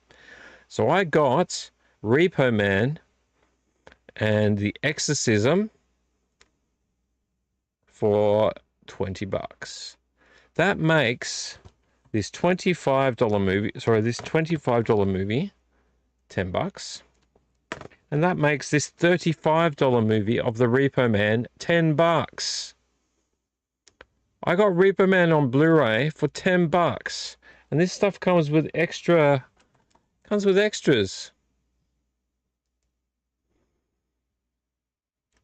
So I got Repo Man and The Exorcism for $20. That makes this $25 movie $10. And that makes this $35 movie of the Repo Man $10. I got Repo Man on Blu-ray for $10. And this stuff comes with extras.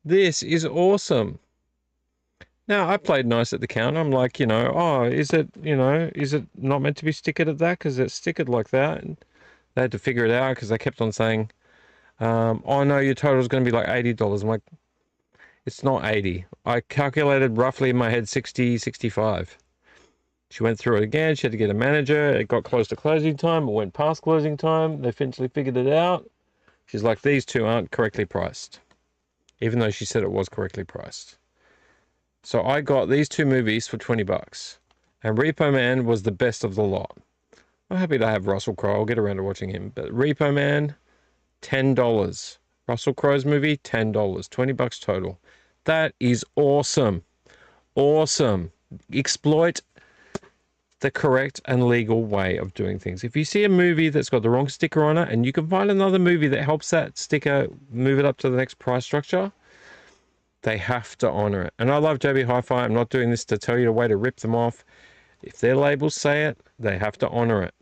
This is awesome. Now, I played nice at the counter. I'm like, you know, oh, is it, you know, is it not meant to be stickered at that? Because it's stickered like that. And they had to figure it out because they kept on saying, oh, no, your total is going to be like $80. I'm like, it's not 80. I calculated roughly in my head 60, 65. She went through it again. She had to get a manager. It got close to closing time. It went past closing time. They eventually figured it out. She's like, these two aren't correctly priced. Even though she said it was correctly priced. So I got these two movies for $20. And Repo Man was the best of the lot. I'm happy to have Russell Crowe. I'll get around to watching him. But Repo Man, $10. Russell Crowe's movie, $10. $20 total. That is awesome. Awesome. Exploit the correct and legal way of doing things. If you see a movie that's got the wrong sticker on it and you can find another movie that helps that sticker move it up to the next price structure, they have to honor it. And I love JB Hi-Fi. I'm not doing this to tell you a way to rip them off. If their labels say it, they have to honor it.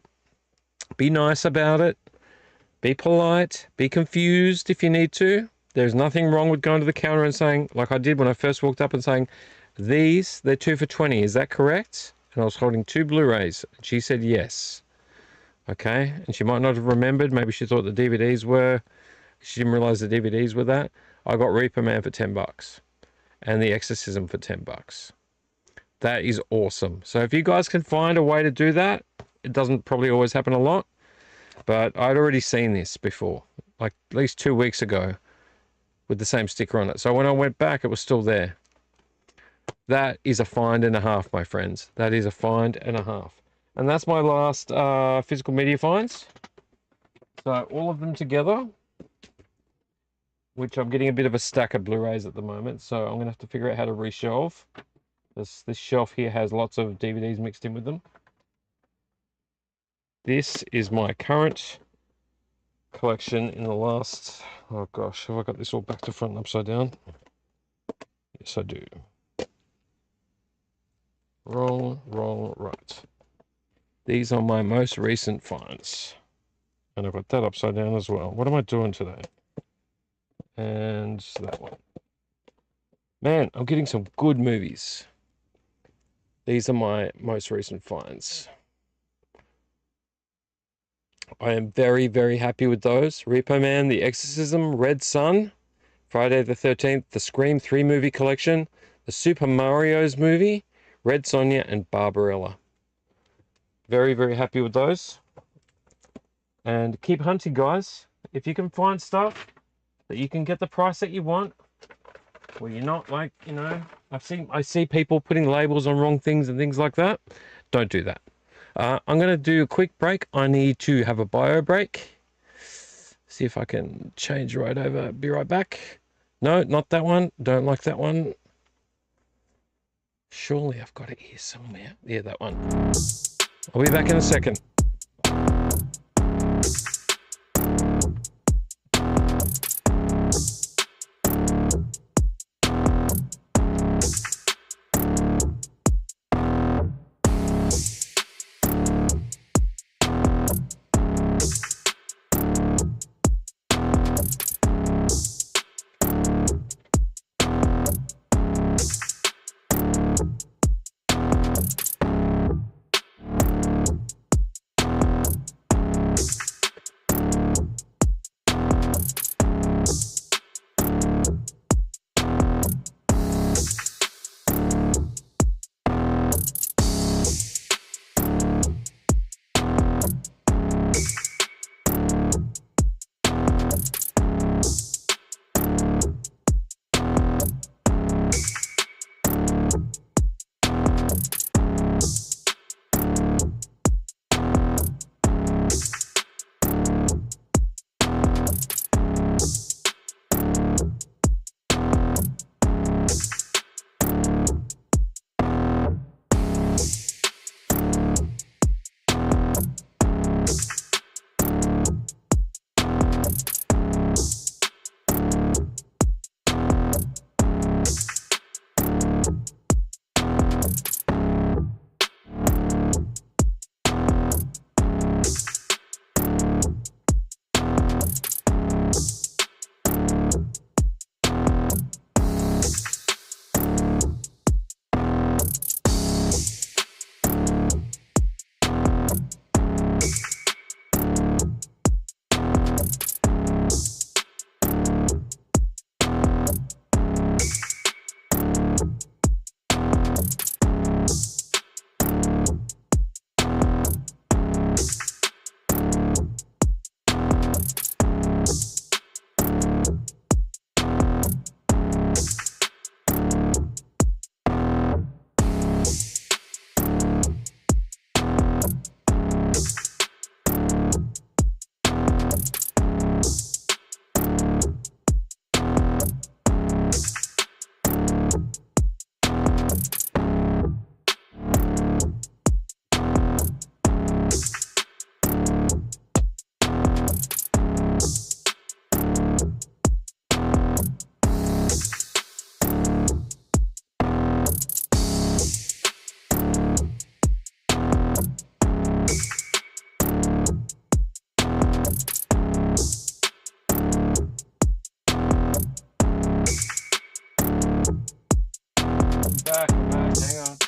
Be nice about it. Be polite. Be confused if you need to. There's nothing wrong with going to the counter and saying, like I did when I first walked up and saying, these, they're 2 for $20. Is that correct? And I was holding 2 Blu-rays. She said yes. Okay. And she might not have remembered. Maybe she thought the DVDs were. She didn't realize the DVDs were that. I got Reaper Man for $10. And The Exorcism for $10. That is awesome. So if you guys can find a way to do that, it doesn't probably always happen a lot. But I'd already seen this before. Like at least 2 weeks ago. With the same sticker on it. So when I went back, it was still there. That is a find and a half, my friends. That is a find and a half. And that's my last physical media finds. So all of them together, which I'm getting a bit of a stack of Blu-rays at the moment. So I'm going to have to figure out how to reshelve. This shelf here has lots of DVDs mixed in with them. This is my current collection in the last... Oh gosh, have I got this all back to front and upside down? Yes, I do. Wrong, right. These are my most recent finds. And I've got that upside down as well. What am I doing today? And that one. Man, I'm getting some good movies. These are my most recent finds. I am very, very happy with those. Repo Man, The Exorcism, Red Sun, Friday the 13th, the Scream 3 movie collection, the Super Mario's movie, Red Sonja, and Barbarella. Very, very happy with those. And keep hunting, guys. If you can find stuff that you can get the price that you want, well, you're not like, you know, I see people putting labels on wrong things and things like that. Don't do that. I'm going to do a quick break. I need to have a bio break. See if I can change right over. Be right back. No, not that one. Don't like that one. Surely I've got it here somewhere. Yeah, that one. I'll be back in a second.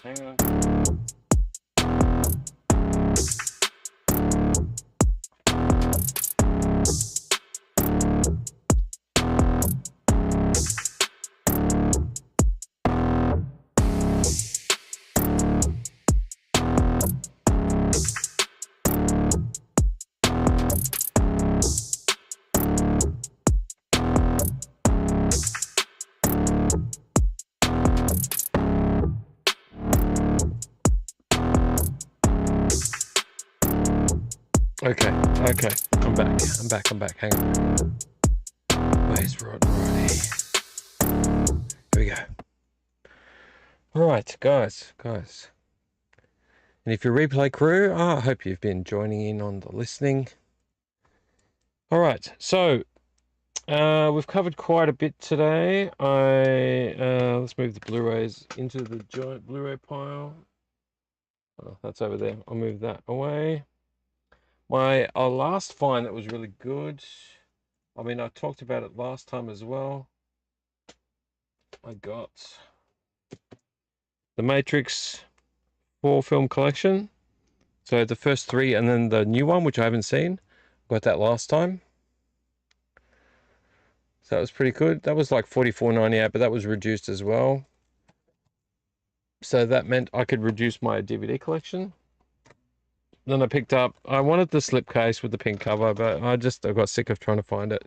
hang on. Okay, I'm back, hang on. Where's Rodney? Here we go. Alright, guys. And if you're replay crew, I hope you've been joining in on the listening. Alright, so we've covered quite a bit today. Let's move the Blu-rays into the giant Blu-ray pile. Oh, that's over there. I'll move that away. My last find that was really good. I mean, I talked about it last time as well. I got the Matrix 4 film collection. So the first 3 and then the new one, which I haven't seen. Got that last time. So that was pretty good. That was like $44.98, but that was reduced as well. So that meant I could reduce my DVD collection. Then I picked up, I wanted the slipcase with the pink cover, but I got sick of trying to find it.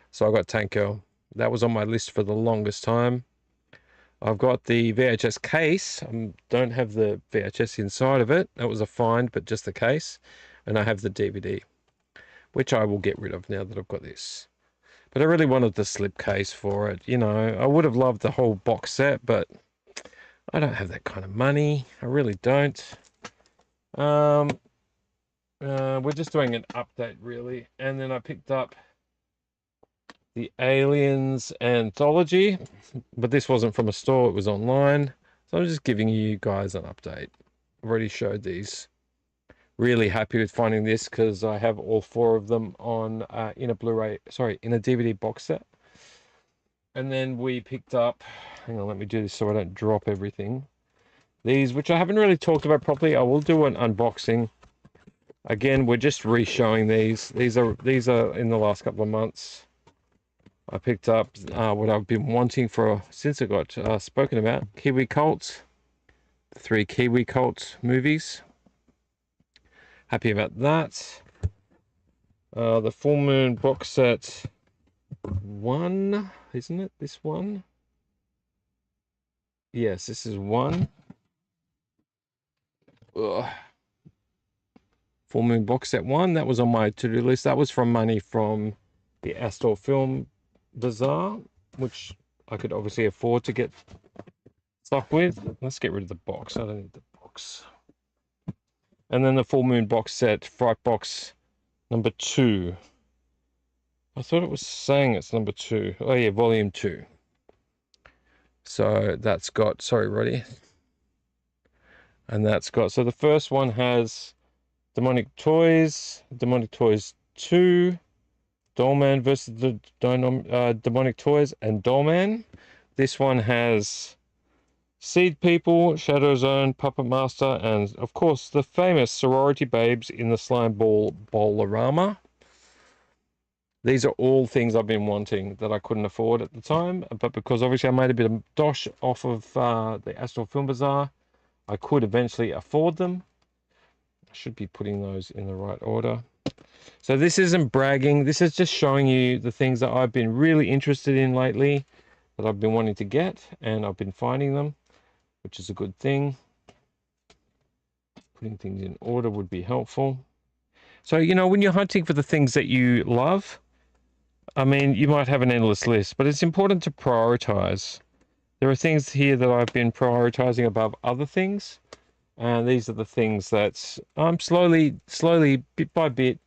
So I got Tank Girl. That was on my list for the longest time. I've got the VHS case. I don't have the VHS inside of it. That was a find, but just the case. And I have the DVD, which I will get rid of now that I've got this. But I really wanted the slipcase for it. You know, I would have loved the whole box set, but I don't have that kind of money. I really don't. We're just doing an update, really. And then I picked up the Aliens Anthology, but this wasn't from a store, it was online. So I'm just giving you guys an update. I've already showed these. Really happy with finding this because I have all 4 of them on in a DVD box set. And then we picked up, hang on, let me do this so I don't drop everything. These, which I haven't really talked about properly. I will do an unboxing. Again, we're just re-showing these. These are in the last couple of months. I picked up what I've been wanting for since it got spoken about. Kiwi Cult. The 3 Kiwi Cult movies. Happy about that. The Full Moon box set 1, isn't it? This one? Yes, this is 1. Ugh. Full Moon box set 1. That was on my to-do list. That was from money from the Astor Film Bazaar, which I could obviously afford to get stuck with. Let's get rid of the box. I don't need the box. And then the Full Moon box set, Fright Box number 2. I thought it was saying it's number 2. Oh yeah, volume 2. So that's got, sorry Roddy. And that's got, so the first one has Demonic Toys 2, Dollman versus the Demonic Toys, and Dollman. This one has Seed People, Shadow Zone, Puppet Master, and of course the famous sorority babes in the slime ball Bolorama. These are all things I've been wanting that I couldn't afford at the time, but because obviously I made a bit of dosh off of the Astor Film Bazaar, I could eventually afford them. I should be putting those in the right order. So this isn't bragging. This is just showing you the things that I've been really interested in lately, that I've been wanting to get, and I've been finding them, which is a good thing. Putting things in order would be helpful. So, you know, when you're hunting for the things that you love, I mean, you might have an endless list, but it's important to prioritize. There are things here that I've been prioritizing above other things, and these are the things that I'm slowly, bit by bit,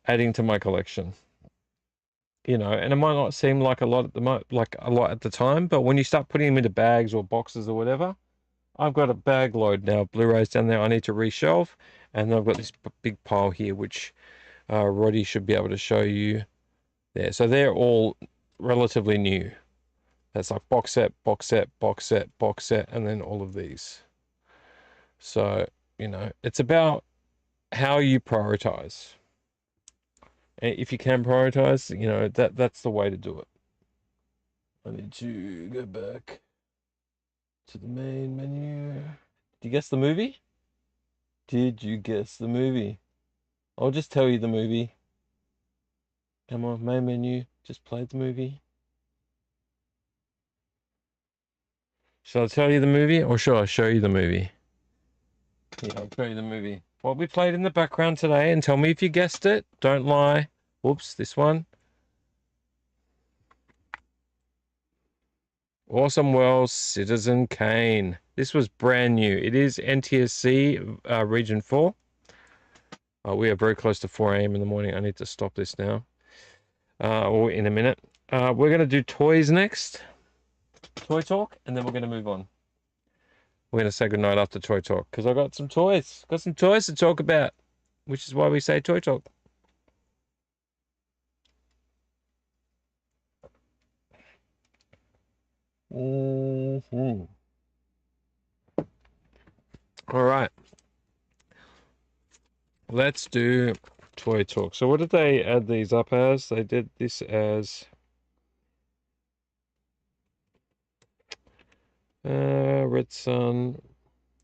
adding to my collection. You know, and it might not seem like a lot at the time, but when you start putting them into bags or boxes or whatever, I've got a bag load now of Blu-rays down there I need to reshelve, and I've got this big pile here, which Roddy should be able to show you there. So they're all relatively new. That's like box set, and then all of these. So, you know, it's about how you prioritize. And if you can prioritize, you know, that's the way to do it. I need to go back to the main menu. Did you guess the movie? Did you guess the movie? I'll just tell you the movie. Come on, main menu. Just play the movie. Shall I tell you the movie or shall I show you the movie? Yeah, I'll show you the movie. What we played in the background today, and tell me if you guessed it. Don't lie. Whoops, this one. Awesome World Citizen Kane. This was brand new. It is NTSC Region 4. We are very close to 4 a.m. in the morning. I need to stop this now. Or in a minute. We're going to do toys next. Toy talk, and then we're going to move on. We're going to say goodnight after toy talk because I got some toys. Got some toys to talk about, which is why we say toy talk. All right. Let's do toy talk. So what did they add these up as? They did this as Red Sun,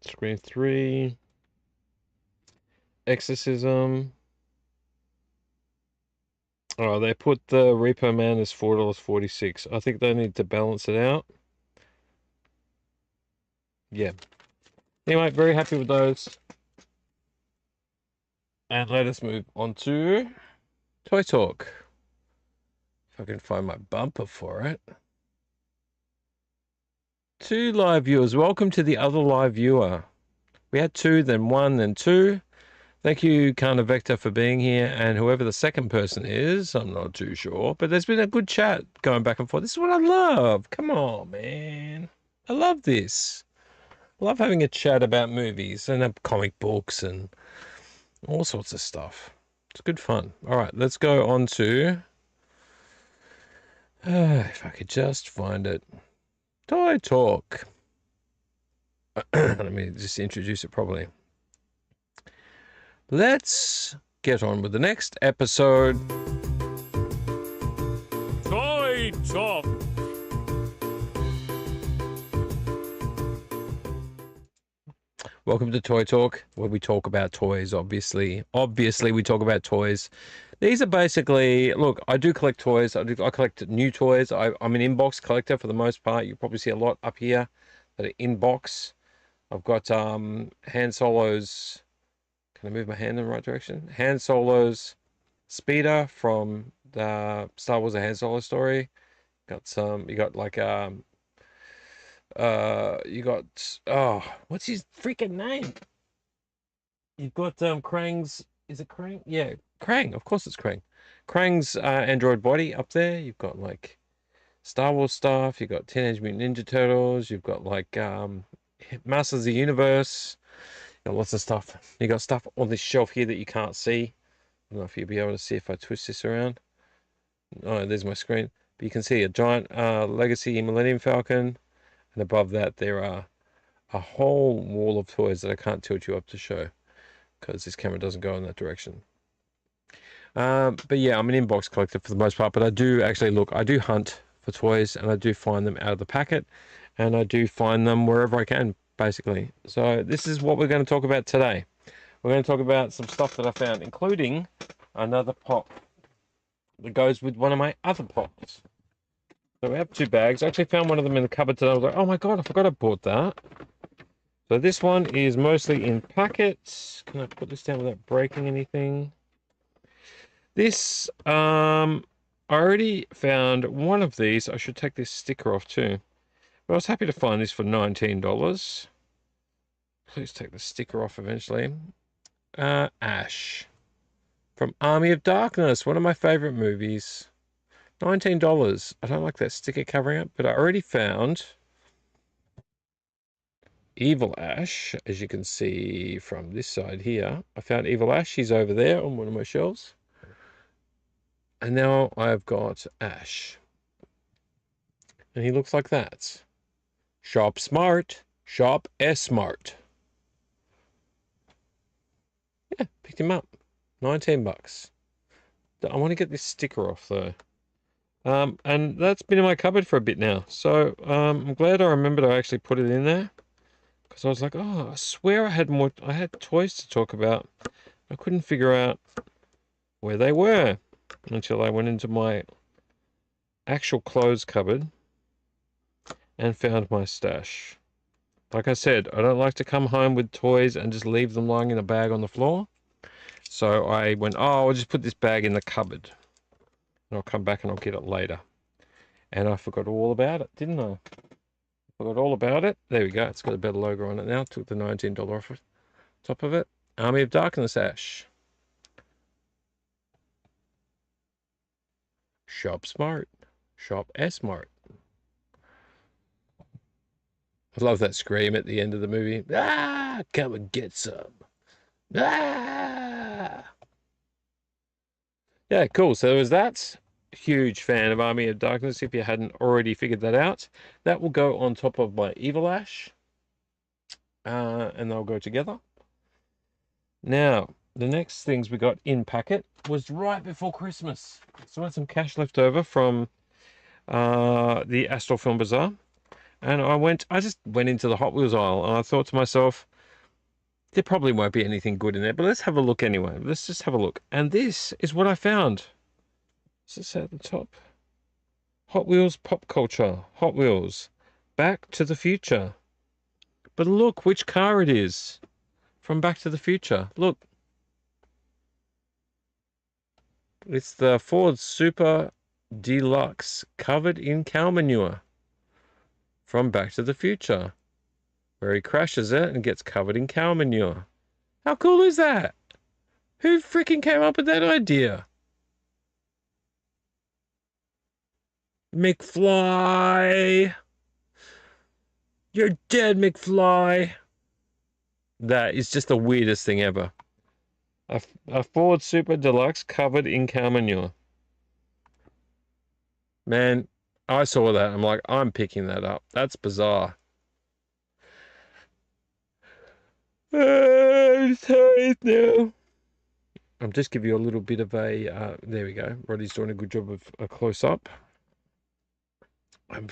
Scream 3, Exorcism. Oh, they put the Repo Man as $4.46. I think they need to balance it out. Yeah. Anyway, very happy with those. And let us move on to Toy Talk. If I can find my bumper for it. 2 live viewers. Welcome to the other live viewer. We had 2, then 1, then 2. Thank you, Kana Vector, for being here. And whoever the second person is, I'm not too sure. But there's been a good chat going back and forth. This is what I love. Come on, man. I love this. I love having a chat about movies and comic books and all sorts of stuff. It's good fun. All right, let's go on to... if I could just find it. Toy Talk. Let me just introduce it properly. Let's get on with the next episode. Toy Talk. Welcome to Toy Talk, where we talk about toys, obviously. Obviously, we talk about toys. These are basically, look, I do collect toys. I collect new toys. I'm an inbox collector for the most part. You probably see a lot up here that are inbox. I've got Han Solo's, can I move my hand in the right direction? Han Solo's speeder from the Star Wars: The Han Solo story. Got some, you got like you got, oh, what's his freaking name? You've got Krang's, is it Krang? Yeah, Krang, of course it's Krang. Krang's android body up there. You've got like Star Wars stuff. You've got Teenage Mutant Ninja Turtles. You've got like Masters of the Universe. You've got lots of stuff. You got stuff on this shelf here that you can't see. I don't know if you'll be able to see if I twist this around. Oh, there's my screen. But you can see a giant Legacy Millennium Falcon. And above that, there are a whole wall of toys that I can't tilt you up to show because this camera doesn't go in that direction. But yeah, I'm an inbox collector for the most part, but I do actually look, I do hunt for toys and I do find them out of the packet and I do find them wherever I can, basically. So this is what we're going to talk about today. We're going to talk about some stuff that I found, including another pop that goes with one of my other pops. So we have 2 bags. I actually found one of them in the cupboard today. I was like, oh my God, I forgot I bought that. So this one is mostly in packets. Can I put this down without breaking anything? This, I already found one of these. I should take this sticker off too. But I was happy to find this for $19. Please take the sticker off eventually. Ash. From Army of Darkness, one of my favorite movies. $19. I don't like that sticker covering it, but I already found Evil Ash, as you can see from this side here. I found Evil Ash. He's over there on one of my shelves. And now I've got Ash. And he looks like that. Shop smart. Shop S-smart. Yeah, picked him up. 19 bucks. I want to get this sticker off though. And that's been in my cupboard for a bit now. So I'm glad I remembered I actually put it in there. Because I was like, oh, I swear I had toys to talk about. I couldn't figure out where they were until I went into my actual clothes cupboard and found my stash. Like I said, I don't like to come home with toys and just leave them lying in a bag on the floor. So I went, oh, I'll just put this bag in the cupboard. And I'll come back and I'll get it later. And I forgot all about it, didn't I? Forgot all about it. There we go. It's got a better logo on it now. Took the $19 off the top of it. Army of Darkness Ash. Shop smart. Shop smart. I love that scream at the end of the movie. Ah, come and get some. Ah. Yeah, cool. So there was that. Huge fan of Army of Darkness. If you hadn't already figured that out, that will go on top of my Evil Ash. And they'll go together. Now, the next things we got in packet was right before Christmas. So I had some cash left over from the Astral Film Bazaar. And I just went into the Hot Wheels aisle and I thought to myself, there probably won't be anything good in there, but let's have a look anyway. Let's just have a look. And this is what I found. Is this at the top? Hot Wheels Pop Culture. Hot Wheels. Back to the Future. But look which car it is from Back to the Future. Look. It's the Ford Super Deluxe covered in cow manure from Back to the Future, where he crashes it and gets covered in cow manure. How cool is that? Who freaking came up with that idea? McFly! You're dead, McFly! That is just the weirdest thing ever. A Ford Super Deluxe covered in cow manure. Man, I saw that. I'm like, I'm picking that up. That's bizarre. I'm tired now. I'll just give you a little bit of a, there we go. Roddy's doing a good job of a close-up. I'm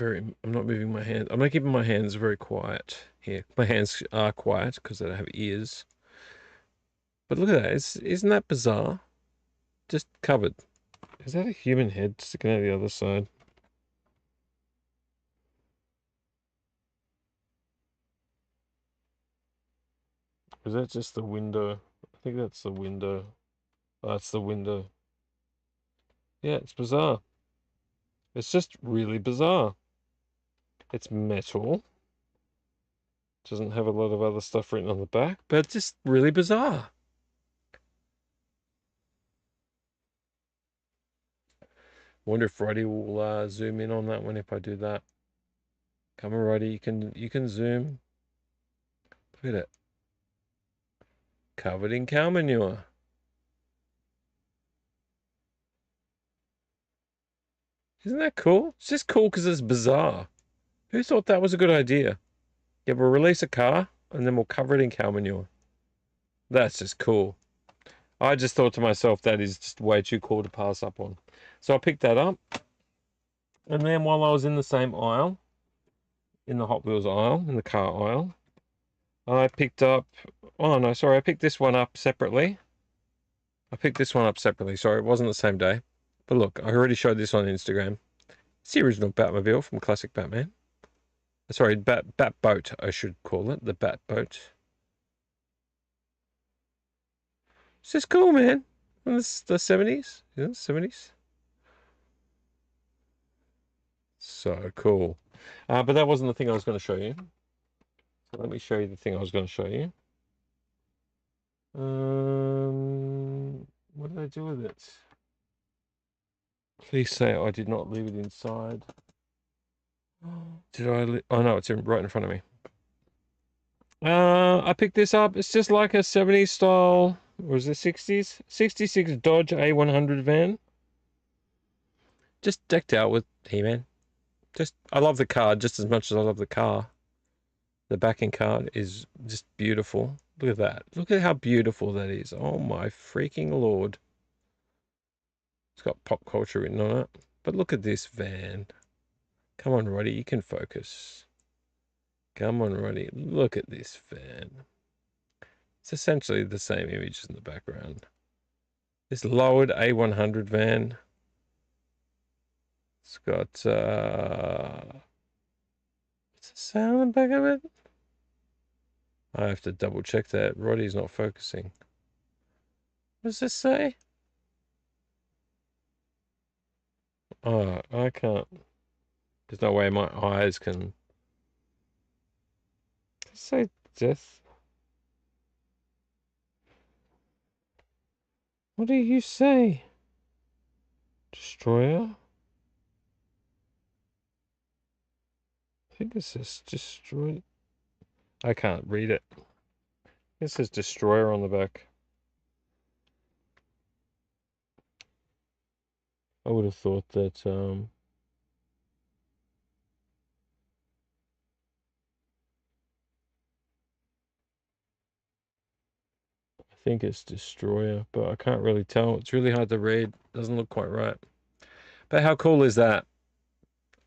not moving my hands. I'm not keeping my hands very quiet here. My hands are quiet because they don't have ears. But look at that. Isn't that bizarre? Just covered. Is that a human head sticking out the other side? Is that just the window? I think that's the window. Oh, that's the window. Yeah, it's bizarre. It's just really bizarre. It's metal. Doesn't have a lot of other stuff written on the back, but it's just really bizarre. Wonder if Roddy will zoom in on that one if I do that. Come on, Roddy, you can zoom. Look at it. Covered in cow manure. Isn't that cool? It's just cool because it's bizarre. Who thought that was a good idea? Yeah, we'll release a car and then we'll cover it in cow manure. That's just cool. I just thought to myself, that is just way too cool to pass up on. So I picked that up. And then while I was in the same aisle, in the Hot Wheels aisle, in the car aisle, I picked up, oh no, sorry, I picked this one up separately. Sorry, it wasn't the same day. But look, I already showed this on Instagram. It's the original Batmobile from Classic Batman. Sorry, Batboat, I should call it, the Batboat. It's just cool, man. From the 70s, yeah, 70s. So cool. But that wasn't the thing I was going to show you. So let me show you the thing I was going to show you. What did I do with it? Please say I did not leave it inside. Did I? Oh no, it's right in front of me. I picked this up. It's just like a 70s style, or is it 60s? 66 Dodge A100 van. Just decked out with He-Man. I love the card just as much as I love the car. The backing card is just beautiful. Look at that. Look at how beautiful that is. Oh my freaking Lord. It's got pop culture written on it. But look at this van. Come on, Roddy, you can focus. Come on, Roddy. Look at this van. It's essentially the same image in the background. This lowered A100 van. It's got, what's the sound on the back of it? I have to double check that. Roddy's not focusing. What does this say? Oh, I can't. There's no way my eyes can say death. What do you say? Destroyer? I think it says destroy. I can't read it. It says destroyer on the back. I would have thought that I think it's destroyer, but I can't really tell. It's really hard to read. Doesn't look quite right. But how cool is that?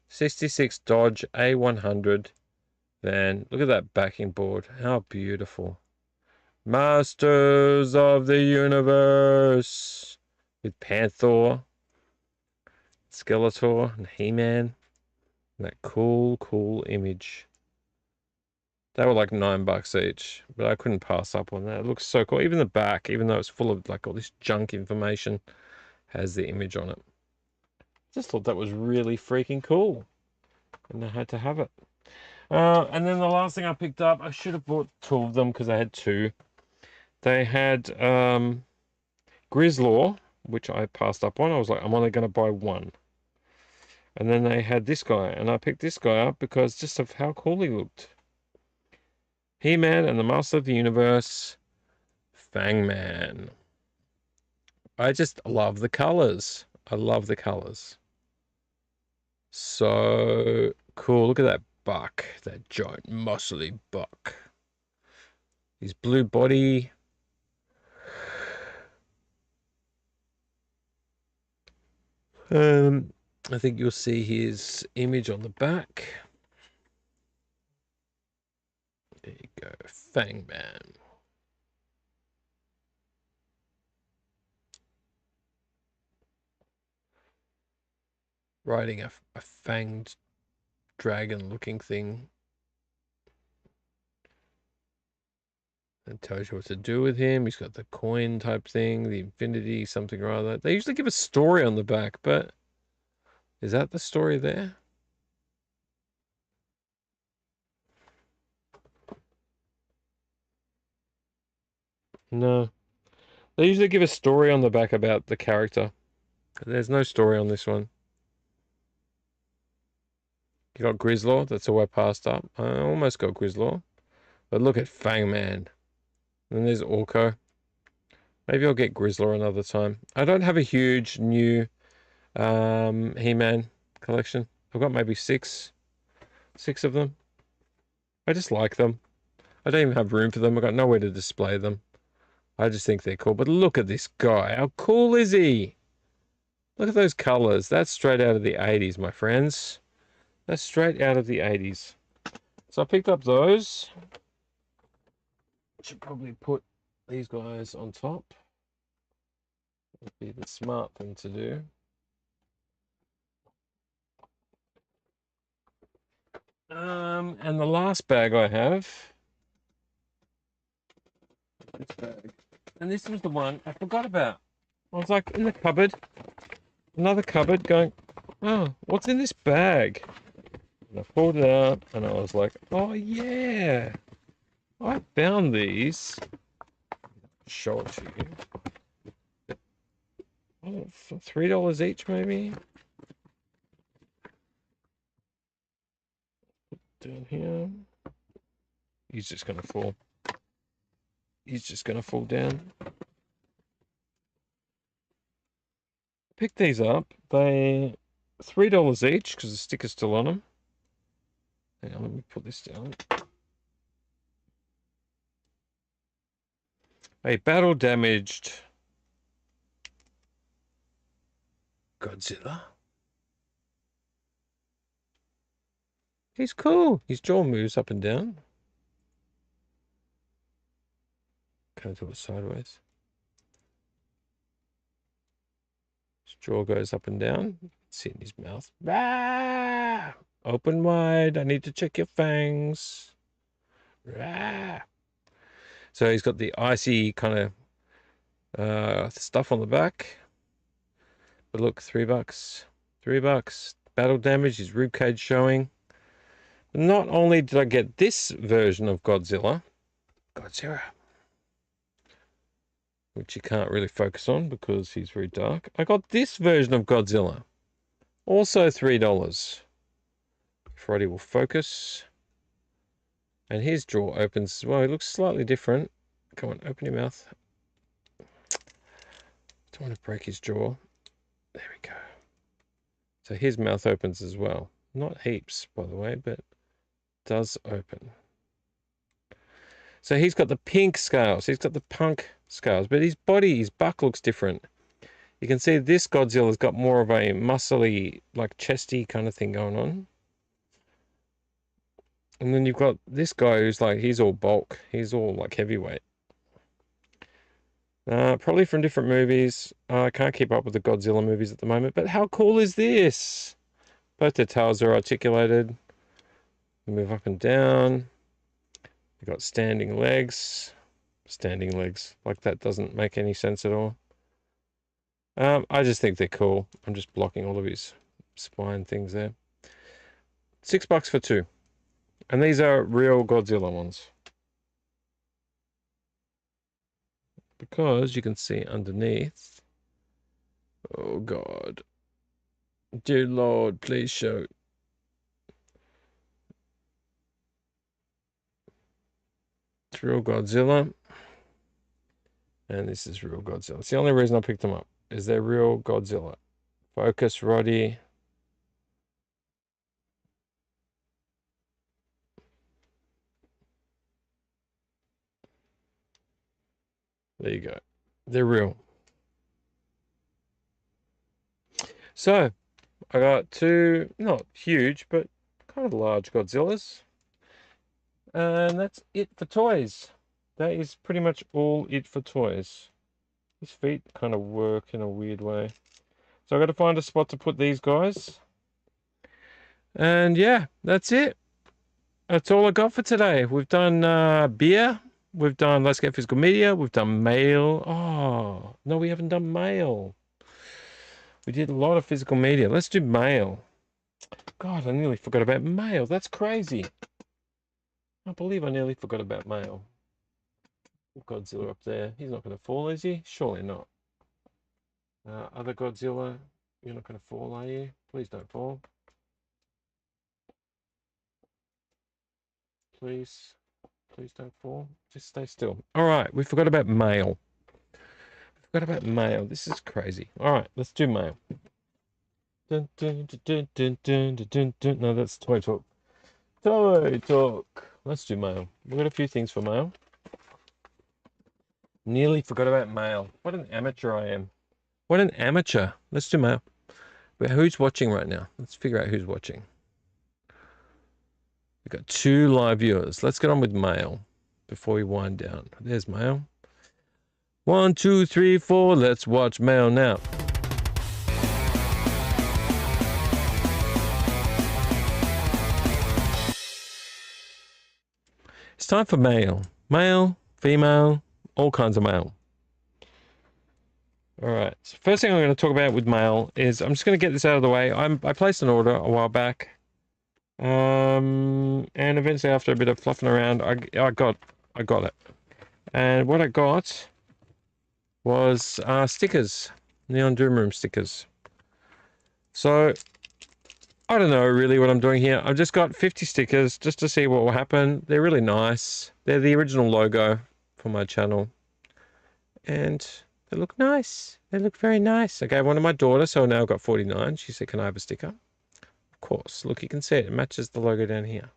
66 Dodge A100 van. Look at that backing board. How beautiful. Masters of the Universe with Panther, Skeletor, and He-Man. That cool image. They were like $9 each, but I couldn't pass up on that. It looks so cool. Even the back, even though it's full of like all this junk information, has the image on it. Just thought that was really freaking cool, and I had to have it. And then the last thing I picked up, I should have bought 2 of them because I had 2. They had Grislaw, which I passed up on. I was like, I'm only going to buy 1. And then they had this guy, and I picked this guy up because just of how cool he looked. He-Man and the Master of the Universe, Fangman. I just love the colors. I love the colors. So cool. Look at that buck, that giant muscly buck. His blue body. I think you'll see his image on the back. There you go, Fangman. Riding a fanged dragon looking thing. It tells you what to do with him. He's got the coin type thing, the infinity something or other. They usually give a story on the back, but is that the story there? No. They usually give a story on the back about the character. There's no story on this one. You got Grislaw, that's all I passed up. I almost got Grislaw. But look at Fangman. And there's Orko. Maybe I'll get Grislaw another time. I don't have a huge new He-Man collection. I've got maybe 6 of them. I just like them. I don't even have room for them. I've got nowhere to display them. I just think they're cool. But look at this guy. How cool is he? Look at those colors. That's straight out of the 80s, my friends. That's straight out of the 80s. So I picked up those. Should probably put these guys on top. Would be the smart thing to do. And the last bag I have. This bag. And this was the one I forgot about. I was like in the cupboard. Another cupboard going, oh, what's in this bag? And I pulled it out and I was like, oh yeah. I found these. Show it to you. Oh, for $3 each, maybe. Down here. He's just gonna fall. He's just gonna fall down. Pick these up. They $3 each because the sticker's still on them. Hang on, let me put this down. A battle damaged Godzilla. He's cool. His jaw moves up and down. Can't do it sideways. His jaw goes up and down. See in his mouth. Ah! Open wide. I need to check your fangs. Ah! So he's got the icy kind of stuff on the back. But look, $3. $3. Battle damage, his ribcage showing. Not only did I get this version of Godzilla, which you can't really focus on because he's very dark. I got this version of Godzilla, also $3. Friday will focus. And his jaw opens as well. He looks slightly different. Come on, open your mouth. Don't want to break his jaw. There we go. So his mouth opens as well. Not heaps, by the way, but does open. So he's got the pink scales. He's got the punk scales, but his body, his buck looks different. You can see this Godzilla's got more of a muscly, like chesty kind of thing going on. And then you've got this guy who's like, he's all bulk. He's all like heavyweight. Probably from different movies. I can't keep up with the Godzilla movies at the moment, but how cool is this? Both their tails are articulated. They move up and down. You've got standing legs. Standing legs. Like that doesn't make any sense at all. I just think they're cool. I'm just blocking all of his spine things there. $6 for 2. And these are real Godzilla ones. Because you can see underneath. Oh God. Dear Lord, please show. It's real Godzilla. And this is real Godzilla. It's the only reason I picked them up. Is they're real Godzilla. Focus, Roddy. There you go. They're real. So, I got two, not huge, but kind of large Godzillas. And that's it for toys. That is pretty much all it for toys. His feet kind of work in a weird way. So I got to find a spot to put these guys. And yeah, that's it. That's all I got for today. We've done beer. We've done Let's Get Physical Media. We've done mail. Oh, no, we haven't done mail. We did a lot of physical media. Let's do mail. God, I nearly forgot about mail. That's crazy. I believe I nearly forgot about mail. Godzilla up there. He's not going to fall, is he? Surely not. Other Godzilla, you're not going to fall, are you? Please don't fall. Please. Please don't fall. Just stay still. All right, we forgot about mail. We forgot about mail. This is crazy. All right, let's do mail. Dun, dun, dun, dun, dun, dun, dun, dun. No, that's Toy Talk. Toy Talk. Let's do mail. We've got a few things for mail. Nearly forgot about mail. What an amateur I am. What an amateur. Let's do mail. But who's watching right now? Let's figure out who's watching. We've got 2 live viewers. Let's get on with mail before we wind down. There's mail. 1, 2, 3, 4. Let's watch mail now. It's time for mail. Male, female, all kinds of mail. All right. So first thing I'm going to talk about with mail is I'm just going to get this out of the way. I placed an order a while back. And eventually after a bit of fluffing around, I got it. And what I got was stickers, Neon Doom Room stickers. So I don't know really what I'm doing here. I've just got 50 stickers just to see what will happen. They're really nice. They're the original logo for my channel. And they look nice. They look very nice. I gave one to my daughter, so now I've got 49. She said, can I have a sticker? Of course. Look, you can see it. It matches the logo down here.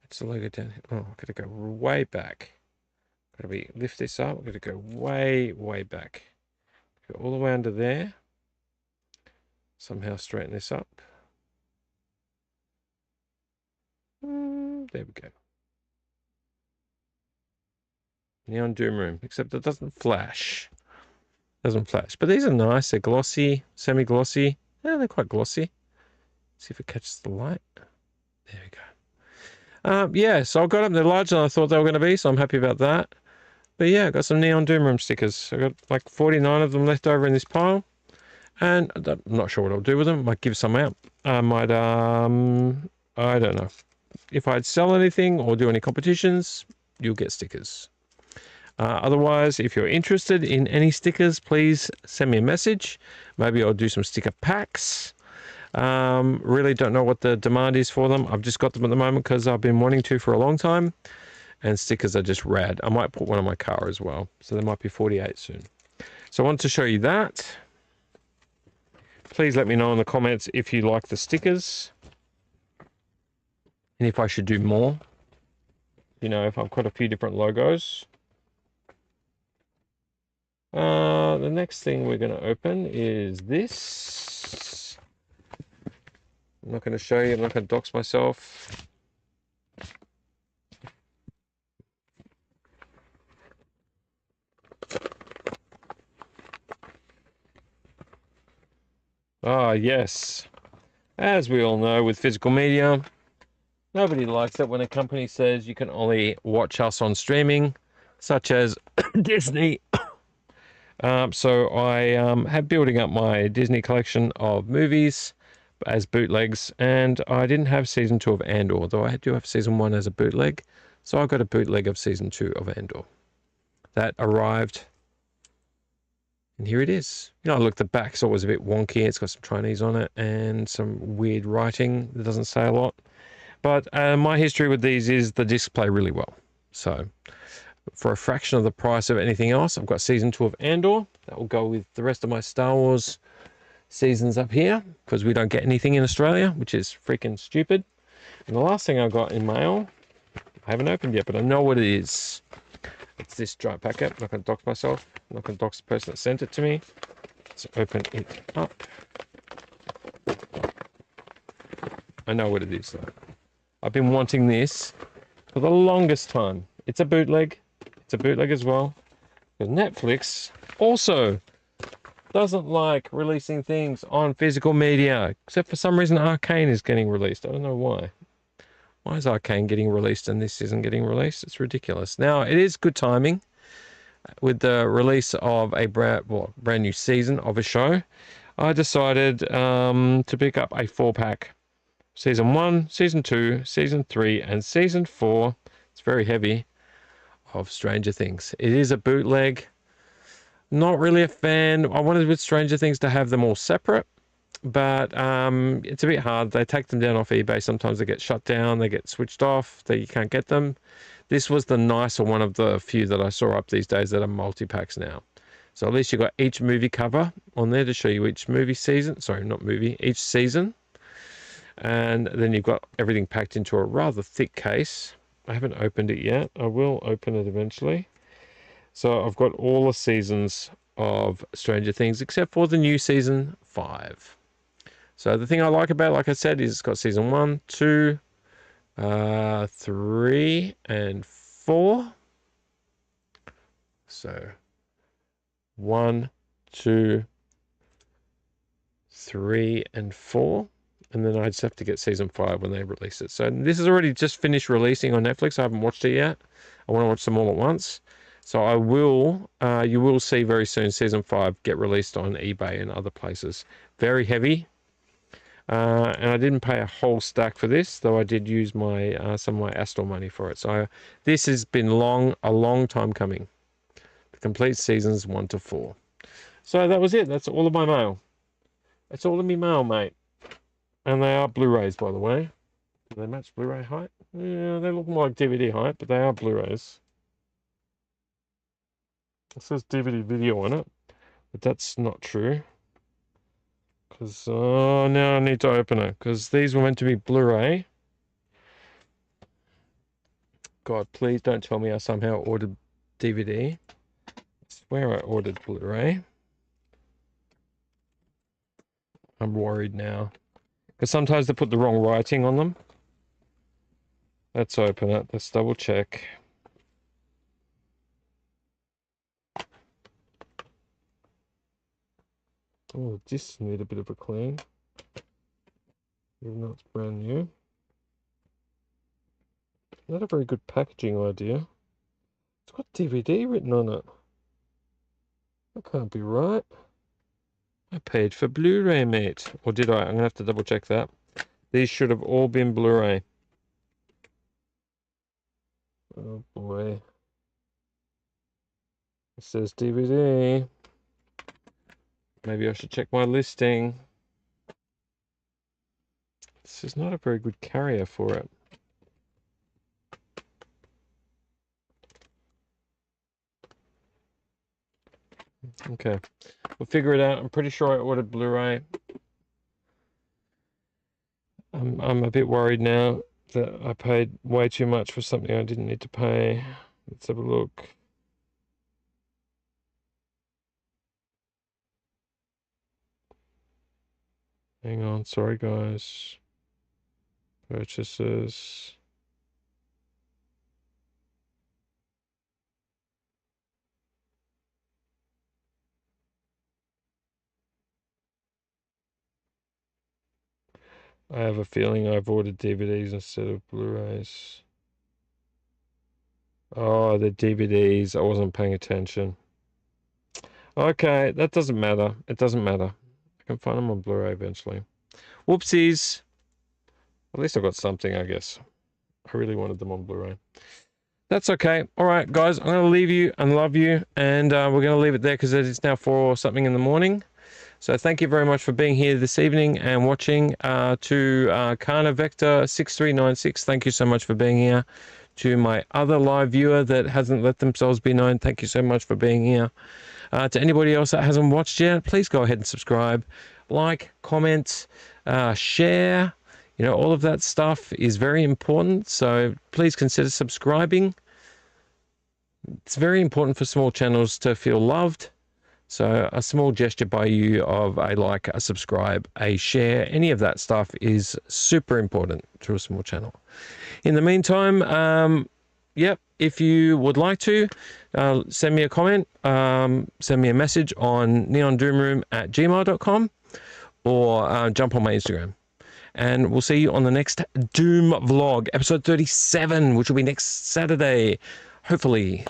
It's the logo down here. Oh, I've got to go way back. How do we lift this up? We're going to go way, way back. Go all the way under there. Somehow straighten this up. There we go. Neon Doom Room, except it doesn't flash. Doesn't flash. But these are nice. They're glossy, semi-glossy. Yeah, they're quite glossy. See if it catches the light. There we go. Yeah, so I got them. They're larger than I thought they were going to be, so I'm happy about that. But yeah, I got some Neon Doom Room stickers. I got like 49 of them left over in this pile. And I'm not sure what I'll do with them. Might give some out. I might, I don't know. If I'd sell anything or do any competitions, you'll get stickers. Otherwise, if you're interested in any stickers, please send me a message. Maybe I'll do some sticker packs. Really don't know what the demand is for them. I've just got them at the moment because I've been wanting to for a long time. And stickers are just rad. I might put one on my car as well. So there might be 48 soon. So I wanted to show you that. Please let me know in the comments if you like the stickers. And if I should do more. You know, if I've got a few different logos. The next thing we're going to open is this. I'm not going to show you. I'm not going to dox myself. Ah, yes. As we all know, with physical media, nobody likes it when a company says you can only watch us on streaming, such as Disney. So I have building up my Disney collection of movies as bootlegs, and I didn't have season 2 of Andor, though I do have season 1 as a bootleg. So I got a bootleg of season 2 of Andor. That arrived, and here it is. You know, look, the back's always a bit wonky. It's got some Chinese on it and some weird writing that doesn't say a lot. But my history with these is the discs play really well. So for a fraction of the price of anything else, I've got season 2 of Andor. That will go with the rest of my Star Wars seasons up here, because we don't get anything in Australia, which is freaking stupid. And the last thing I got in mail, I haven't opened yet, but I know what it is. It's this giant packet. I'm not going to dox myself. I'm not going to dox the person that sent it to me. Let's open it up. I know what it is, though. I've been wanting this for the longest time. It's a bootleg. It's a bootleg as well. Because Netflix also doesn't like releasing things on physical media. Except for some reason Arcane is getting released. I don't know why. Why is Arcane getting released and this isn't getting released? It's ridiculous. Now, it is good timing with the release of a brand new season of a show. I decided to pick up a 4-pack. Season 1, Season 2, Season 3, and Season 4. It's very heavy. Of Stranger Things. It is a bootleg. Not really a fan. I wanted with Stranger Things to have them all separate. But it's a bit hard. They take them down off eBay. Sometimes they get shut down. They get switched off. You can't get them. This was the nicer one of the few that I saw up these days that are multi-packs now. So at least you've got each movie cover on there to show you each movie season. Sorry, not movie. Each season. And then you've got everything packed into a rather thick case. I haven't opened it yet. I will open it eventually. So I've got all the seasons of Stranger Things except for the new season 5. So the thing I like about it, like I said, is it's got season 1, 2, 3, and 4. So 1, 2, 3, and 4. And then I just have to get season 5 when they release it. So this is already just finished releasing on Netflix. I haven't watched it yet. I want to watch them all at once. So I will, you will see very soon season 5 get released on eBay and other places. Very heavy. And I didn't pay a whole stack for this, though I did use my some of my Astor money for it. So this has been a long time coming. The complete seasons 1 to 4. So that was it. That's all of my mail. That's all of my mail, mate. And they are Blu-rays, by the way. Do they match Blu-ray height? Yeah, they look more like DVD height, but they are Blu-rays. It says DVD video on it, but that's not true. Because, oh, now I need to open it, because these were meant to be Blu-ray. God, please don't tell me I somehow ordered DVD. I swear I ordered Blu-ray. I'm worried now. Because sometimes they put the wrong writing on them. Let's open it. Let's double check. Oh, this need a bit of a clean. Even though it's brand new. Not a very good packaging idea. It's got DVD written on it. That can't be right. I paid for Blu-ray, mate. Or did I? I'm going to have to double check that. These should have all been Blu-ray. Oh boy. It says DVD. Maybe I should check my listing. This is not a very good carrier for it. Okay, we'll figure it out. I'm pretty sure I ordered Blu-ray. I'm a bit worried now that I paid way too much for something I didn't need to pay. Let's have a look. Hang on, sorry guys. Purchases. I have a feeling I've ordered DVDs instead of Blu-rays. Oh, the DVDs. I wasn't paying attention. Okay, that doesn't matter. It doesn't matter. I can find them on Blu-ray eventually. Whoopsies. At least I got something, I guess. I really wanted them on Blu-ray. That's okay. All right, guys, I'm going to leave you and love you. And we're going to leave it there because it is now 4 or something in the morning. So thank you very much for being here this evening and watching. To Kana Vector 6396, thank you so much for being here. To my other live viewer that hasn't let themselves be known, thank you so much for being here. To anybody else that hasn't watched yet, please go ahead and subscribe, like, comment, share. You know, all of that stuff is very important. So please consider subscribing. It's very important for small channels to feel loved. So a small gesture by you of a like, a subscribe, a share, any of that stuff is super important to a small channel. In the meantime, yep, if you would like to, send me a comment, send me a message on neondoomroom@gmail.com or jump on my Instagram. And we'll see you on the next Doom vlog, episode 37, which will be next Saturday, hopefully.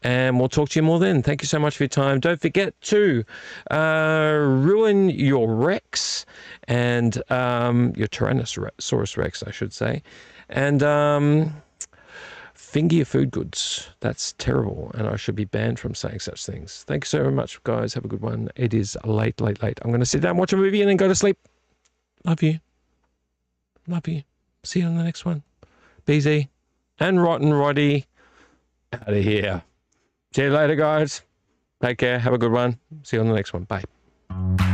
And we'll talk to you more then. Thank you so much for your time. Don't forget to ruin your Rex and your Tyrannosaurus Rex, I should say. And finger your food goods. That's terrible. And I should be banned from saying such things. Thank you so very much, guys. Have a good one. It is late, late, late. I'm going to sit down, watch a movie, and then go to sleep. Love you. Love you. See you on the next one. BZ and Rotten Roddy out of here. See you later, guys. Take care. Have a good one. See you on the next one. Bye.